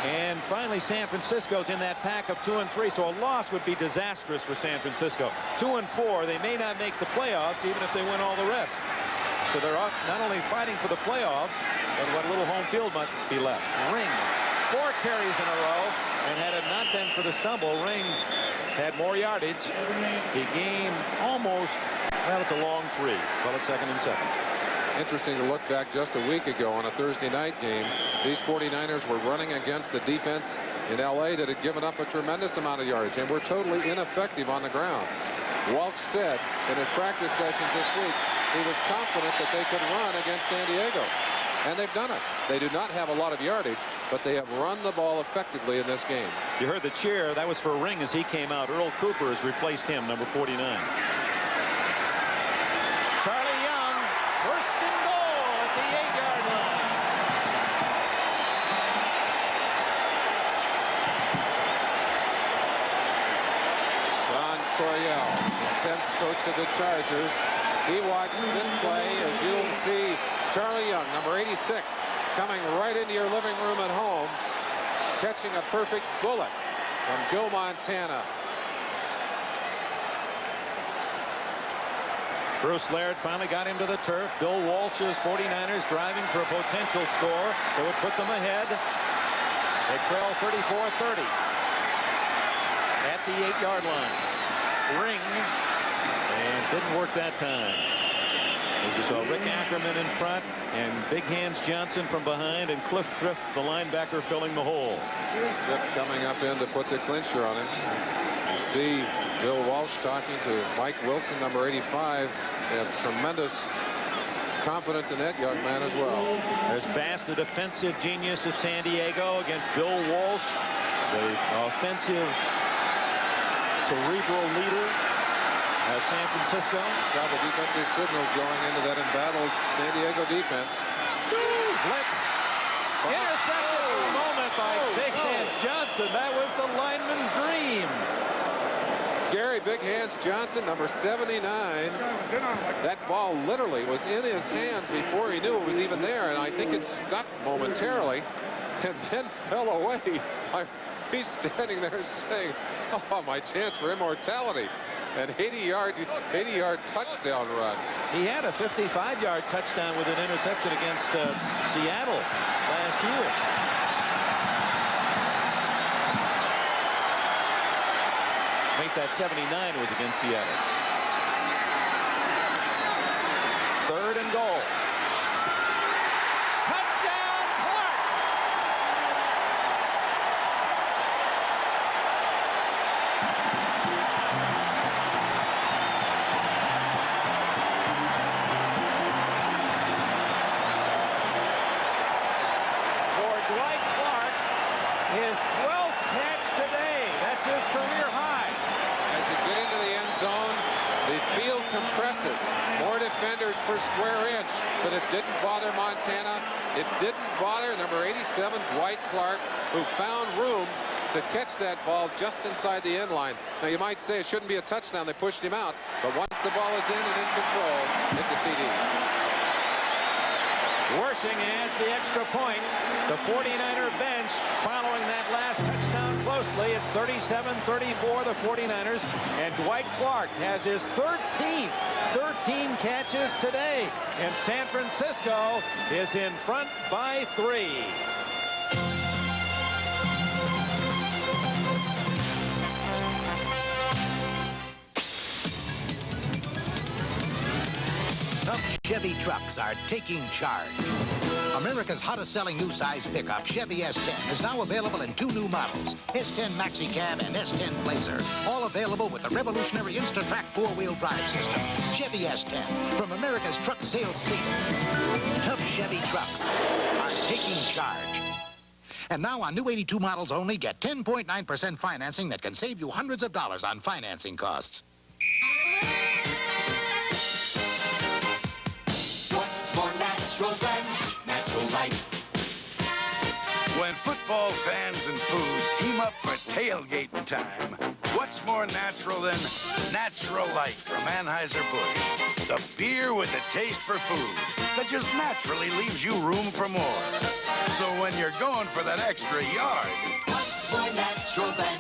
And finally, San Francisco's in that pack of 2 and 3. So a loss would be disastrous for San Francisco. 2 and 4, they may not make the playoffs even if they win all the rest. So they're not only fighting for the playoffs, but what little home field might be left. Ring, 4 carries in a row, and had it not been for the stumble, Ring had more yardage. He gained almost, well, it's a long 3. Well, it's 2nd and 7. Interesting to look back just a week ago on a Thursday night game. These 49ers were running against the defense in L.A. that had given up a tremendous amount of yardage and were totally ineffective on the ground. Welch said in his practice sessions this week he was confident that they could run against San Diego. And they've done it. They do not have a lot of yardage, but they have run the ball effectively in this game. You heard the cheer. That was for Ring as he came out. Earl Cooper has replaced him, number 49. Charlie Young, first and goal at the 8-yard line. John Coryell, intense coach of the Chargers. He watched this play, as you'll see. Charlie Young, number 86, coming right into your living room at home, catching a perfect bullet from Joe Montana. Bruce Laird finally got him to the turf. Bill Walsh's 49ers driving for a potential score that would put them ahead. They trail 34-30 at the 8-yard line. Ring, and didn't work that time. As you saw, Rick Ackerman in front and Big Hands Johnson from behind, and Cliff Thrift, the linebacker, filling the hole. Thrift coming up in to put the clincher on him. You see Bill Walsh talking to Mike Wilson, number 85. They have tremendous confidence in that young man as well. There's Bass, the defensive genius of San Diego, against Bill Walsh, the offensive cerebral leader of San Francisco. Saw the defensive signals going into that embattled San Diego defense. Blitz. Intercepted for a moment by Big Hands Johnson. That was the lineman's dream. Gary Big Hands Johnson, number 79. That ball literally was in his hands before he knew it was even there, and I think it stuck momentarily and then fell away. He's standing there saying, "Oh, my chance for immortality." An 80-yard touchdown run. He had a 55-yard touchdown with an interception against Seattle last year. I think that 79 was against Seattle. 3rd and goal. Touchdown, Clark! For Dwight Clark, his 12th catch today. That's his career high. As you get into the end zone, the field compresses. More defenders per square inch, but it didn't bother Montana. It didn't bother number 87, Dwight Clark, who found room to catch that ball just inside the end line. Now, you might say it shouldn't be a touchdown. They pushed him out. But once the ball is in and in control, it's a TD. Worshing adds the extra point. The 49er bench following that last touchdown closely. It's 37-34, the 49ers. And Dwight Clark has his 13 catches today. And San Francisco is in front by 3. Chevy trucks are taking charge. America's hottest selling new size pickup, Chevy S10, is now available in 2 new models, S10 Maxi Cab and S10 Blazer, all available with the revolutionary Instatrack 4-wheel drive system. Chevy S10, from America's truck sales leader. Tough Chevy trucks are taking charge. And now on new 82 models only, get 10.9% financing that can save you hundreds of dollars on financing costs. When football fans and food team up for tailgating time, what's more natural than Natural Light from Anheuser-Busch? The beer with the taste for food that just naturally leaves you room for more. So when you're going for that extra yard, what's more natural than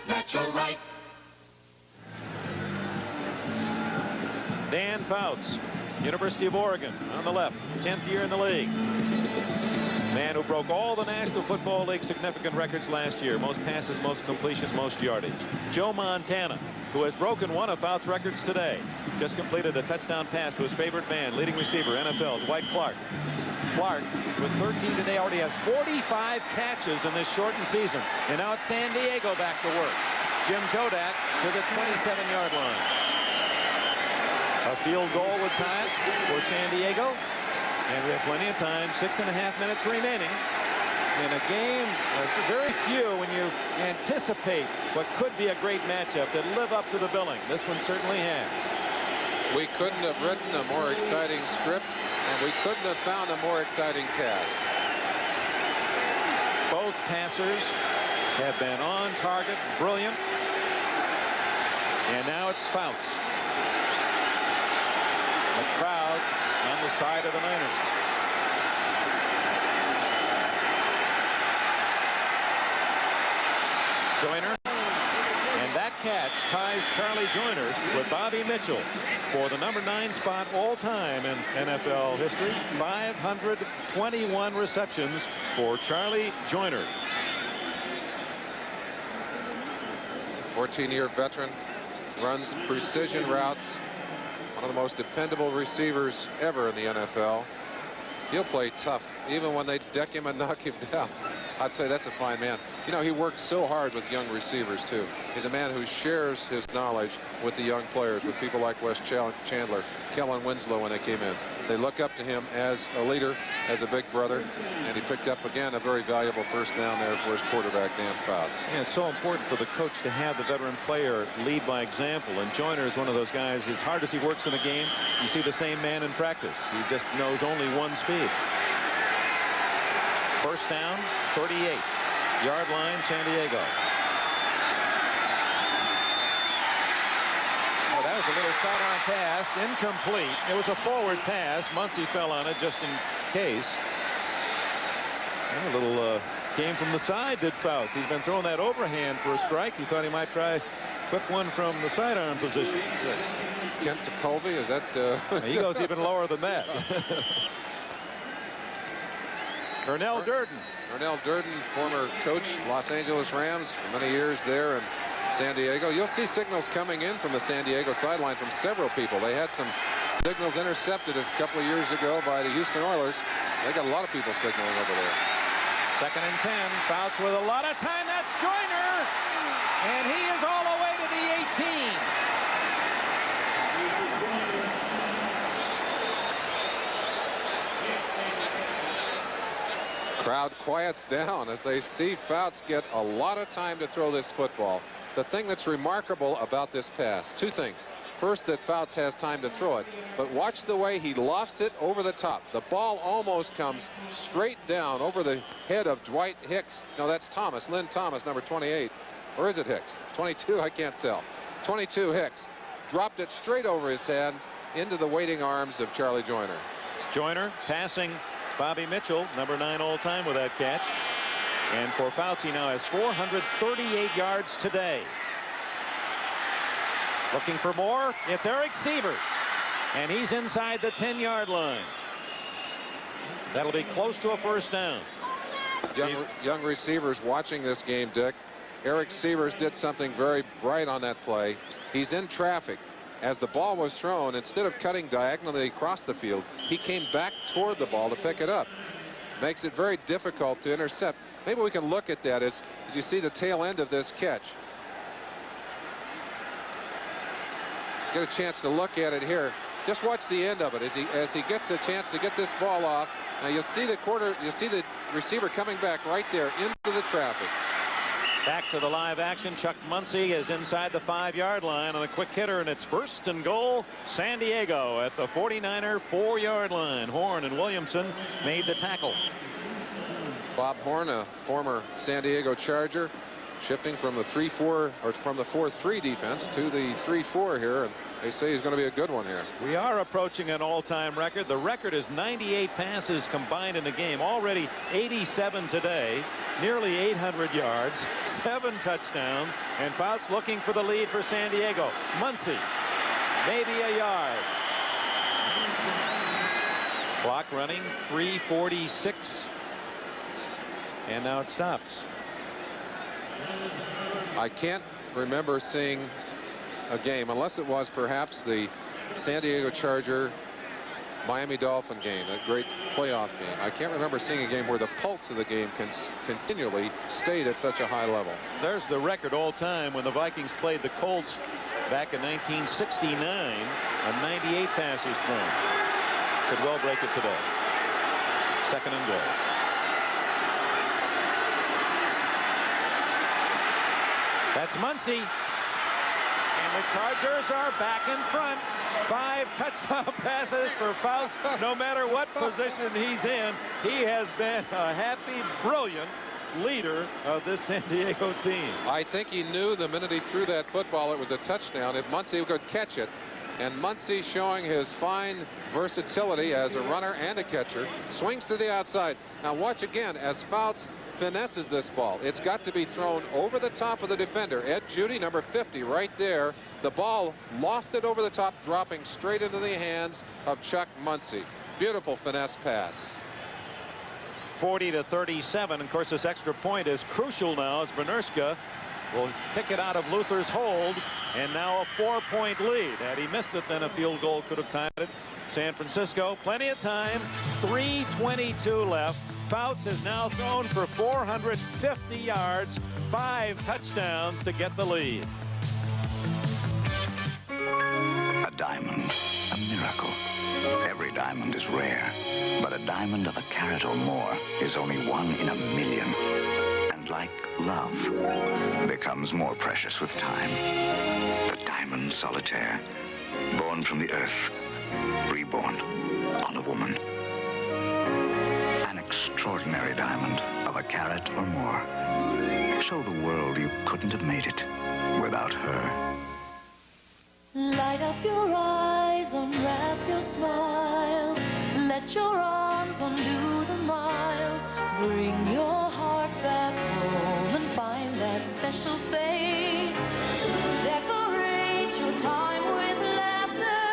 Natural Light? Dan Fouts, University of Oregon, on the left, 10th year in the league. Man who broke all the National Football League significant records last year. Most passes, most completions, most yardage. Joe Montana, who has broken one of Fouts' records today. Just completed a touchdown pass to his favorite man, leading receiver, NFL, Dwight Clark. Clark, with 13 today, already has 45 catches in this shortened season. And now it's San Diego back to work. Jim Jodak to the 27-yard line. A field goal would tie it for San Diego. And we have plenty of time, 6.5 minutes remaining in a game. There's very few when you anticipate what could be a great matchup that live up to the billing. This one certainly has. We couldn't have written a more exciting script, and we couldn't have found a more exciting cast. Both passers have been on target, brilliant. And now it's Fouts. The crowd on the side of the Niners. Joyner. And that catch ties Charlie Joyner with Bobby Mitchell for the number 9 spot all time in NFL history. 521 receptions for Charlie Joyner. 14-year veteran, runs precision routes. One of the most dependable receivers ever in the NFL. He'll play tough, even when they deck him and knock him down. I'd say that's a fine man. You know, he works so hard with young receivers, too. He's a man who shares his knowledge with the young players, with people like Wes Chandler, Kellen Winslow when they came in. They look up to him as a leader, as a big brother, and he picked up, again, a very valuable first down there for his quarterback, Dan Fouts. Yeah, it's so important for the coach to have the veteran player lead by example, and Joyner is one of those guys. As hard as he works in a game, you see the same man in practice. He just knows only one speed. First down, 38-yard line, San Diego. Oh, that was a little sidearm pass, incomplete. It was a forward pass. Muncy fell on it just in case. And a little came from the side, did Fouts. He's been throwing that overhand for a strike. He thought he might try put one from the sidearm position. Kent to Colby, is that? He goes even lower than that. Ernell Durden. Ernell Durden, former coach, Los Angeles Rams, for many years there in San Diego. You'll see signals coming in from the San Diego sideline from several people. They had some signals intercepted a couple of years ago by the Houston Oilers. They got a lot of people signaling over there. 2nd and 10. Fouts with a lot of time. That's Joyner. And he is all the way to the 18. Crowd quiets down as they see Fouts get a lot of time to throw this football. The thing that's remarkable about this pass, 2 things. First, that Fouts has time to throw it, but watch the way he lofts it over the top. The ball almost comes straight down over the head of Dwight Hicks. No, that's Thomas, Lynn Thomas, number 28. Or is it Hicks? 22, I can't tell. 22 Hicks. Dropped it straight over his head into the waiting arms of Charlie Joyner. Joyner passing Bobby Mitchell, number 9 all-time with that catch. And for Fouts, he now has 438 yards today. Looking for more, it's Eric Sievers. And he's inside the 10-yard line. That'll be close to a first down. Young receivers watching this game, Dick. Eric Sievers did something very bright on that play. He's in traffic. As the ball was thrown, instead of cutting diagonally across the field, he came back toward the ball to pick it up. Makes it very difficult to intercept. Maybe we can look at that as you see the tail end of this catch. Get a chance to look at it here. Just watch the end of it as he gets a chance to get this ball off. Now you'll see the receiver coming back right there into the traffic. Back to the live action. Chuck Muncy is inside the 5-yard line on a quick hitter, and it's 1st and goal. San Diego at the 49er 4-yard line. Horn and Williamson made the tackle. Bob Horn, a former San Diego Charger, shifting from the 3-4 or from the 4-3 defense to the 3-4 here, and they say he's going to be a good one here. We are approaching an all-time record. The record is 98 passes combined in a game. Already 87 today, nearly 800 yards, 7 touchdowns, and Fouts looking for the lead for San Diego. Muncy, maybe a yard. Clock running, 3:46, and now it stops. I can't remember seeing a game, unless it was perhaps the San Diego Charger Miami Dolphin game, a great playoff game. I can't remember seeing a game where the pulse of the game continually stayed at such a high level. There's the record all time when the Vikings played the Colts back in 1969, a 98 passes thrown. Could well break it today. 2nd and goal. That's Muncy. And the Chargers are back in front. 5 touchdown passes for Fouts. No matter what position he's in, he has been a happy, brilliant leader of this San Diego team. I think he knew the minute he threw that football it was a touchdown if Muncy could catch it. And Muncy, showing his fine versatility as a runner and a catcher, swings to the outside. Now watch again as Fouts finesses this ball. It's got to be thrown over the top of the defender. Ed Judy, number 50, right there. The ball lofted over the top, dropping straight into the hands of Chuck Muncy. Beautiful finesse pass. 40-37. Of course, this extra point is crucial now as Bernerska will kick it out of Luther's hold, and now a 4-point lead. Had he missed it, then a field goal could have tied it. San Francisco, plenty of time. 3:22 left. Fouts has now thrown for 450 yards, 5 touchdowns to get the lead. A diamond, a miracle. Every diamond is rare, but a diamond of a carat or more is only 1 in a million. And like love, becomes more precious with time. The diamond solitaire, born from the earth, reborn on a woman. An extraordinary diamond of a carat or more. Show the world you couldn't have made it without her. Light up your eyes, unwrap your smiles. Let your arms undo the miles. Bring your heart back home and find that special face. Decorate your time with laughter.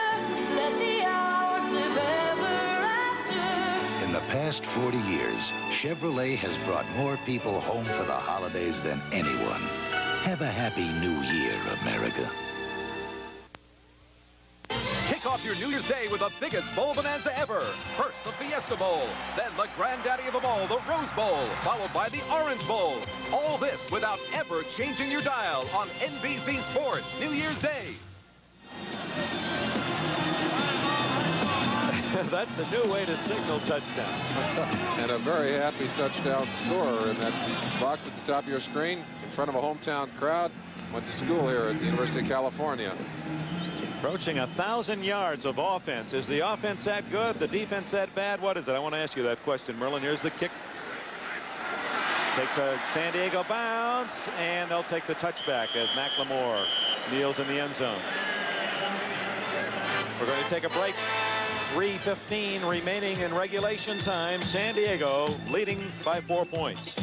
Let the hours live ever after. In the past 40 years, Chevrolet has brought more people home for the holidays than anyone. Have a happy new year, America. Kick off your New Year's Day with the biggest bowl bonanza ever. First, the Fiesta Bowl. Then the granddaddy of them all, the Rose Bowl. Followed by the Orange Bowl. All this without ever changing your dial on NBC Sports New Year's Day. That's a new way to signal touchdown. And a very happy touchdown scorer in that box at the top of your screen in front of a hometown crowd. Went to school here at the University of California. Approaching 1,000 yards of offense. Is the offense that good? The defense that bad? What is it? I want to ask you that question, Merlin. Here's the kick. Takes a San Diego bounce, and they'll take the touchback as McLemore kneels in the end zone. We're going to take a break. 3:15 remaining in regulation time. San Diego leading by 4 points.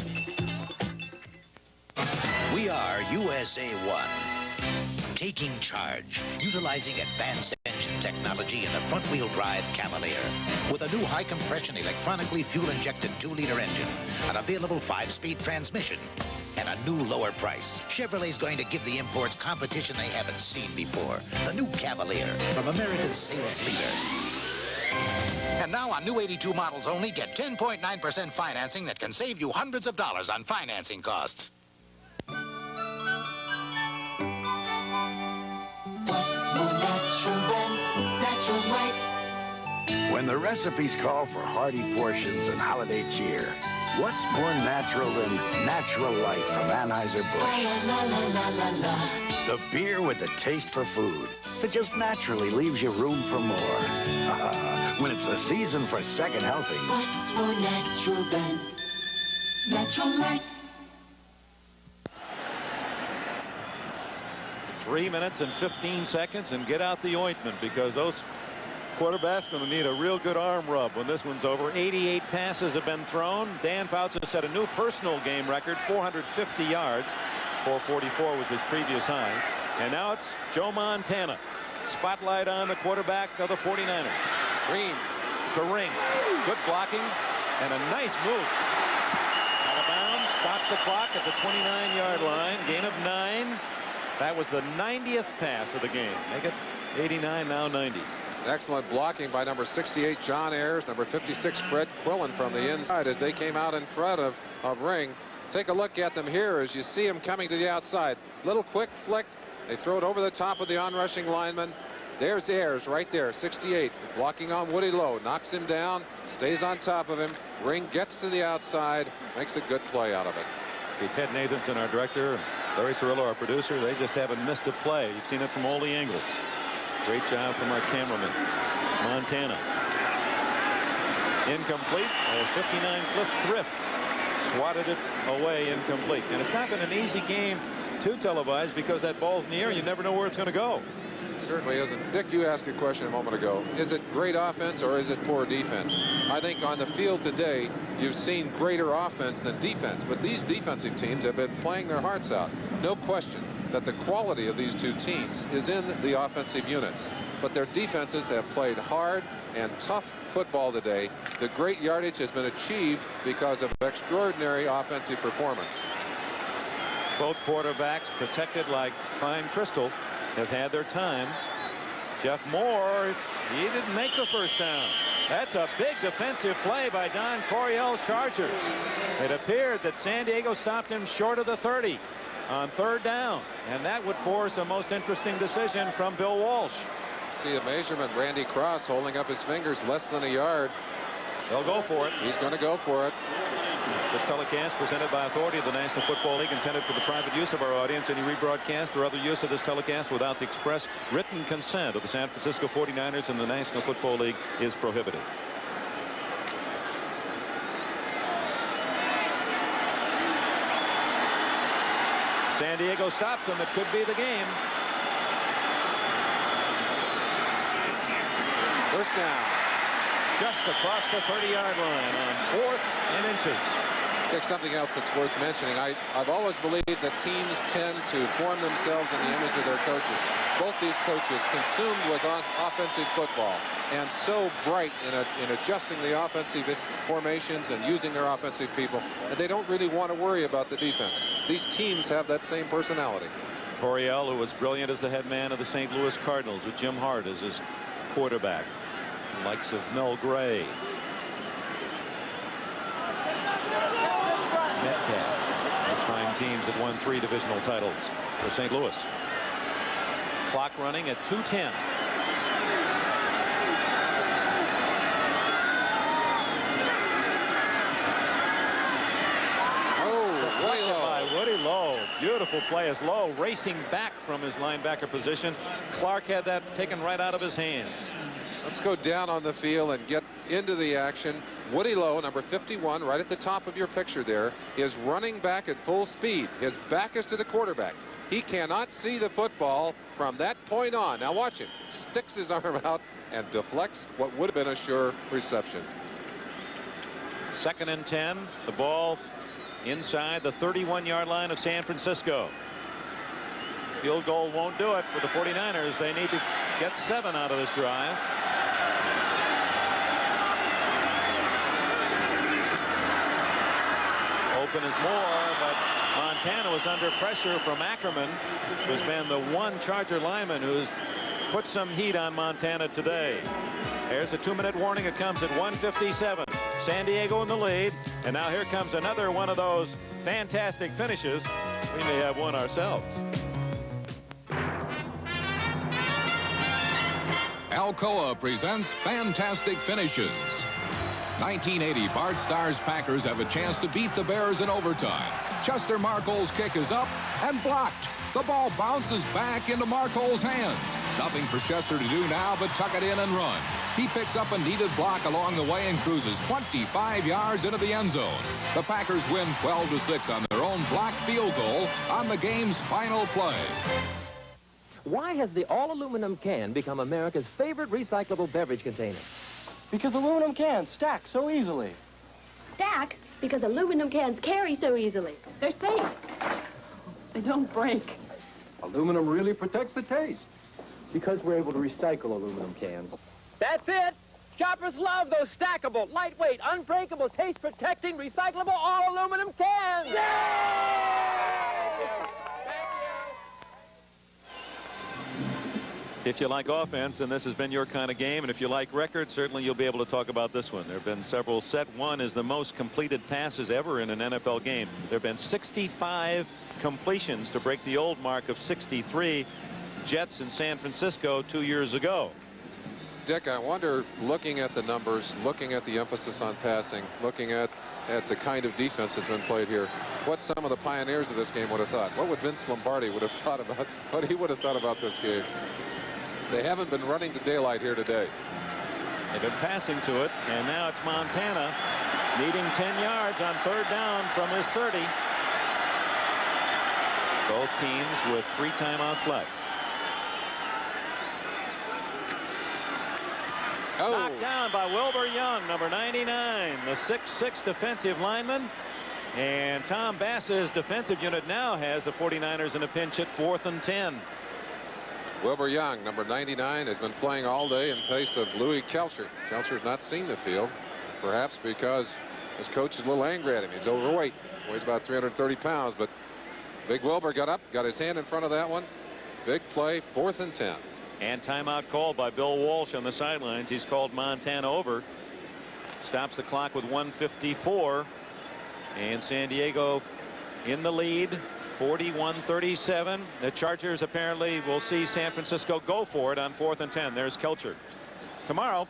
We are USA 1, taking charge, utilizing advanced engine technology in the front-wheel drive Cavalier with a new high-compression electronically fuel-injected 2-liter engine, an available 5-speed transmission, and a new lower price. Chevrolet's going to give the imports competition they haven't seen before. The new Cavalier from America's sales leader. And now on new 82 models only, get 10.9% financing that can save you hundreds of dollars on financing costs. What's more natural than natural light? When the recipes call for hearty portions and holiday cheer, what's more natural than natural light from Anheuser-Busch? La la la la la la. The beer with the taste for food that just naturally leaves you room for more. When it's the season for second helping. What's more natural than natural light? 3 minutes and 15 seconds and get out the ointment, because those quarterbacks going to need a real good arm rub when this one's over. 88 passes have been thrown. Dan Fouts has set a new personal game record, 450 yards. 444 was his previous high. And now it's Joe Montana. Spotlight on the quarterback of the 49ers. Green to Ring. Good blocking and a nice move. Out of bounds, stops the clock at the 29-yard line. Gain of 9. That was the 90th pass of the game. Make it 89, now 90. Excellent blocking by number 68, John Ayers, number 56, Fred Quillen from the inside as they came out in front of Ring. Take a look at them here as you see him coming to the outside. Little quick flick. They throw it over the top of the onrushing lineman. There's Ayers right there, 68, blocking on Woody Lowe. Knocks him down, stays on top of him. Ring gets to the outside, makes a good play out of it. Ted Nathanson, our director, and Larry Cirillo, our producer, they just haven't missed a play. You've seen it from all the angles. Great job from our cameraman. Montana. Incomplete as 59 Cliff Thrift swatted it away, incomplete. And it's not been an easy game to televise because that ball's in the air. You never know where it's going to go. It certainly isn't. Dick, you asked a question a moment ago. Is it great offense or is it poor defense? I think on the field today, you've seen greater offense than defense. But these defensive teams have been playing their hearts out. No question that the quality of these two teams is in the offensive units. But their defenses have played hard and tough football today. The great yardage has been achieved because of extraordinary offensive performance. Both quarterbacks, protected like fine crystal, have had their time. Jeff Moore, he didn't make the first down. That's a big defensive play by Don Coryell's Chargers. It appeared that San Diego stopped him short of the 30 on 3rd down, and that would force a most interesting decision from Bill Walsh. See a measurement. Randy Cross holding up his fingers, less than a yard. They'll go for it. He's going to go for it. This telecast presented by authority of the National Football League, intended for the private use of our audience. Any rebroadcast or other use of this telecast without the express written consent of the San Francisco 49ers and the National Football League is prohibited. San Diego stops him. It could be the game. First down. Just across the 30-yard line on 4th and inches. Dick, something else that's worth mentioning. I've always believed that teams tend to form themselves in the image of their coaches. Both these coaches consumed with offensive football and so bright in adjusting the offensive formations and using their offensive people, and they don't really want to worry about the defense. These teams have that same personality. Coryell, who was brilliant as the head man of the St. Louis Cardinals with Jim Hart as his quarterback. The likes of Mel Gray. Metcalf. Those fine teams that won 3 divisional titles for St. Louis. Clock running at 2:10. Woody Lowe. Beautiful play as Lowe racing back from his linebacker position. Clark had that taken right out of his hands. Let's go down on the field and get into the action. Woody Lowe, number 51, right at the top of your picture there, is running back at full speed. His back is to the quarterback. He cannot see the football from that point on. Now watch him. Sticks his arm out and deflects what would have been a sure reception. 2nd and 10. The ball inside the 31-yard line of San Francisco. Field goal won't do it for the 49ers. They need to get 7 out of this drive. Open is more, but Montana was under pressure from Ackerman, who's been the one Charger lineman who's put some heat on Montana today. There's a 2-minute warning. It comes at 1:57. San Diego in the lead, and now here comes another one of those fantastic finishes. We may have one ourselves. Alcoa presents Fantastic Finishes. 1980 Bart Starr's Packers have a chance to beat the Bears in overtime. Chester Marcole's kick is up and blocked. The ball bounces back into Marcole's hands. Nothing for Chester to do now but tuck it in and run. He picks up a needed block along the way and cruises 25 yards into the end zone. The Packers win 12-6 on their own blocked field goal on the game's final play. Why has the all-aluminum can become America's favorite recyclable beverage container? Because aluminum cans stack so easily. Stack? Because aluminum cans carry so easily. They're safe. They don't break. Aluminum really protects the taste. Because we're able to recycle aluminum cans. That's it. Shoppers love those stackable, lightweight, unbreakable, taste-protecting, recyclable all-aluminum cans. If you like offense, and this has been your kind of game, and if you like records, certainly you'll be able to talk about this one. There have been several. Set 1 is the most completed passes ever in an NFL game. There have been 65 completions to break the old mark of 63. Jets in San Francisco 2 years ago. Dick, I wonder, looking at the numbers, looking at the emphasis on passing, looking at the kind of defense that's been played here, what some of the pioneers of this game would have thought. What would Vince Lombardi would have thought about, what he would have thought about this game. They haven't been running to daylight here today. They've been passing to it, and now it's Montana needing 10 yards on 3rd down from his 30. Both teams with 3 timeouts left. Knocked down by Wilbur Young, number 99, the 6'6" defensive lineman. And Tom Bass's defensive unit now has the 49ers in a pinch at 4th and 10. Wilbur Young, number 99, has been playing all day in place of Louis Kelcher. Kelcher's not seen the field, perhaps because his coach is a little angry at him. He's overweight, weighs about 330 pounds, but Big Wilbur got up, got his hand in front of that one. Big play, 4th and 10. And timeout called by Bill Walsh on the sidelines. He's called Montana over. Stops the clock with 1:54. And San Diego in the lead, 41-37. The Chargers apparently will see San Francisco go for it on 4th and 10. There's Kelcher. Tomorrow,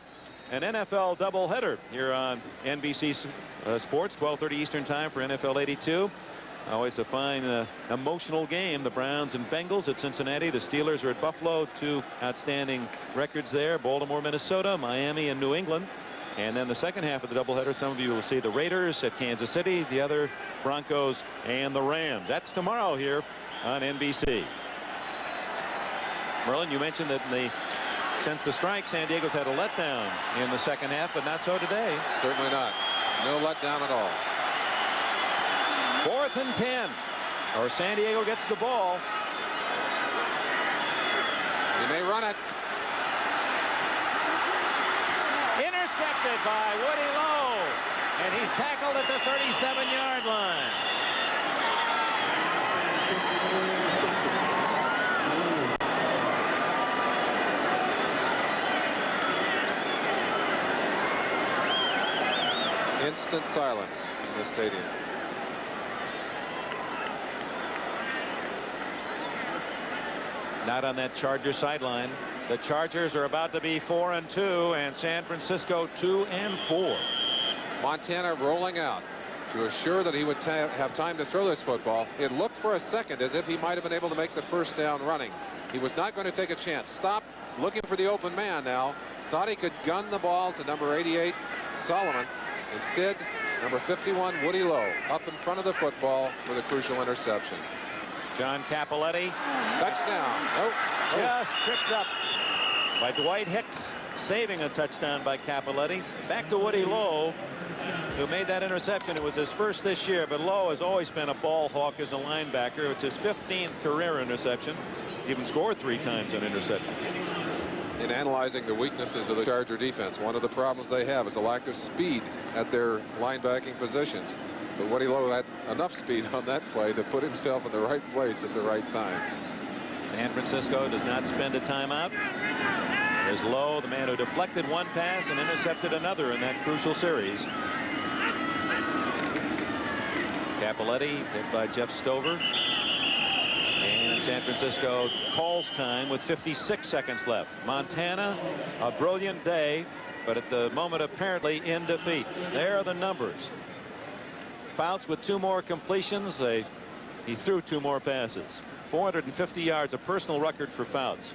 an NFL doubleheader here on NBC Sports, 12:30 Eastern Time for NFL 82. Always a fine, emotional game. The Browns and Bengals at Cincinnati. The Steelers are at Buffalo. 2 outstanding records there. Baltimore, Minnesota, Miami, and New England. And then the second half of the doubleheader, some of you will see the Raiders at Kansas City, the other Broncos and the Rams. That's tomorrow here on NBC. Merlin, you mentioned that since the strike, San Diego's had a letdown in the second half, but not so today. Certainly not. No letdown at all. 4th and 10, or San Diego gets the ball. He may run it. Intercepted by Woody Lowe, and he's tackled at the 37-yard line. Instant silence in the stadium. Not on that Charger sideline. The Chargers are about to be 4-2, and San Francisco 2-4. Montana rolling out to assure that he would have time to throw this football. It looked for a second as if he might have been able to make the first down running. He was not going to take a chance. Stop, looking for the open man now. Thought he could gun the ball to number 88, Solomon. Instead, number 51, Woody Lowe, up in front of the football for the crucial interception. John Cappelletti. Touchdown. Nope. Just tripped up by Dwight Hicks, saving a touchdown by Cappelletti. Back to Woody Lowe, who made that interception. It was his first this year, but Lowe has always been a ball hawk as a linebacker. It's his 15th career interception. He even scored 3 times on interceptions. In analyzing the weaknesses of the Charger defense, one of the problems they have is a lack of speed at their linebacking positions. But Woody Lowe had enough speed on that play to put himself in the right place at the right time. San Francisco does not spend a timeout. There's Lowe, the man who deflected one pass and intercepted another in that crucial series. Cappelletti hit by Jeff Stover. And San Francisco calls time with 56 seconds left. Montana, a brilliant day, but at the moment apparently in defeat. There are the numbers. Fouts with 2 more completions. He threw 2 more passes. 450 yards, a personal record for Fouts.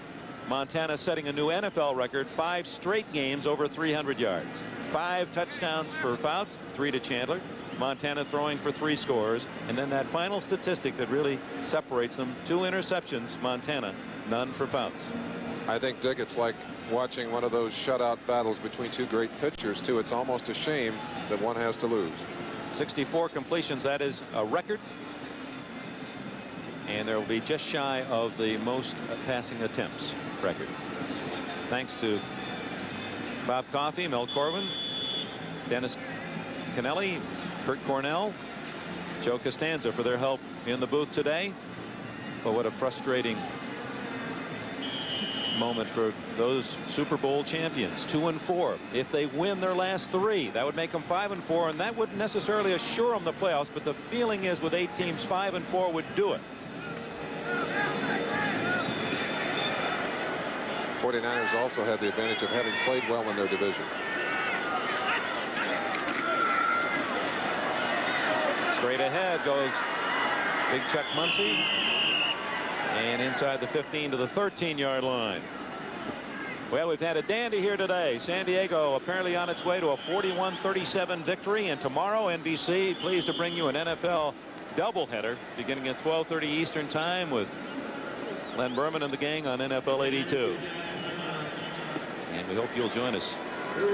Montana setting a new NFL record, 5 straight games over 300 yards. 5 touchdowns for Fouts, 3 to Chandler. Montana throwing for 3 scores. And then that final statistic that really separates them, 2 interceptions, Montana, none for Fouts. I think, Dick, it's like watching one of those shutout battles between 2 great pitchers, too. It's almost a shame that one has to lose. 64 completions, that is a record. And there will be just shy of the most passing attempts record. Thanks to Bob Coffey, Mel Corwin, Dennis Kennelly, Kurt Cornell, Joe Costanza for their help in the booth today. But what a frustrating moment for those Super Bowl champions. 2-4. If they win their last 3, that would make them 5-4, and that wouldn't necessarily assure them the playoffs, but the feeling is with 8 teams, 5-4 would do it. 49ers also had the advantage of having played well in their division. Straight ahead goes Big Chuck Muncy, and inside the 15 to the 13-yard line. Well, we've had a dandy here today. San Diego apparently on its way to a 41-37 victory, and tomorrow NBC pleased to bring you an NFL doubleheader beginning at 12:30 Eastern time with Len Berman and the gang on NFL 82. And we hope you'll join us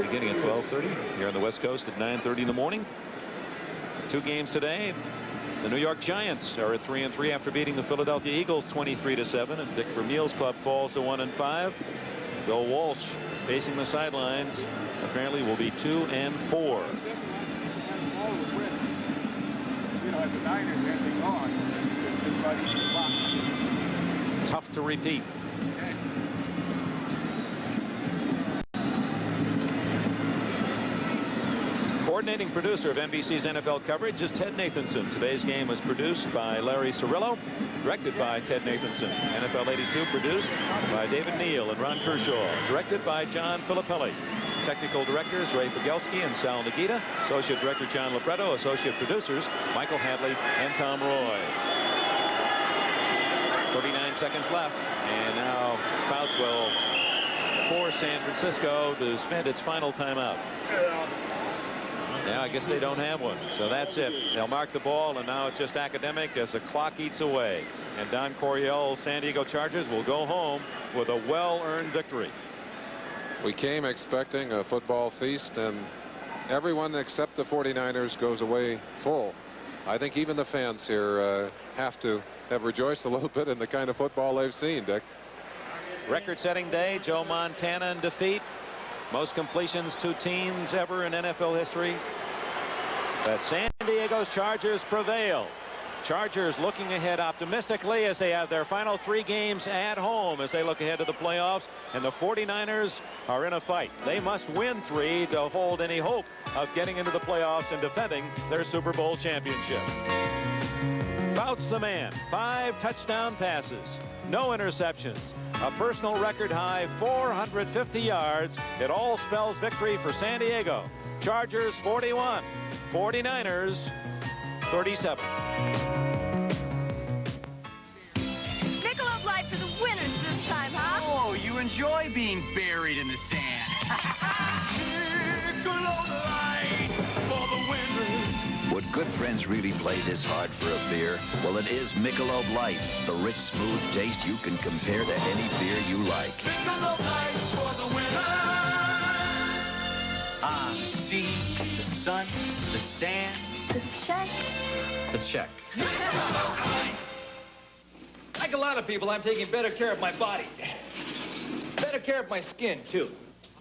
beginning at 12:30 here on the West Coast at 9:30 in the morning. 2 games today. The New York Giants are at 3-3 after beating the Philadelphia Eagles 23-7, and Dick Vermeil's club falls to 1-5. Bill Walsh facing the sidelines apparently will be 2-4. Tough to repeat. Coordinating producer of NBC's NFL coverage is Ted Nathanson. Today's game was produced by Larry Cirillo, directed by Ted Nathanson. NFL 82 produced by David Neal and Ron Kershaw, directed by John Filippelli. Technical directors Ray Pagelski and Sal Nagita. Associate director John Libretto. Associate producers Michael Hadley and Tom Roy. 39 seconds left, and now Fouts will force San Francisco to spend its final timeout. Now I guess they don't have one, so that's it. They'll mark the ball, and now it's just academic as the clock eats away. And Don Coryell's San Diego Chargers will go home with a well-earned victory. We came expecting a football feast, and everyone except the 49ers goes away full. I think even the fans here have to have rejoiced a little bit in the kind of football they've seen, Dick. Record-setting day. Joe Montana in defeat. Most completions to teams ever in NFL history. But San Diego's Chargers prevail. Chargers looking ahead optimistically as they have their final 3 games at home as they look ahead to the playoffs. And the 49ers are in a fight. They must win 3 to hold any hope of getting into the playoffs and defending their Super Bowl championship. Fouts the man. 5 touchdown passes. No interceptions. A personal record high 450 yards. It all spells victory for San Diego. Chargers 41. 49ers 37. Michelob Light for the winners this time, huh? Oh, you enjoy being buried in the sand. Michelob Light for the winners. What good Could friends really play this hard for a beer? Well, it is Michelob Light, the rich, smooth taste you can compare to any beer you like. Michelob Light for the winner. The sea, the sun, the sand. The check. The check. Like a lot of people, I'm taking better care of my body. Better care of my skin, too.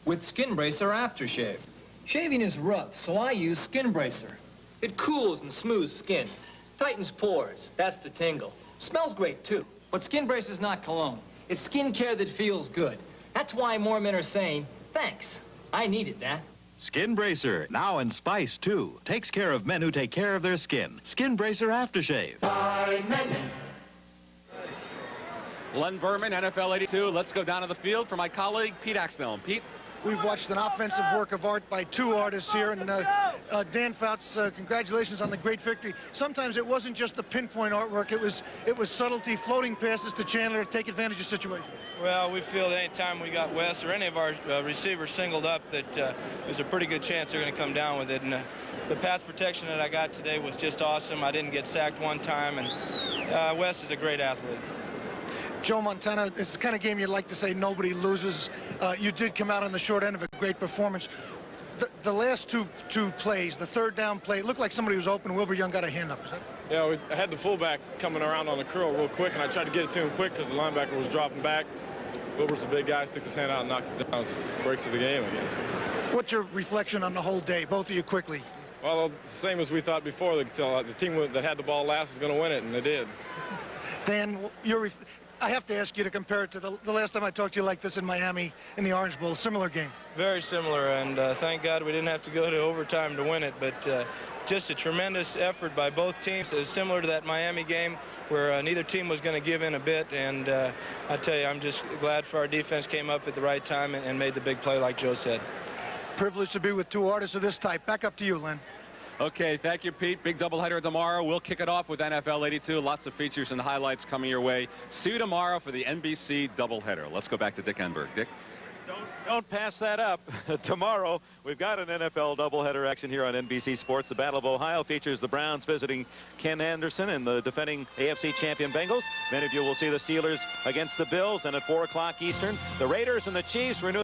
With Skin Bracer Aftershave. Shaving is rough, so I use Skin Bracer. It cools and smooths skin. Tightens pores. That's the tingle. Smells great, too. But Skin Bracer's not cologne. It's skin care that feels good. That's why more men are saying, thanks. I needed that. Skin Bracer, now in spice, too. Takes care of men who take care of their skin. Skin Bracer Aftershave. By men. Len Berman, NFL 82. Let's go down to the field for my colleague, Pete Axtell. Pete? We've watched an offensive work of art by two artists here, and Dan Fouts, congratulations on the great victory. Sometimes it wasn't just the pinpoint artwork, it was subtlety, floating passes to Chandler to take advantage of situations. Well, we feel that any time we got Wes or any of our receivers singled up that there's a pretty good chance they're going to come down with it. And the pass protection that I got today was just awesome. I didn't get sacked one time, and Wes is a great athlete. Joe Montana, it's the kind of game you'd like to say nobody loses. You did come out on the short end of a great performance. The last two plays, the third down play, it looked like somebody was open. Wilbur Young got a hand up. Yeah, I had the fullback coming around on the curl real quick, and I tried to get it to him quick because the linebacker was dropping back. Wilbur's a big guy, sticks his hand out and knocks it down. It's the breaks of the game, I guess. What's your reflection on the whole day, both of you quickly? Well, the same as we thought before. The team that had the ball last was going to win it, and they did. Dan, I have to ask you to compare it to the last time I talked to you like this in Miami in the Orange Bowl. Similar game. Very similar, and thank God we didn't have to go to overtime to win it. But just a tremendous effort by both teams. It's similar to that Miami game where neither team was going to give in a bit. And I tell you, I'm just glad for our defense came up at the right time and made the big play like Joe said. Privileged to be with two artists of this type. Back up to you, Len. Okay, thank you, Pete. Big doubleheader tomorrow. We'll kick it off with NFL 82. Lots of features and highlights coming your way. See you tomorrow for the NBC doubleheader. Let's go back to Dick Enberg. Dick? Don't pass that up. Tomorrow, we've got an NFL doubleheader action here on NBC Sports. The Battle of Ohio features the Browns visiting Ken Anderson and the defending AFC champion Bengals. Many of you will see the Steelers against the Bills. And at 4 o'clock Eastern, the Raiders and the Chiefs renew